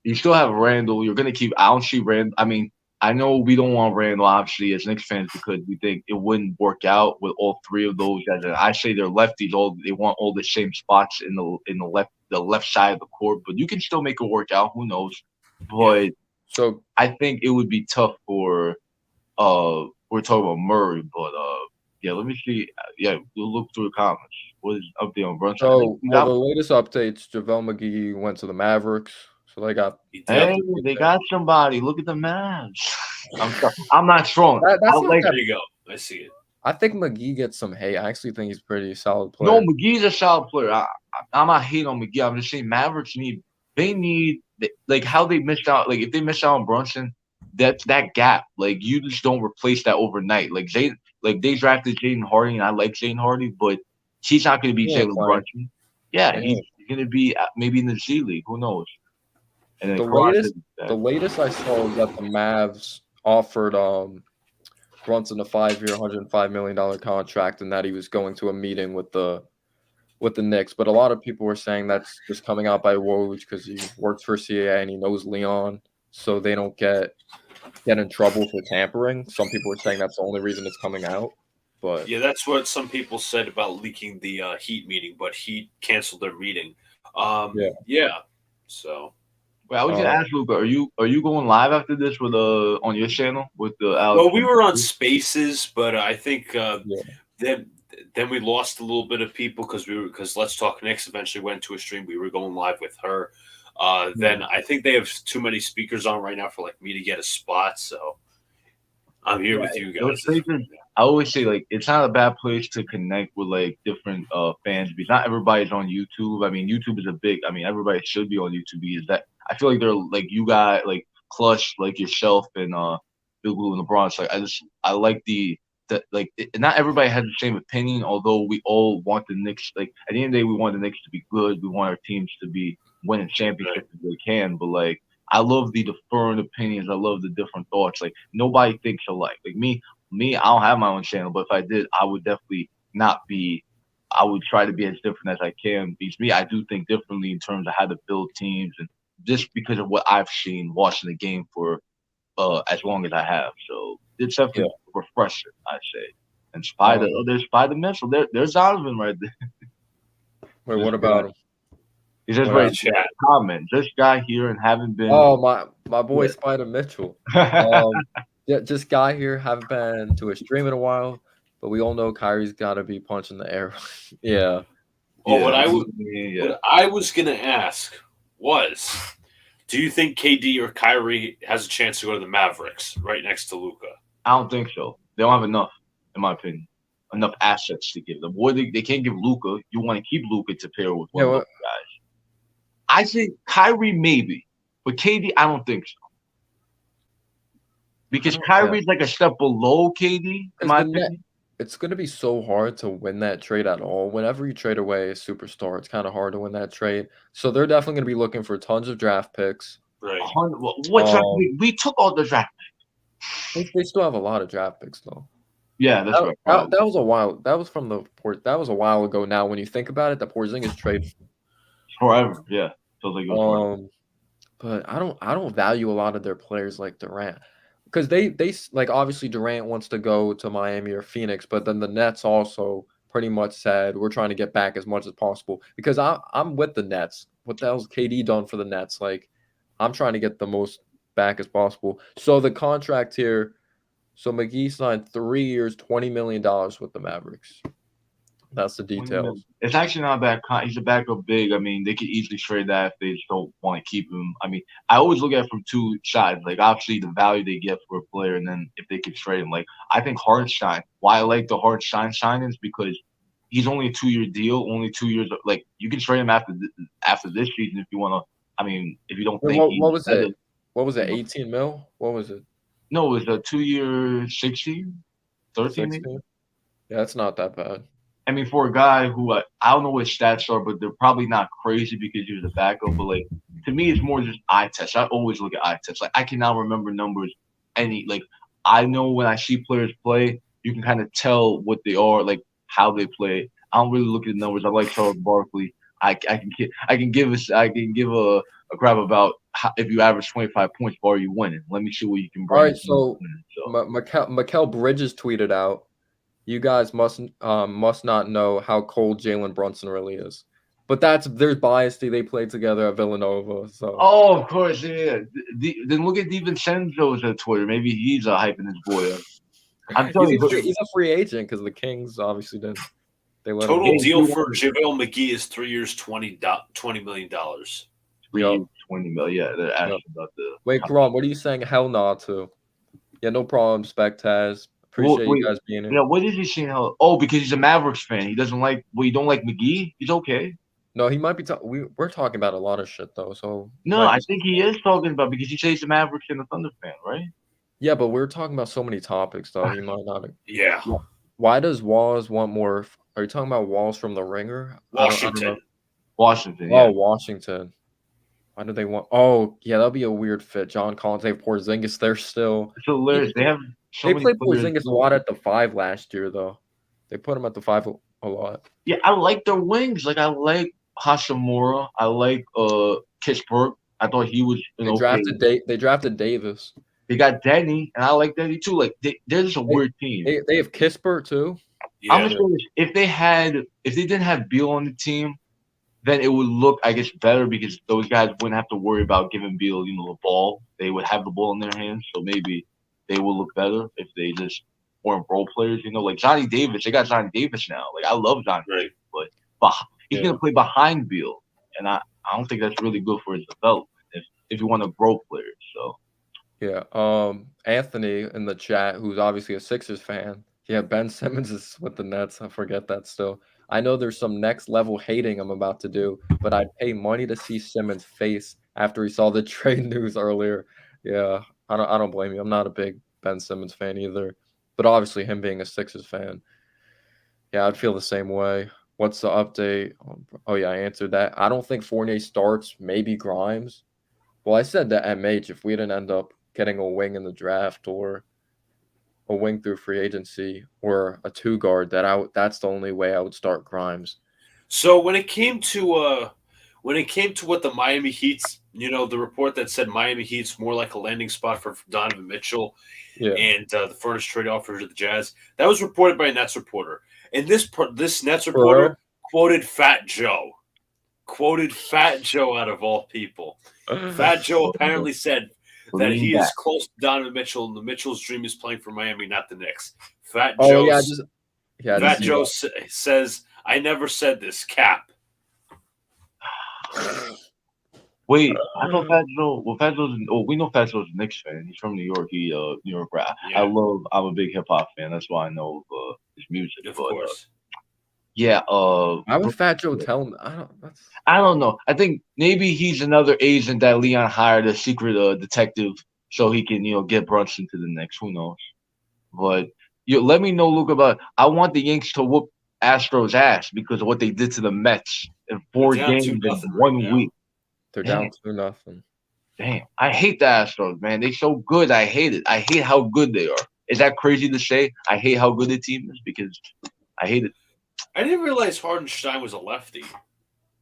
you still have Randall. You're gonna keep. I don't see Randall. I mean, I know we don't want Randall obviously as Knicks fans because we think it wouldn't work out with all three of those guys. And I say they're lefties. They want all the same spots in the left side of the court. But you can still make it work out. Who knows? But So I think it would be tough for. We're talking about Murray, but yeah. Let me see. Yeah, we'll look through the comments. What is up there on Brunson? the latest updates, JaVale McGee went to the Mavericks. So they got Hey, they got somebody. Look at the Mavs. I'm not strong. that's not like. There you go. I see it. I think McGee gets some hate. I actually think he's a pretty solid player. No, McGee's a solid player. I'm not hating on McGee. I'm just saying Mavericks need like how they missed out. Like if they miss out on Brunson, that's that gap. Like you just don't replace that overnight. Like they drafted Jaden Hardy, and I like Jaden Hardy, but he's not going to be Jalen Brunson. Yeah, he's going to be maybe in the G League. Who knows? And then the latest I saw was that the Mavs offered Brunson a 5-year, $105 million contract, and that he was going to a meeting with the Knicks. But a lot of people were saying that's just coming out by Woj because he works for CAA and he knows Leon, so they don't get in trouble for tampering. Some people were saying that's the only reason it's coming out. But yeah, that's what some people said about leaking the Heat meeting, but Heat canceled their meeting. Yeah. So. Well, I was gonna ask Luca, are you going live after this with on your channel with the Alex? Well, we were on Spaces, but I think then we lost a little bit of people because Let's Talk Knicks eventually went to a stream. We were going live with her. Then I think they have too many speakers on right now for like me to get a spot. So I'm here with you guys. I always say like it's not a bad place to connect with like different fans because not everybody's on YouTube. I mean, YouTube is everybody should be on YouTube because that. I feel like they're like you guys, like Clutch, like yourself, and Big Blue and LeBron. So I like not everybody has the same opinion. Although we all want the Knicks. Like at the end of the day, we want the Knicks to be good. We want our teams to be winning championships if they can. But like I love the different opinions. I love the different thoughts. Like nobody thinks alike. Like me, I don't have my own channel, but if I did, I would definitely not be. I would try to be as different as I can. Because me, I do think differently in terms of how to build teams and. Just because of what I've seen watching the game for as long as I have. So it's definitely refreshing, I'd say. And there's Spider Mitchell. There's Donovan right there. Wait, what about him? He's just right chat. Comment. This guy here and haven't been. Oh, my boy Spider Mitchell. This guy here haven't been to a stream in a while, but we all know Kyrie's got to be punching the air. Yeah. Oh, what I was gonna ask was, do you think KD or Kyrie has a chance to go to the Mavericks right next to Luka? I don't think so. They don't have enough, in my opinion, enough assets to give them. Or they can't give Luka. You want to keep Luka to pair with one of those guys. I think Kyrie maybe, but KD I don't think so. Because Kyrie's like a step below KD, in my opinion. It's going to be so hard to win that trade at all. Whenever you trade away a superstar, it's kind of hard to win that trade. So they're definitely going to be looking for tons of draft picks. Right. We took all the draft picks. They still have a lot of draft picks, though. Yeah, that's right. That was a while. That was a while ago. Now, when you think about it, the Porzingis trade forever. Yeah, feels like it was but I don't value a lot of their players like Durant. Because they like obviously Durant wants to go to Miami or Phoenix, but then the Nets also pretty much said we're trying to get back as much as possible because I'm with the Nets. What the hell's KD done for the Nets? Like, I'm trying to get the most back as possible. So the contract here, so McGee signed 3 years, $20 million with the Mavericks. That's the details. It's actually not a bad. He's a backup big. I mean, they could easily trade that if they just don't want to keep him. I mean, I always look at it from two sides. Like, obviously, the value they get for a player, and then if they could trade him. Like, I think Hartenstein. Why I like the Hartenstein signings because he's only a 2-year deal, only 2 years. Like, you can trade him after this season if you want to. I mean, if you don't think what was it? What was it? 18 mil? What was it? No, it was a 2-year, 16, 13 maybe. Yeah, that's not that bad. I mean, for a guy who I don't know what his stats are, but they're probably not crazy because he was a backup. But like to me, it's more just eye test. I always look at eye test. Like I cannot remember numbers. I know when I see players play, you can kind of tell what they are, like how they play. I don't really look at the numbers. I like Charles Barkley. I can give a crap about if you average 25 points, are you winning? Let me see what you can bring. All right, so Mikal Bridges tweeted out, "You guys must not know how cold Jalen Brunson really is." But there's bias. They played together at Villanova. So of course, yeah. Then look at DiVincenzo's at Twitter. Maybe he's hyping his boy up. I'm telling you, he's a free agent because the Kings obviously didn't. Total deal for JaVale McGee is 3 years, $20 million. 3 years, $20 million. Yeah, they're asking about the. Wait, Karan, what are you saying? Hell nah to? Yeah, no problem, Spectaz. Appreciate you guys being here. Yeah, what is he saying? Oh, because he's a Mavericks fan. He doesn't like. Well, you don't like McGee? He's okay. No, he might be. We're talking about a lot of shit though. So no, I think he is talking about because he says he's a Mavericks and a Thunder fan, right? Yeah, but we're talking about so many topics though. He might not. Yeah. Why does Walls want more? Are you talking about Walls from the Ringer? Washington. Washington. Yeah. Oh, Washington. Why do they want? Oh, yeah, that'll be a weird fit. John Collins, they have Porzingis. They're still. So hilarious. They played Porzingis a lot at the 5 last year, though. They put him at the 5 a lot. Yeah, I like their wings. Like I like Hashimura. I like Kispert. I thought he was. They drafted Davis. They got Denny, and I like Denny too. Like they're just a weird team. They have Kispert too. Yeah. I'm just saying, if they didn't have Beal on the team, then it would look, I guess, better because those guys wouldn't have to worry about giving Beal, the ball. They would have the ball in their hands, so maybe they will look better if they just weren't role players. Like Johnny Davis, they got Johnny Davis now. Like I love Johnny Davis, but he's gonna play behind Beal, and I don't think that's really good for his development if you want to grow players. So. Yeah. Anthony in the chat, who's obviously a Sixers fan. Yeah, Ben Simmons is with the Nets. I forget that still. I know there's some next level hating I'm about to do, but I'd pay money to see Simmons' face after he saw the trade news earlier. Yeah, I don't blame you. I'm not a big Ben Simmons fan either, but obviously him being a Sixers fan, yeah, I'd feel the same way. What's the update? Oh yeah, I answered that. I don't think Fournier starts. Maybe Grimes. Well, I said that MH if we didn't end up getting a wing in the draft or a wing through free agency or a 2 guard, that's the only way I would start Grimes. So when it came to what the Miami Heat's, the report that said Miami Heat's more like a landing spot for Donovan Mitchell, and the furnished trade offer to the Jazz, that was reported by a Nets reporter, and this Nets reporter quoted Fat Joe out of all people. Fat Joe apparently said that he is close to Donovan Mitchell, and the Mitchell's dream is playing for Miami, not the Knicks. Fat Joe says, "I never said this." Cap. Wait, I thought Fat Joe. Well, Fat Joe's. We know Fat Joe's a Knicks fan. He's from New York. New York rap. Yeah. I'm a big hip hop fan. That's why I know his music. Of course. Yeah. Why would Fat Joe tell him? I don't know. I think maybe he's another agent that Leon hired, a secret detective, so he can get Brunson to the Knicks. Who knows? But let me know, Luke, about. I want the Yanks to whoop Astros' ass because of what they did to the Mets in 4 games in 1 week. They're down 2-0. Damn, I hate the Astros, man. They're so good. I hate it. I hate how good they are. Is that crazy to say? I hate how good the team is because I hate it. I didn't realize Hartenstein was a lefty.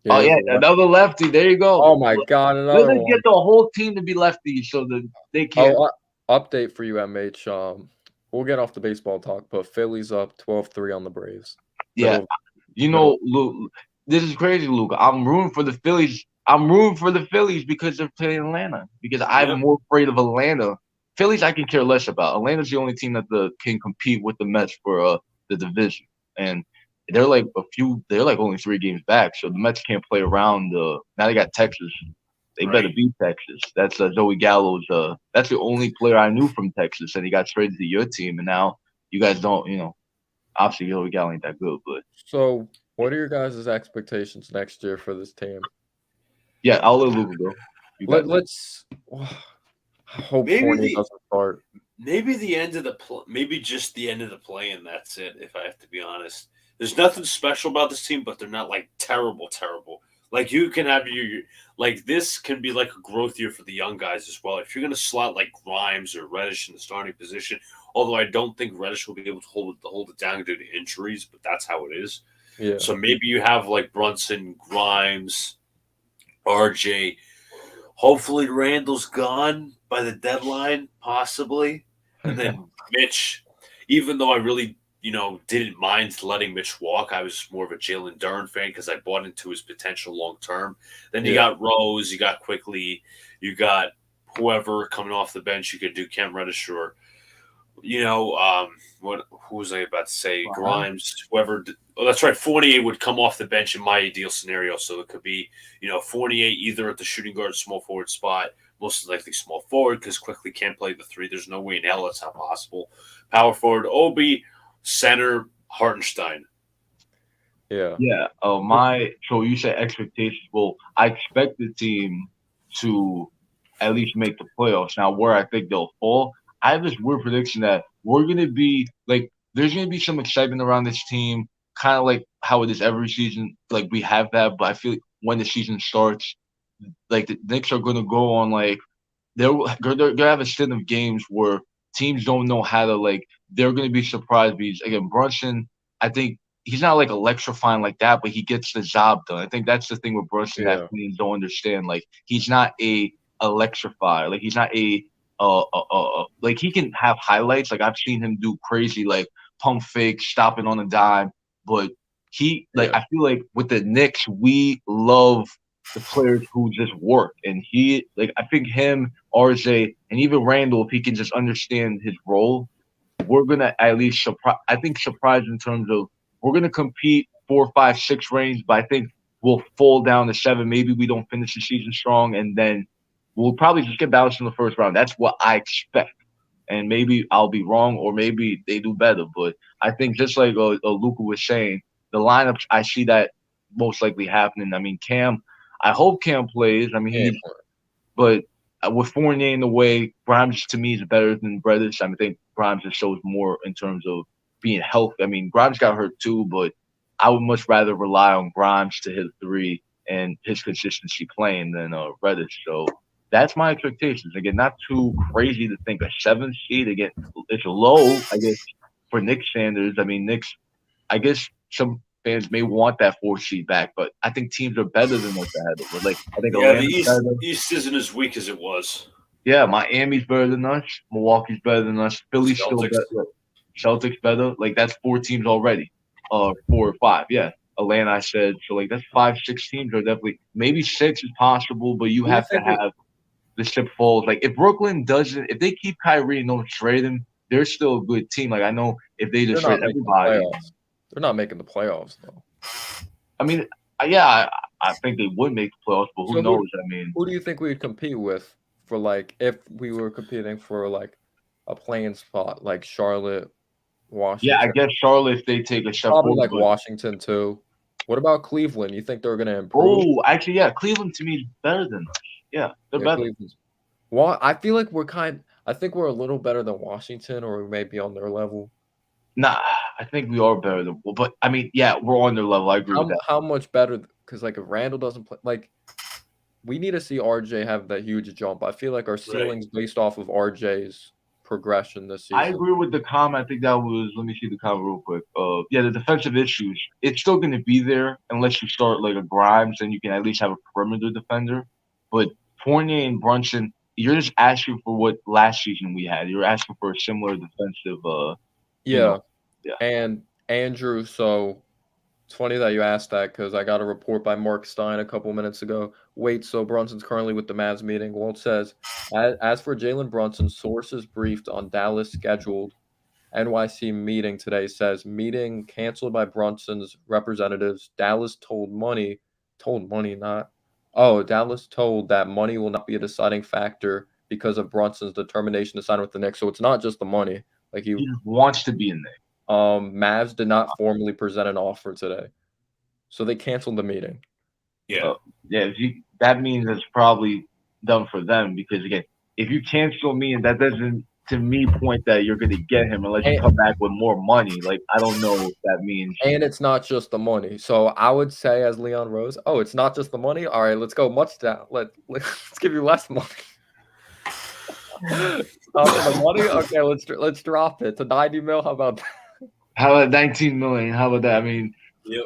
Yeah, another lefty. There you go. Oh my God, another one. Get the whole team to be lefties so that they can't. Update for you, MH. We'll get off the baseball talk, but Phillies up 12-3 on the Braves. Yeah, Luke, this is crazy, Luke. I'm rooting for the Phillies. I'm rooting for the Phillies because they're playing Atlanta. Because I'm more afraid of Atlanta. Phillies, I can care less about. Atlanta's the only team that can compete with the Mets for the division, and they're like They're like only 3 games back, so the Mets can't play around. Now they got Texas. They better beat Texas. That's Zoe Gallo's. That's the only player I knew from Texas, and he got traded to your team, and now you guys don't. Obviously, Zoe Gallo ain't that good, but. So, what are your guys' expectations next year for this team? Yeah, I'll let Luka go. Let's hope Fournier doesn't start. Maybe the end of maybe just the end of the play, and that's it. If I have to be honest, there's nothing special about this team, but they're not like terrible. Like you can have this can be like a growth year for the young guys as well. If you're going to slot like Grimes or Reddish in the starting position, although I don't think Reddish will be able to hold it down due to injuries, but that's how it is. Yeah. So maybe you have like Brunson, Grimes, RJ. Hopefully Randall's gone by the deadline, possibly. And then Mitch, even though I really, didn't mind letting Mitch walk, I was more of a Jalen Durant fan because I bought into his potential long term. Then you got Rose, you got Quickly, you got whoever coming off the bench. You could do Cam Reddish or, who was I about to say? Grimes, whoever. Oh, that's right. Fournier would come off the bench in my ideal scenario. So it could be, Fournier either at the shooting guard, small forward spot, most likely small forward because Quickly can't play the 3. There's no way in hell that's not possible. Power forward, Obi, center, Hartenstein. Yeah. Yeah. So you said expectations. Well, I expect the team to at least make the playoffs. Now, where I think they'll fall, I have this weird prediction that we're going to be like, there's going to be some excitement around this team, kind of like how it is every season. Like we have that, but I feel like when the season starts, like the Knicks are going to go on like they're going to have a stint of games where teams don't know how to they're going to be surprised because again Brunson, I think he's not like electrifying like that, but he gets the job done. I think that's the thing with Brunson that teams don't understand. Like he's not a electrifier. Like he's not a like he can have highlights. Like I've seen him do crazy like pump fake, stopping on a dime, but I feel like with the Knicks, we love the players who just work. And I think him, RJ, and even Randall, if he can just understand his role, we're going to at least surprise in terms of we're going to compete 4, 5, 6 range, but I think we'll fall down to 7. Maybe we don't finish the season strong, and then we'll probably just get bounced in the first round. That's what I expect. And maybe I'll be wrong, or maybe they do better. But I think just like Luka was saying, the lineups, I see that most likely happening. I mean, I hope Cam plays. I mean, but with Fournier in the way, Grimes to me is better than Reddish. I think Grimes just shows more in terms of being healthy. I mean, Grimes got hurt too, but I would much rather rely on Grimes to hit 3 and his consistency playing than Reddish. So that's my expectations. Again, not too crazy to think a 7th seed. Again, it's low, I guess, for Knicks standards. I mean, Knicks, I guess some fans may want that 4th seed back, but I think teams are better than us ahead of us. I think the East isn't as weak as it was. Yeah, Miami's better than us. Milwaukee's better than us. Philly's still better. Celtics better. That's 4 teams already. 4 or 5. Yeah. Atlanta, I said. So that's 5, 6 teams are definitely maybe 6 is possible, but you have to have the ship falls. If Brooklyn doesn't, if they keep Kyrie and don't trade him, they're still a good team. I know if they just trade everybody. They're not making the playoffs, though. I mean, I think they would make the playoffs, but who knows? Who do you think we would compete with for, if we were competing for, a playing spot, like Charlotte, Washington? Yeah, I guess Charlotte, if they take a step forward. Probably Washington, too. What about Cleveland? You think they're going to improve? Oh, actually, yeah. Cleveland, to me, is better than us. Yeah, they're better. I feel like I think we're a little better than Washington, or we may be on their level. Nah, I think we are better than. But I mean, yeah, we're on their level. I agree with that. How much better? Because if Randall doesn't play, we need to see RJ have that huge jump. I feel like our ceiling's based off of RJ's progression this season. I agree with the comment. I think that was. Let me see the comment real quick. The defensive issues. It's still going to be there unless you start a Grimes, and you can at least have a perimeter defender. But Fournier and Brunson, you're just asking for what last season we had. You're asking for a similar defensive. Yeah. And Andrew, so It's funny that you asked that because I got a report by Mark Stein a couple minutes ago. Wait, so Brunson's currently with the Mavs meeting. Well, it says, as for Jalen Brunson, sources briefed on Dallas scheduled NYC meeting today says meeting canceled by Brunson's representatives. Dallas told that money will not be a deciding factor because of Brunson's determination to sign with the Knicks. So it's not just the money. Like He just wants to be in there. Mavs did not formally present an offer today, so they canceled the meeting. Yeah. That means it's probably done for them because again, if you cancel me, and that doesn't to me point that you're going to get him unless you come back with more money. Like I don't know what that means. And it's not just the money. So I would say, as Leon Rose, oh, it's not just the money. All right, let's go much down. Let's give you less money. The money. Okay, let's drop it to 90 mil. How about that? How about 19 million? How about that? I mean, Yep.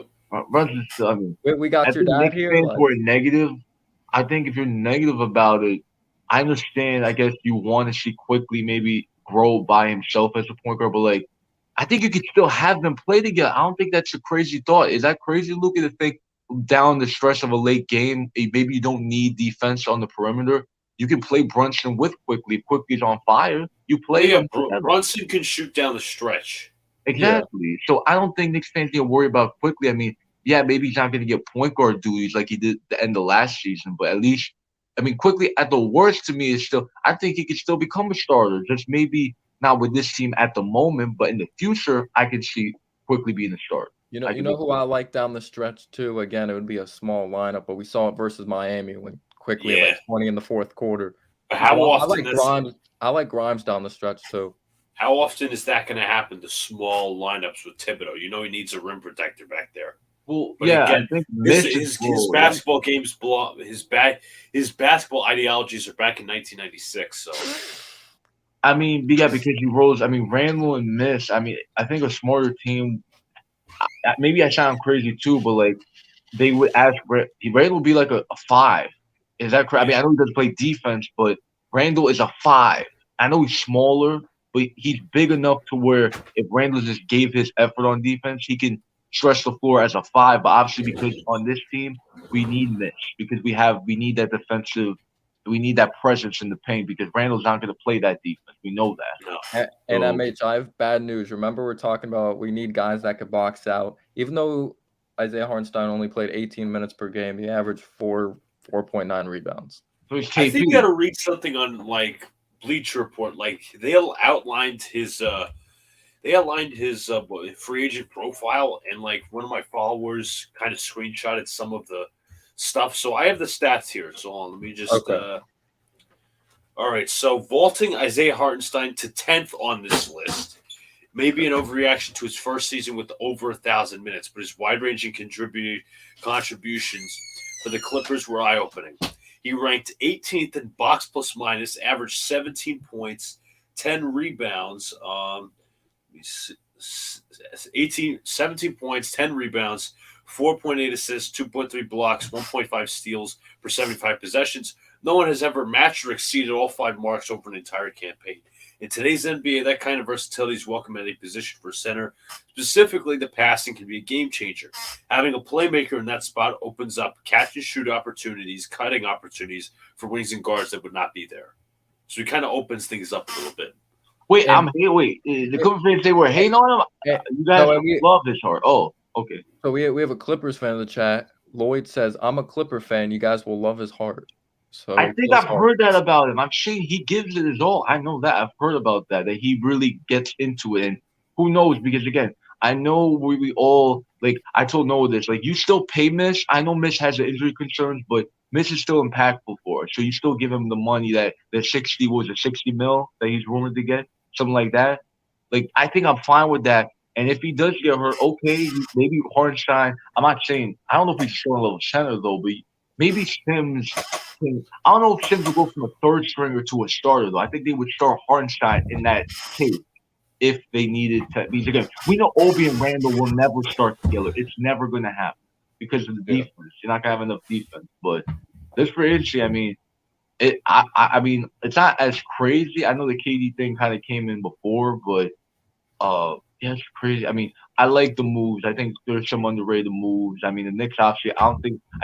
Brunson's still. I mean, we got your dad here. Fans were negative. I think if you're negative about it, I understand. I guess you want to see quickly maybe grow by himself as a point guard, but like, I think you could still have them play together. I don't think that's a crazy thought. Is that crazy, Luka, to think down the stretch of a late game, maybe you don't need defense on the perimeter? You can play Brunson with Quickly. Quickly's on fire. You play him. Brunson can shoot down the stretch. Exactly. Yeah. So I don't think Knicks fans need to worry about Quickly. I mean, yeah, maybe he's not going to get point guard duties like he did at the end of last season, but at least, I mean, Quickly at the worst to me is still, I think he could still become a starter. Just maybe not with this team at the moment, but in the future, I could see Quickly being a starter. You know who I like down the stretch too? Again, it would be a small lineup, but we saw it versus Miami when Quickly like 20 in the fourth quarter. How often I like Grimes down the stretch too. How often is that going to happen to small lineups with Thibodeau? You know he needs a rim protector back there. Well, but yeah, again, I think his basketball games blow his basketball ideologies are back in 1996. So, I mean, yeah, because he rose. I mean, Randall and Miss. I mean, I think a smarter team. Maybe I sound crazy too, but like they would ask Randall would be like a 5. Is that correct? I mean, I know he doesn't play defense, but Randall is a 5. I know he's smaller, but he's big enough to where if Randall just gave his effort on defense, he can stretch the floor as a 5. But obviously, because on this team, we need Mitch because we need that defensive, we need that presence in the paint because Randall's not going to play that defense. We know that. And MH, I have bad news. Remember, we're talking about we need guys that could box out. Even though Isaiah Hartenstein only played 18 minutes per game, he averaged 4.9 rebounds. So I think you got to read something on like Bleacher Report. Like they outlined his free agent profile, and like one of my followers kind of screenshotted some of the stuff. So I have the stats here. So let me just. Okay. All right. So vaulting Isaiah Hartenstein to 10th on this list may be an overreaction to his first season with over 1,000 minutes, but his wide-ranging contributions for the Clippers were eye-opening. He ranked 18th in box plus minus, averaged 17 points, 10 rebounds. 17 points, 10 rebounds, 4.8 assists, 2.3 blocks, 1.5 steals for 75 possessions. No one has ever matched or exceeded all 5 marks over an entire campaign. In today's NBA, that kind of versatility is welcome at a position for center. Specifically, the passing can be a game changer. Having a playmaker in that spot opens up catch-and-shoot opportunities, cutting opportunities for wings and guards that would not be there. So he kind of opens things up a little bit. Wait, the Clippers fans, they were hating on him? You guys love his heart. Oh, okay. So we have a Clippers fan in the chat. Lloyd says, I'm a Clipper fan. You guys will love his heart. So I think I've heard that about him. I'm saying he gives it his all. I know that. I've heard about that he really gets into it. And who knows? Because, again, I know we all – like, I told Noah this. Like, you still pay Mish. I know Mish has the injury concerns, but Mish is still impactful for us. So you still give him the money that 60 mil that he's rumored to get, something like that. Like, I think I'm fine with that. And if he does get hurt, okay, maybe Hartenstein – I'm not saying – I don't know if he's still a level center, though, but maybe Sims – I don't know if Sims would go from a third stringer to a starter, though. I think they would start Hartenstein in that case if they needed to. Because, again, we know Obi and Randall will never start together. It's never going to happen because of the defense. You're not going to have enough defense. But this free agency, I mean, I mean, it's not as crazy. I know the KD thing kind of came in before, but Yeah, it's crazy. I mean, I like the moves. I think there's some underrated moves. I mean, the Knicks obviously. I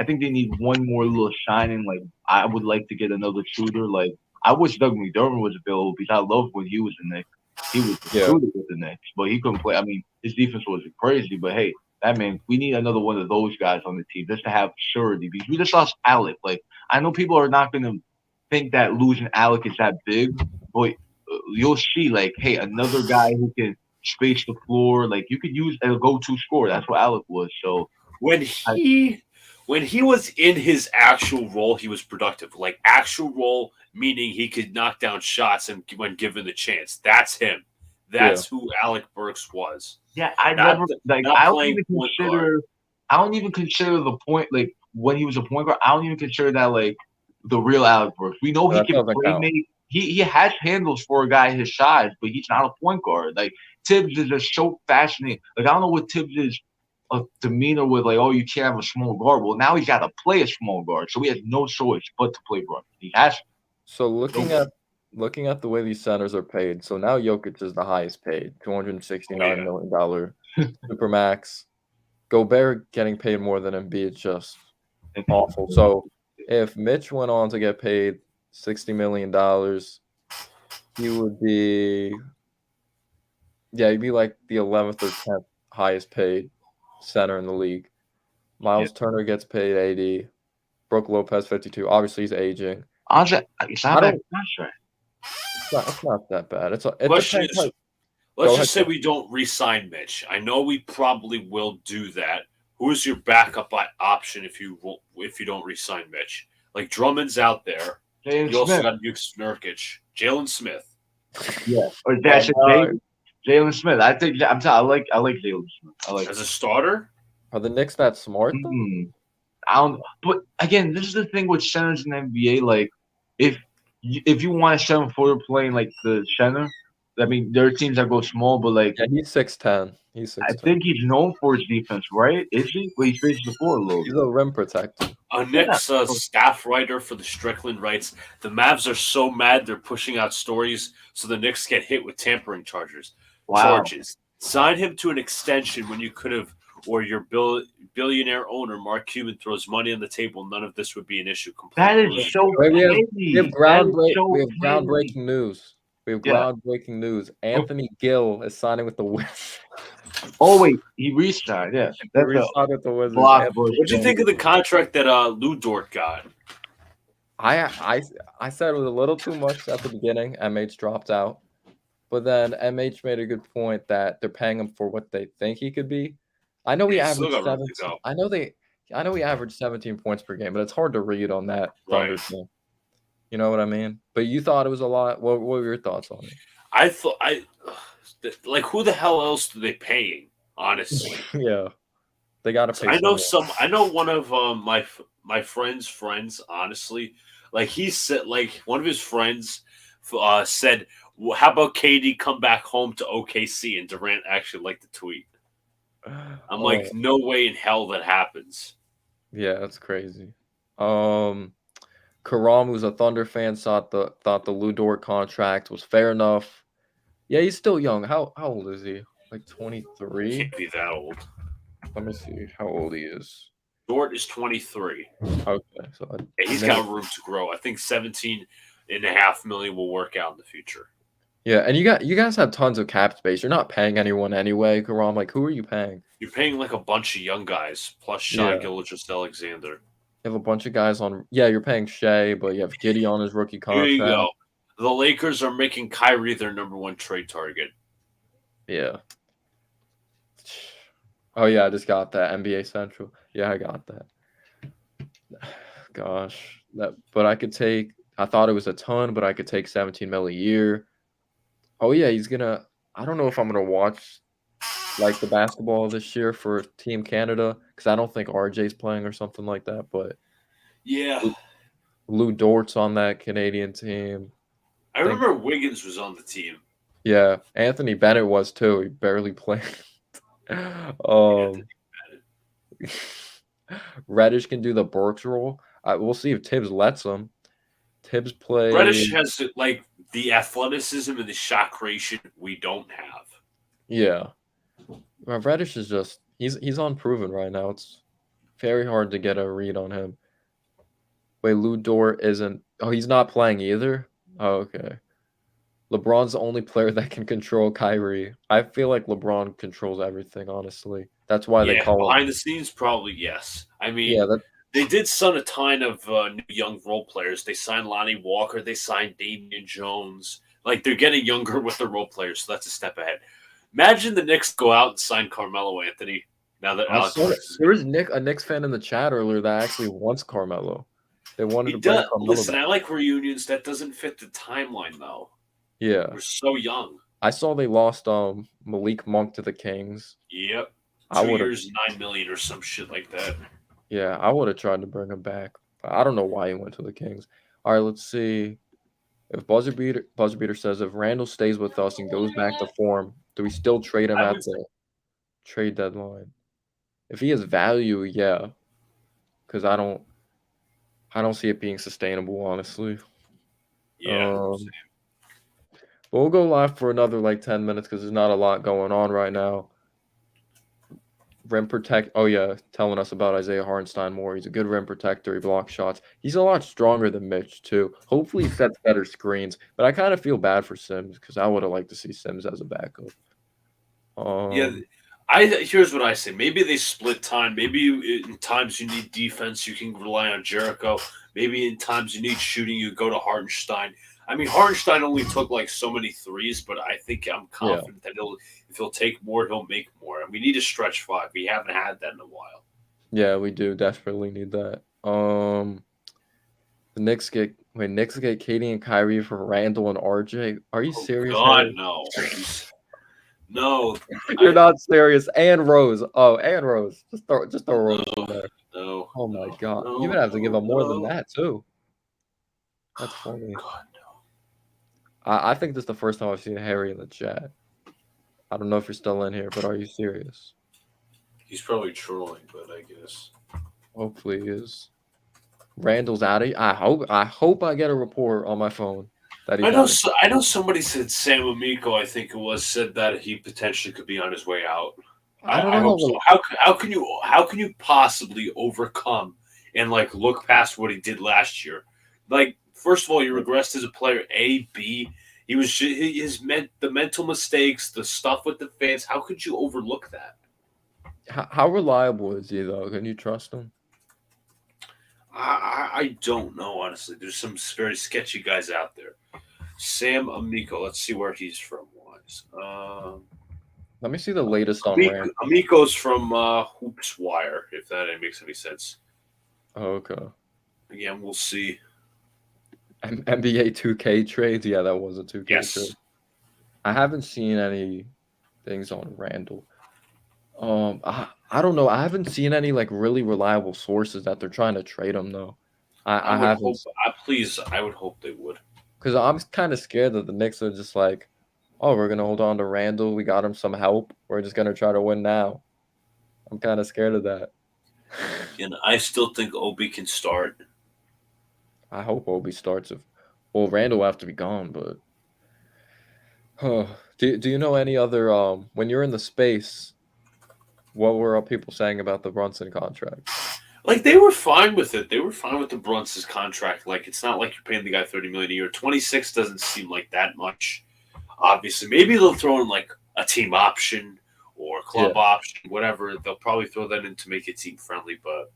think they need one more little shining. Like, I would like to get another shooter. Like, I wish Doug McDermott was available because I loved when he was the Knicks. He was a Yeah. shooter with the Knicks, but he couldn't play. I mean, his defense was crazy. But hey, that man, we need another one of those guys on the team just to have surety. Because we just lost Alec. Like, I know people are not going to think that losing Alec is that big, but you'll see. Like, hey, another guy who can space the floor. Like you could use a go-to scorer. That's what Alec was. So when I, he was in his actual role, he was productive. Like actual role, meaning he could knock down shots and when given the chance. That's him. Yeah. That's who Alec Burks was. yeah, I Not never like. not playing point guard. I don't even consider the point like when he was a point guard. I don't even consider that like the real Alec Brooks. We know he That can doesn't play count. make. He has handles for a guy his size, but he's not a point guard. Like Tibbs is just so fascinating. Like I don't know what Tibbs is a demeanor with like, oh, you can't have a small guard. Well, now he's got to play a small guard, so he has no choice but to play Brunson. He has to. So looking at the way these centers are paid, so now Jokic is the highest paid, $269 million supermax. Gobert getting paid more than Embiid, just awful. So if Mitch went on to get paid $60 million, he would be he'd be like the 11th or 10th highest paid center in the league. Miles Turner gets paid 80. Brook Lopez 52. Obviously he's aging. Honestly, it's not I bad don't contract. it's not that bad. It Question depends. is, let's just say we don't re-sign Mitch. I know we probably will do that. Who's your backup option if you don't re-sign Mitch? Like Drummond's out there. Jalen You also Smith. got Nurkic, Jalen Smith. Yeah, or that's Jalen Smith. I think I like Jalen Smith. I like As a starter. Are the Knicks that smart though? I don't. But again, this is the thing with centers in the NBA. Like, if you want a 7-footer playing like the center, I mean, there are teams that go small, but like, Yeah, he's 6'10". He's 6'10". I think he's known for his defense, right? Is he? But he faces the floor a little He's bit. a rim protector. A Knicks staff writer for the Strickland writes, the Mavs are so mad they're pushing out stories so the Knicks get hit with tampering charges. Sign him to an extension when you could have, or your billionaire owner, Mark Cuban, throws money on the table. None of this would be an issue. That is so crazy. We have groundbreaking news. We have groundbreaking news. Anthony Gill is signing with the Wizards. Oh wait, he re-signed. Yes, he re-signed with the Wizards. What do you think of the contract that Lou Dort got? I said it was a little too much at the beginning. MH dropped out, but then MH made a good point that they're paying him for what they think he could be. I know he averaged 17. I know he averaged 17 points per game, but it's hard to read on that Thunder team. You know what I mean? But you thought it was a lot. What were your thoughts on it? I thought like who the hell else are they paying? Honestly, yeah, they got to pay. I know one of my friend's friends. Honestly, like he said, like one of his friends said, well, "How about KD come back home to OKC?" And Durant actually liked the tweet. I'm like, no way in hell that happens. Yeah, that's crazy. Karam, who's a Thunder fan, thought the Lou Dort contract was fair enough. Yeah, he's still young. How old is he? Like 23? Can't be that old. Let me see how old he is. Dort is 23. Okay, so he's got room to grow. I think 17.5 million will work out in the future. Yeah, and you guys have tons of cap space. You're not paying anyone anyway, Karam. Like, who are you paying? You're paying like a bunch of young guys plus Shai Gilgeous-Alexander. You have a bunch of guys on. Yeah, you're paying Shea, but you have Giddey on his rookie contract. Here you go. The Lakers are making Kyrie their number one trade target. Yeah. Oh yeah, I just got that NBA Central. Yeah, I got that. Gosh, but I could take. I thought it was a ton, but I could take 17 mil a year. Oh yeah, he's gonna. I don't know if I'm gonna watch like the basketball this year for Team Canada because I don't think RJ's playing or something like that. But yeah, Lou Dort's on that Canadian team. I remember Wiggins was on the team. Yeah, Anthony Bennett was too. He barely played. Reddish can do the Burks role. We'll see if Tibbs lets him. Tibbs play. Reddish has like the athleticism and the shot creation we don't have. Yeah, Reddish is just he's unproven right now. It's very hard to get a read on him. Wait, Dort isn't. Oh, he's not playing either. Oh, okay. LeBron's the only player that can control Kyrie. I feel like LeBron controls everything. Honestly, that's why they Yeah, call him. behind the scenes, probably yes. I Yeah, mean, they did sign a ton of new young role players. They signed Lonnie Walker. They signed Damian Jones. Like they're getting younger with their role players, so that's a step ahead. Imagine the Knicks go out and sign Carmelo Anthony. Now that I Alex saw that. Burks is There gone. was a Knicks fan in the chat earlier that actually wants Carmelo. They wanted He to bring does. Carmelo Listen, back. I like reunions. That doesn't fit the timeline, though. Yeah, We're so young. I saw they lost Malik Monk to the Kings. Yep. I Two would have. years, 9 million, or some shit like that. Yeah, I would have tried to bring him back. I don't know why he went to the Kings. All right, let's see. If Buzzer Beater says if Randall stays with us and goes back to form, do we still trade him I at would. the trade deadline? If he has value, yeah, because I don't see it being sustainable, honestly. Yeah. But we'll go live for another like 10 minutes because there's not a lot going on right now. Rim protect. Oh yeah, telling us about Isaiah Hartenstein more. He's a good rim protector. He blocks shots. He's a lot stronger than Mitch too. Hopefully he sets better screens. But I kind of feel bad for Sims because I would have liked to see Sims as a backup. Yeah. Here's what I say. Maybe they split time. Maybe in times you need defense, you can rely on Jericho. Maybe in times you need shooting, you go to Hartenstein. I mean, Hartenstein only took like so many threes, but I think I'm Yeah, confident that if he'll take more, he'll make more. And we need a stretch five. We haven't had that in a while. yeah, we do desperately need that. The Knicks get Katie and Kyrie for Randall and RJ. Are you Oh serious, God, Harry? no, no. You're I not serious. And Rose. Oh, and Rose. Just throw no, Rose in there. no, Oh my no, God. You no, would have to give no, him more than no. that too. That's funny. God, no. I think this is the first time I've seen Harry in the chat. I don't know if you're still in here, but are you serious? He's probably trolling, but I guess. Hopefully he is. Randall's out of here. I hope I get a report on my phone that he's out of here. I know. Somebody said Sam Amico. I think it was said that he potentially could be on his way out. I don't I know hope so. How can you possibly overcome and like look past what he did last year? Like, first of all, he regressed as a player. A, B. He was the mental mistakes, the stuff with the fans. How could you overlook that? How reliable is he though? Can you trust him? I don't know, honestly. There's some very sketchy guys out there. Sam Amico. Let's see where he's from. Let me see the latest on Rand. Amico's from Hoops Wire, if that makes any sense. Oh, okay. Again, we'll see. NBA 2K trades. Yeah, that was a 2K Yes. trade. I haven't seen any things on Randall. I don't know. I haven't seen any like really reliable sources that they're trying to trade him though. I would haven't. hope. I would hope they would. Because I'm kind of scared that the Knicks are just like, oh, we're gonna hold on to Randall. We got him some help. We're just gonna try to win now. I'm kind of scared of that. And I still think Obi can start. I hope Obi starts. Well, Randall will have to be gone, but do you know any other when you're in the space? What were people saying about the Brunson contract? Like they were fine with it. They were fine with the Brunson's contract. Like it's not like you're paying the guy $30 million a year. 26 doesn't seem like that much. Obviously, maybe they'll throw in like a team option or club option, whatever. They'll probably throw that in to make it team friendly. But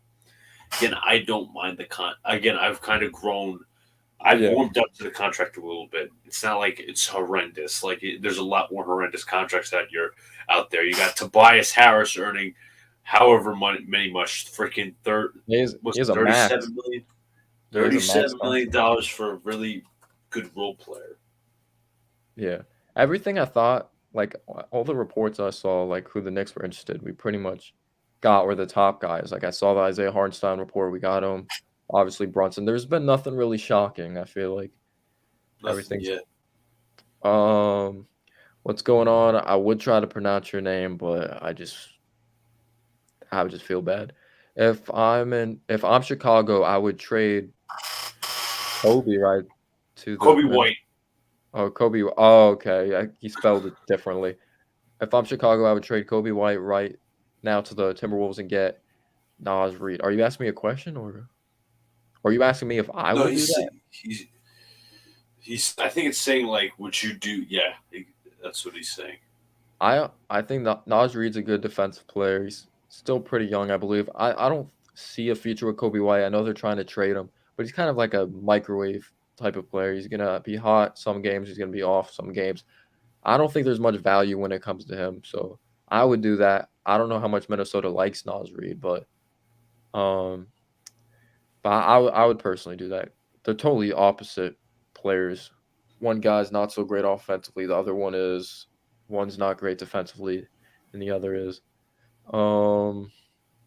again, I don't mind the Again, I've kind of grown. I've warmed up to the contract a little bit. It's not like it's horrendous. Like there's a lot more horrendous contracts out there. You got Tobias Harris earning however many much freaking He has a max. $37 million. $37 million for a really good role player. Yeah, everything I thought, like all the reports I saw, like who the Knicks were interested, we pretty much got were the top guys. Like I saw the Isaiah Hartenstein report, we got him. Obviously Brunson. There's been nothing really shocking. I feel like everything's. What's going on? I would try to pronounce your name, but I would just feel bad. If I'm Chicago, I would trade Kobe right to the Kobe White. Oh, Kobe. Oh, okay. He spelled it differently. if I'm Chicago, I would trade Kobe White right now to the Timberwolves and get Nas Reed. Are you asking me a question, or are you asking me if I No, would do that? he's. I think it's saying like, would you do? Yeah, that's what he's saying. I think that Nas Reed's a good defensive player. He's still pretty young, I believe. I don't see a future with Kobe White. I know they're trying to trade him, but he's kind of like a microwave type of player. He's gonna be hot some games, he's gonna be off some games. I don't think there's much value when it comes to him, so I would do that. I don't know how much Minnesota likes Nas Reed, um, but I would personally do that. They're totally opposite players. One guy's not so great offensively, the other one is. One's not great defensively, and the other is. Um,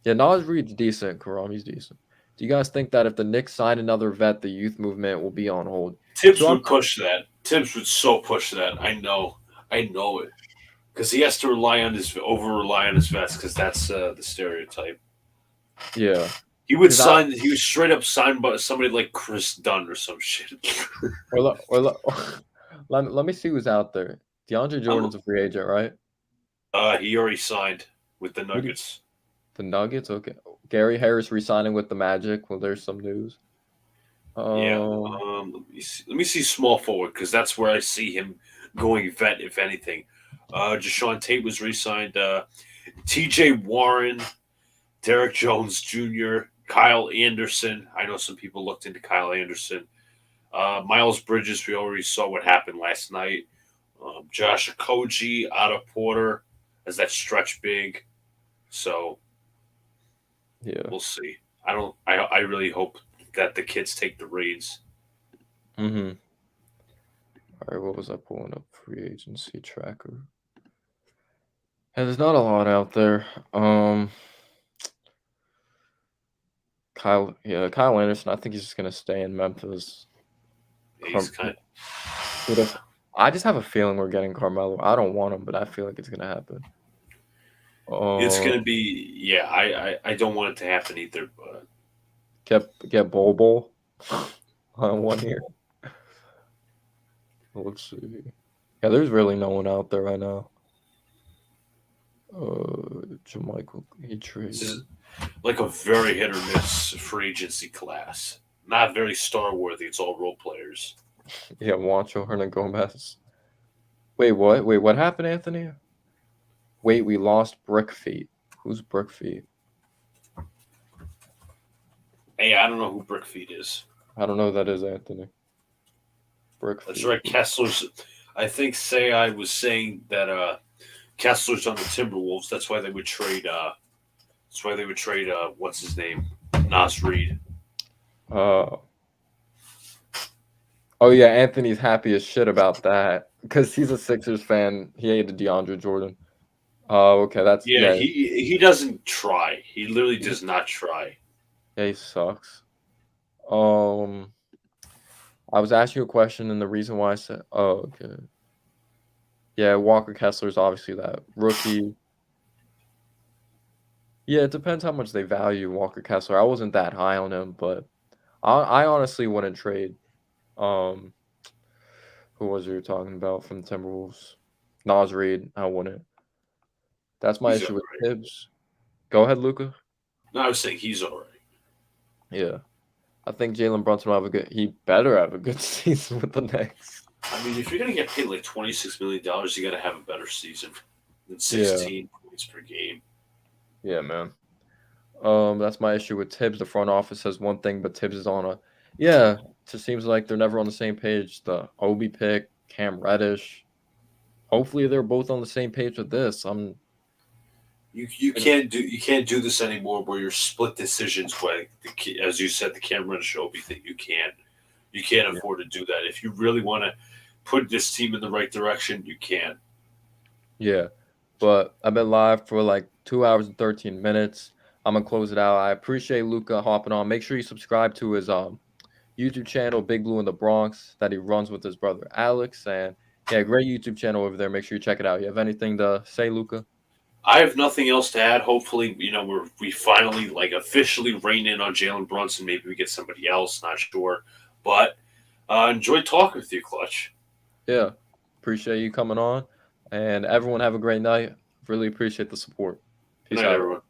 yeah, Nas Reed's decent. Karami's decent. Do you guys think that if the Knicks sign another vet, the youth movement will be on hold? Tibbs So I'm would push that. Tibbs would so push that. I know it, because he has to rely on his vets, because that's the stereotype. yeah, He would because I sign. He was straight up signed by somebody like Chris Dunn or some shit. let me see who's out there. DeAndre Jordan's a free agent, right? He already signed with the Who do Nuggets. the Nuggets? Okay. Gary Harris resigning with the Magic. Well, there's some news. Yeah. Um, Let me see small forward, because that's where I see him going vet, if anything. Deshaun Tate was re-signed. T.J. Warren, Derek Jones Jr., Kyle Anderson. I know some people looked into Kyle Anderson. Miles Bridges, we already saw what happened last night. Josh Okogie, Otto Porter as that stretch big. So yeah. we'll see. I really hope that the kids take the reins. Mm-hmm. All right, what was I pulling up? Free agency tracker. Yeah, there's not a lot out there. Kyle Anderson. I think he's just gonna stay in Memphis. He's Carm- kind of, But if I just have a feeling we're getting Carmelo. I don't want him, but I feel like it's gonna happen. it's Um, going to be, yeah, I don't want it to happen either, but get Bol on 1 year. Let's see. Yeah, there's really no one out there right now. Jermichael, he this traded. is like a very hit or miss free agency class. Not very star worthy. It's all role players. Yeah, Juancho Hernangomez. Wait, what? Wait, what happened, Anthony? Wait, we lost Brick Feet. Who's Brick Feet? Hey, I don't know who Brickfeet is. I don't know who that is, Anthony. Brick That's Feet. right. Kessler's. I think I was saying that Kessler's on the Timberwolves. That's why they would trade. What's his name? Nas Reed. Uh, oh yeah, Anthony's happy as shit about that because he's a Sixers fan. He hated DeAndre Jordan. Oh, okay, that's Yeah, yeah. he doesn't try. He literally He, does not try. yeah, he sucks. Um, I was asking you a question, and the reason why I said, oh, okay, yeah, Walker Kessler's obviously that rookie. Yeah, it depends how much they value Walker Kessler. I wasn't that high on him, but I honestly wouldn't trade. Um, who was you talking about from the Timberwolves? Nas Reed. I wouldn't. That's my He's all issue with right. Tibbs. Go ahead, Luca. No, I was saying he's all right. Yeah, I think Jalen Brunson will have a good. He better have a good season with the Knicks. I mean, if you're gonna get paid like $26 million, you got to have a better season than Yeah, 16 points per game. yeah, man. That's my issue with Tibbs. The front office says one thing, but Tibbs is on a. Yeah, it just seems like they're never on the same page. The Obi pick, Cam Reddish. Hopefully, they're both on the same page with this. You can't do this anymore where you're split decisions. Where as you said, the camera show me that you can't Yeah. afford to do that. If you really want to put this team in the right direction, you can. Yeah, but I've been live for like 2 hours and 13 minutes. I'm gonna close it out. I appreciate Luca hopping on. Make sure you subscribe to his YouTube channel, Big Blue in the Bronx, that he runs with his brother Alex. And yeah, great YouTube channel over there. Make sure you check it out. You have anything to say, Luca? I have nothing else to add. Hopefully, we finally like officially rein in on Jalen Brunson. Maybe we get somebody else. Not sure, but enjoyed talking with you, Clutch. Yeah, appreciate you coming on. And everyone have a great night. Really appreciate the support. Good Peace night, out. everyone.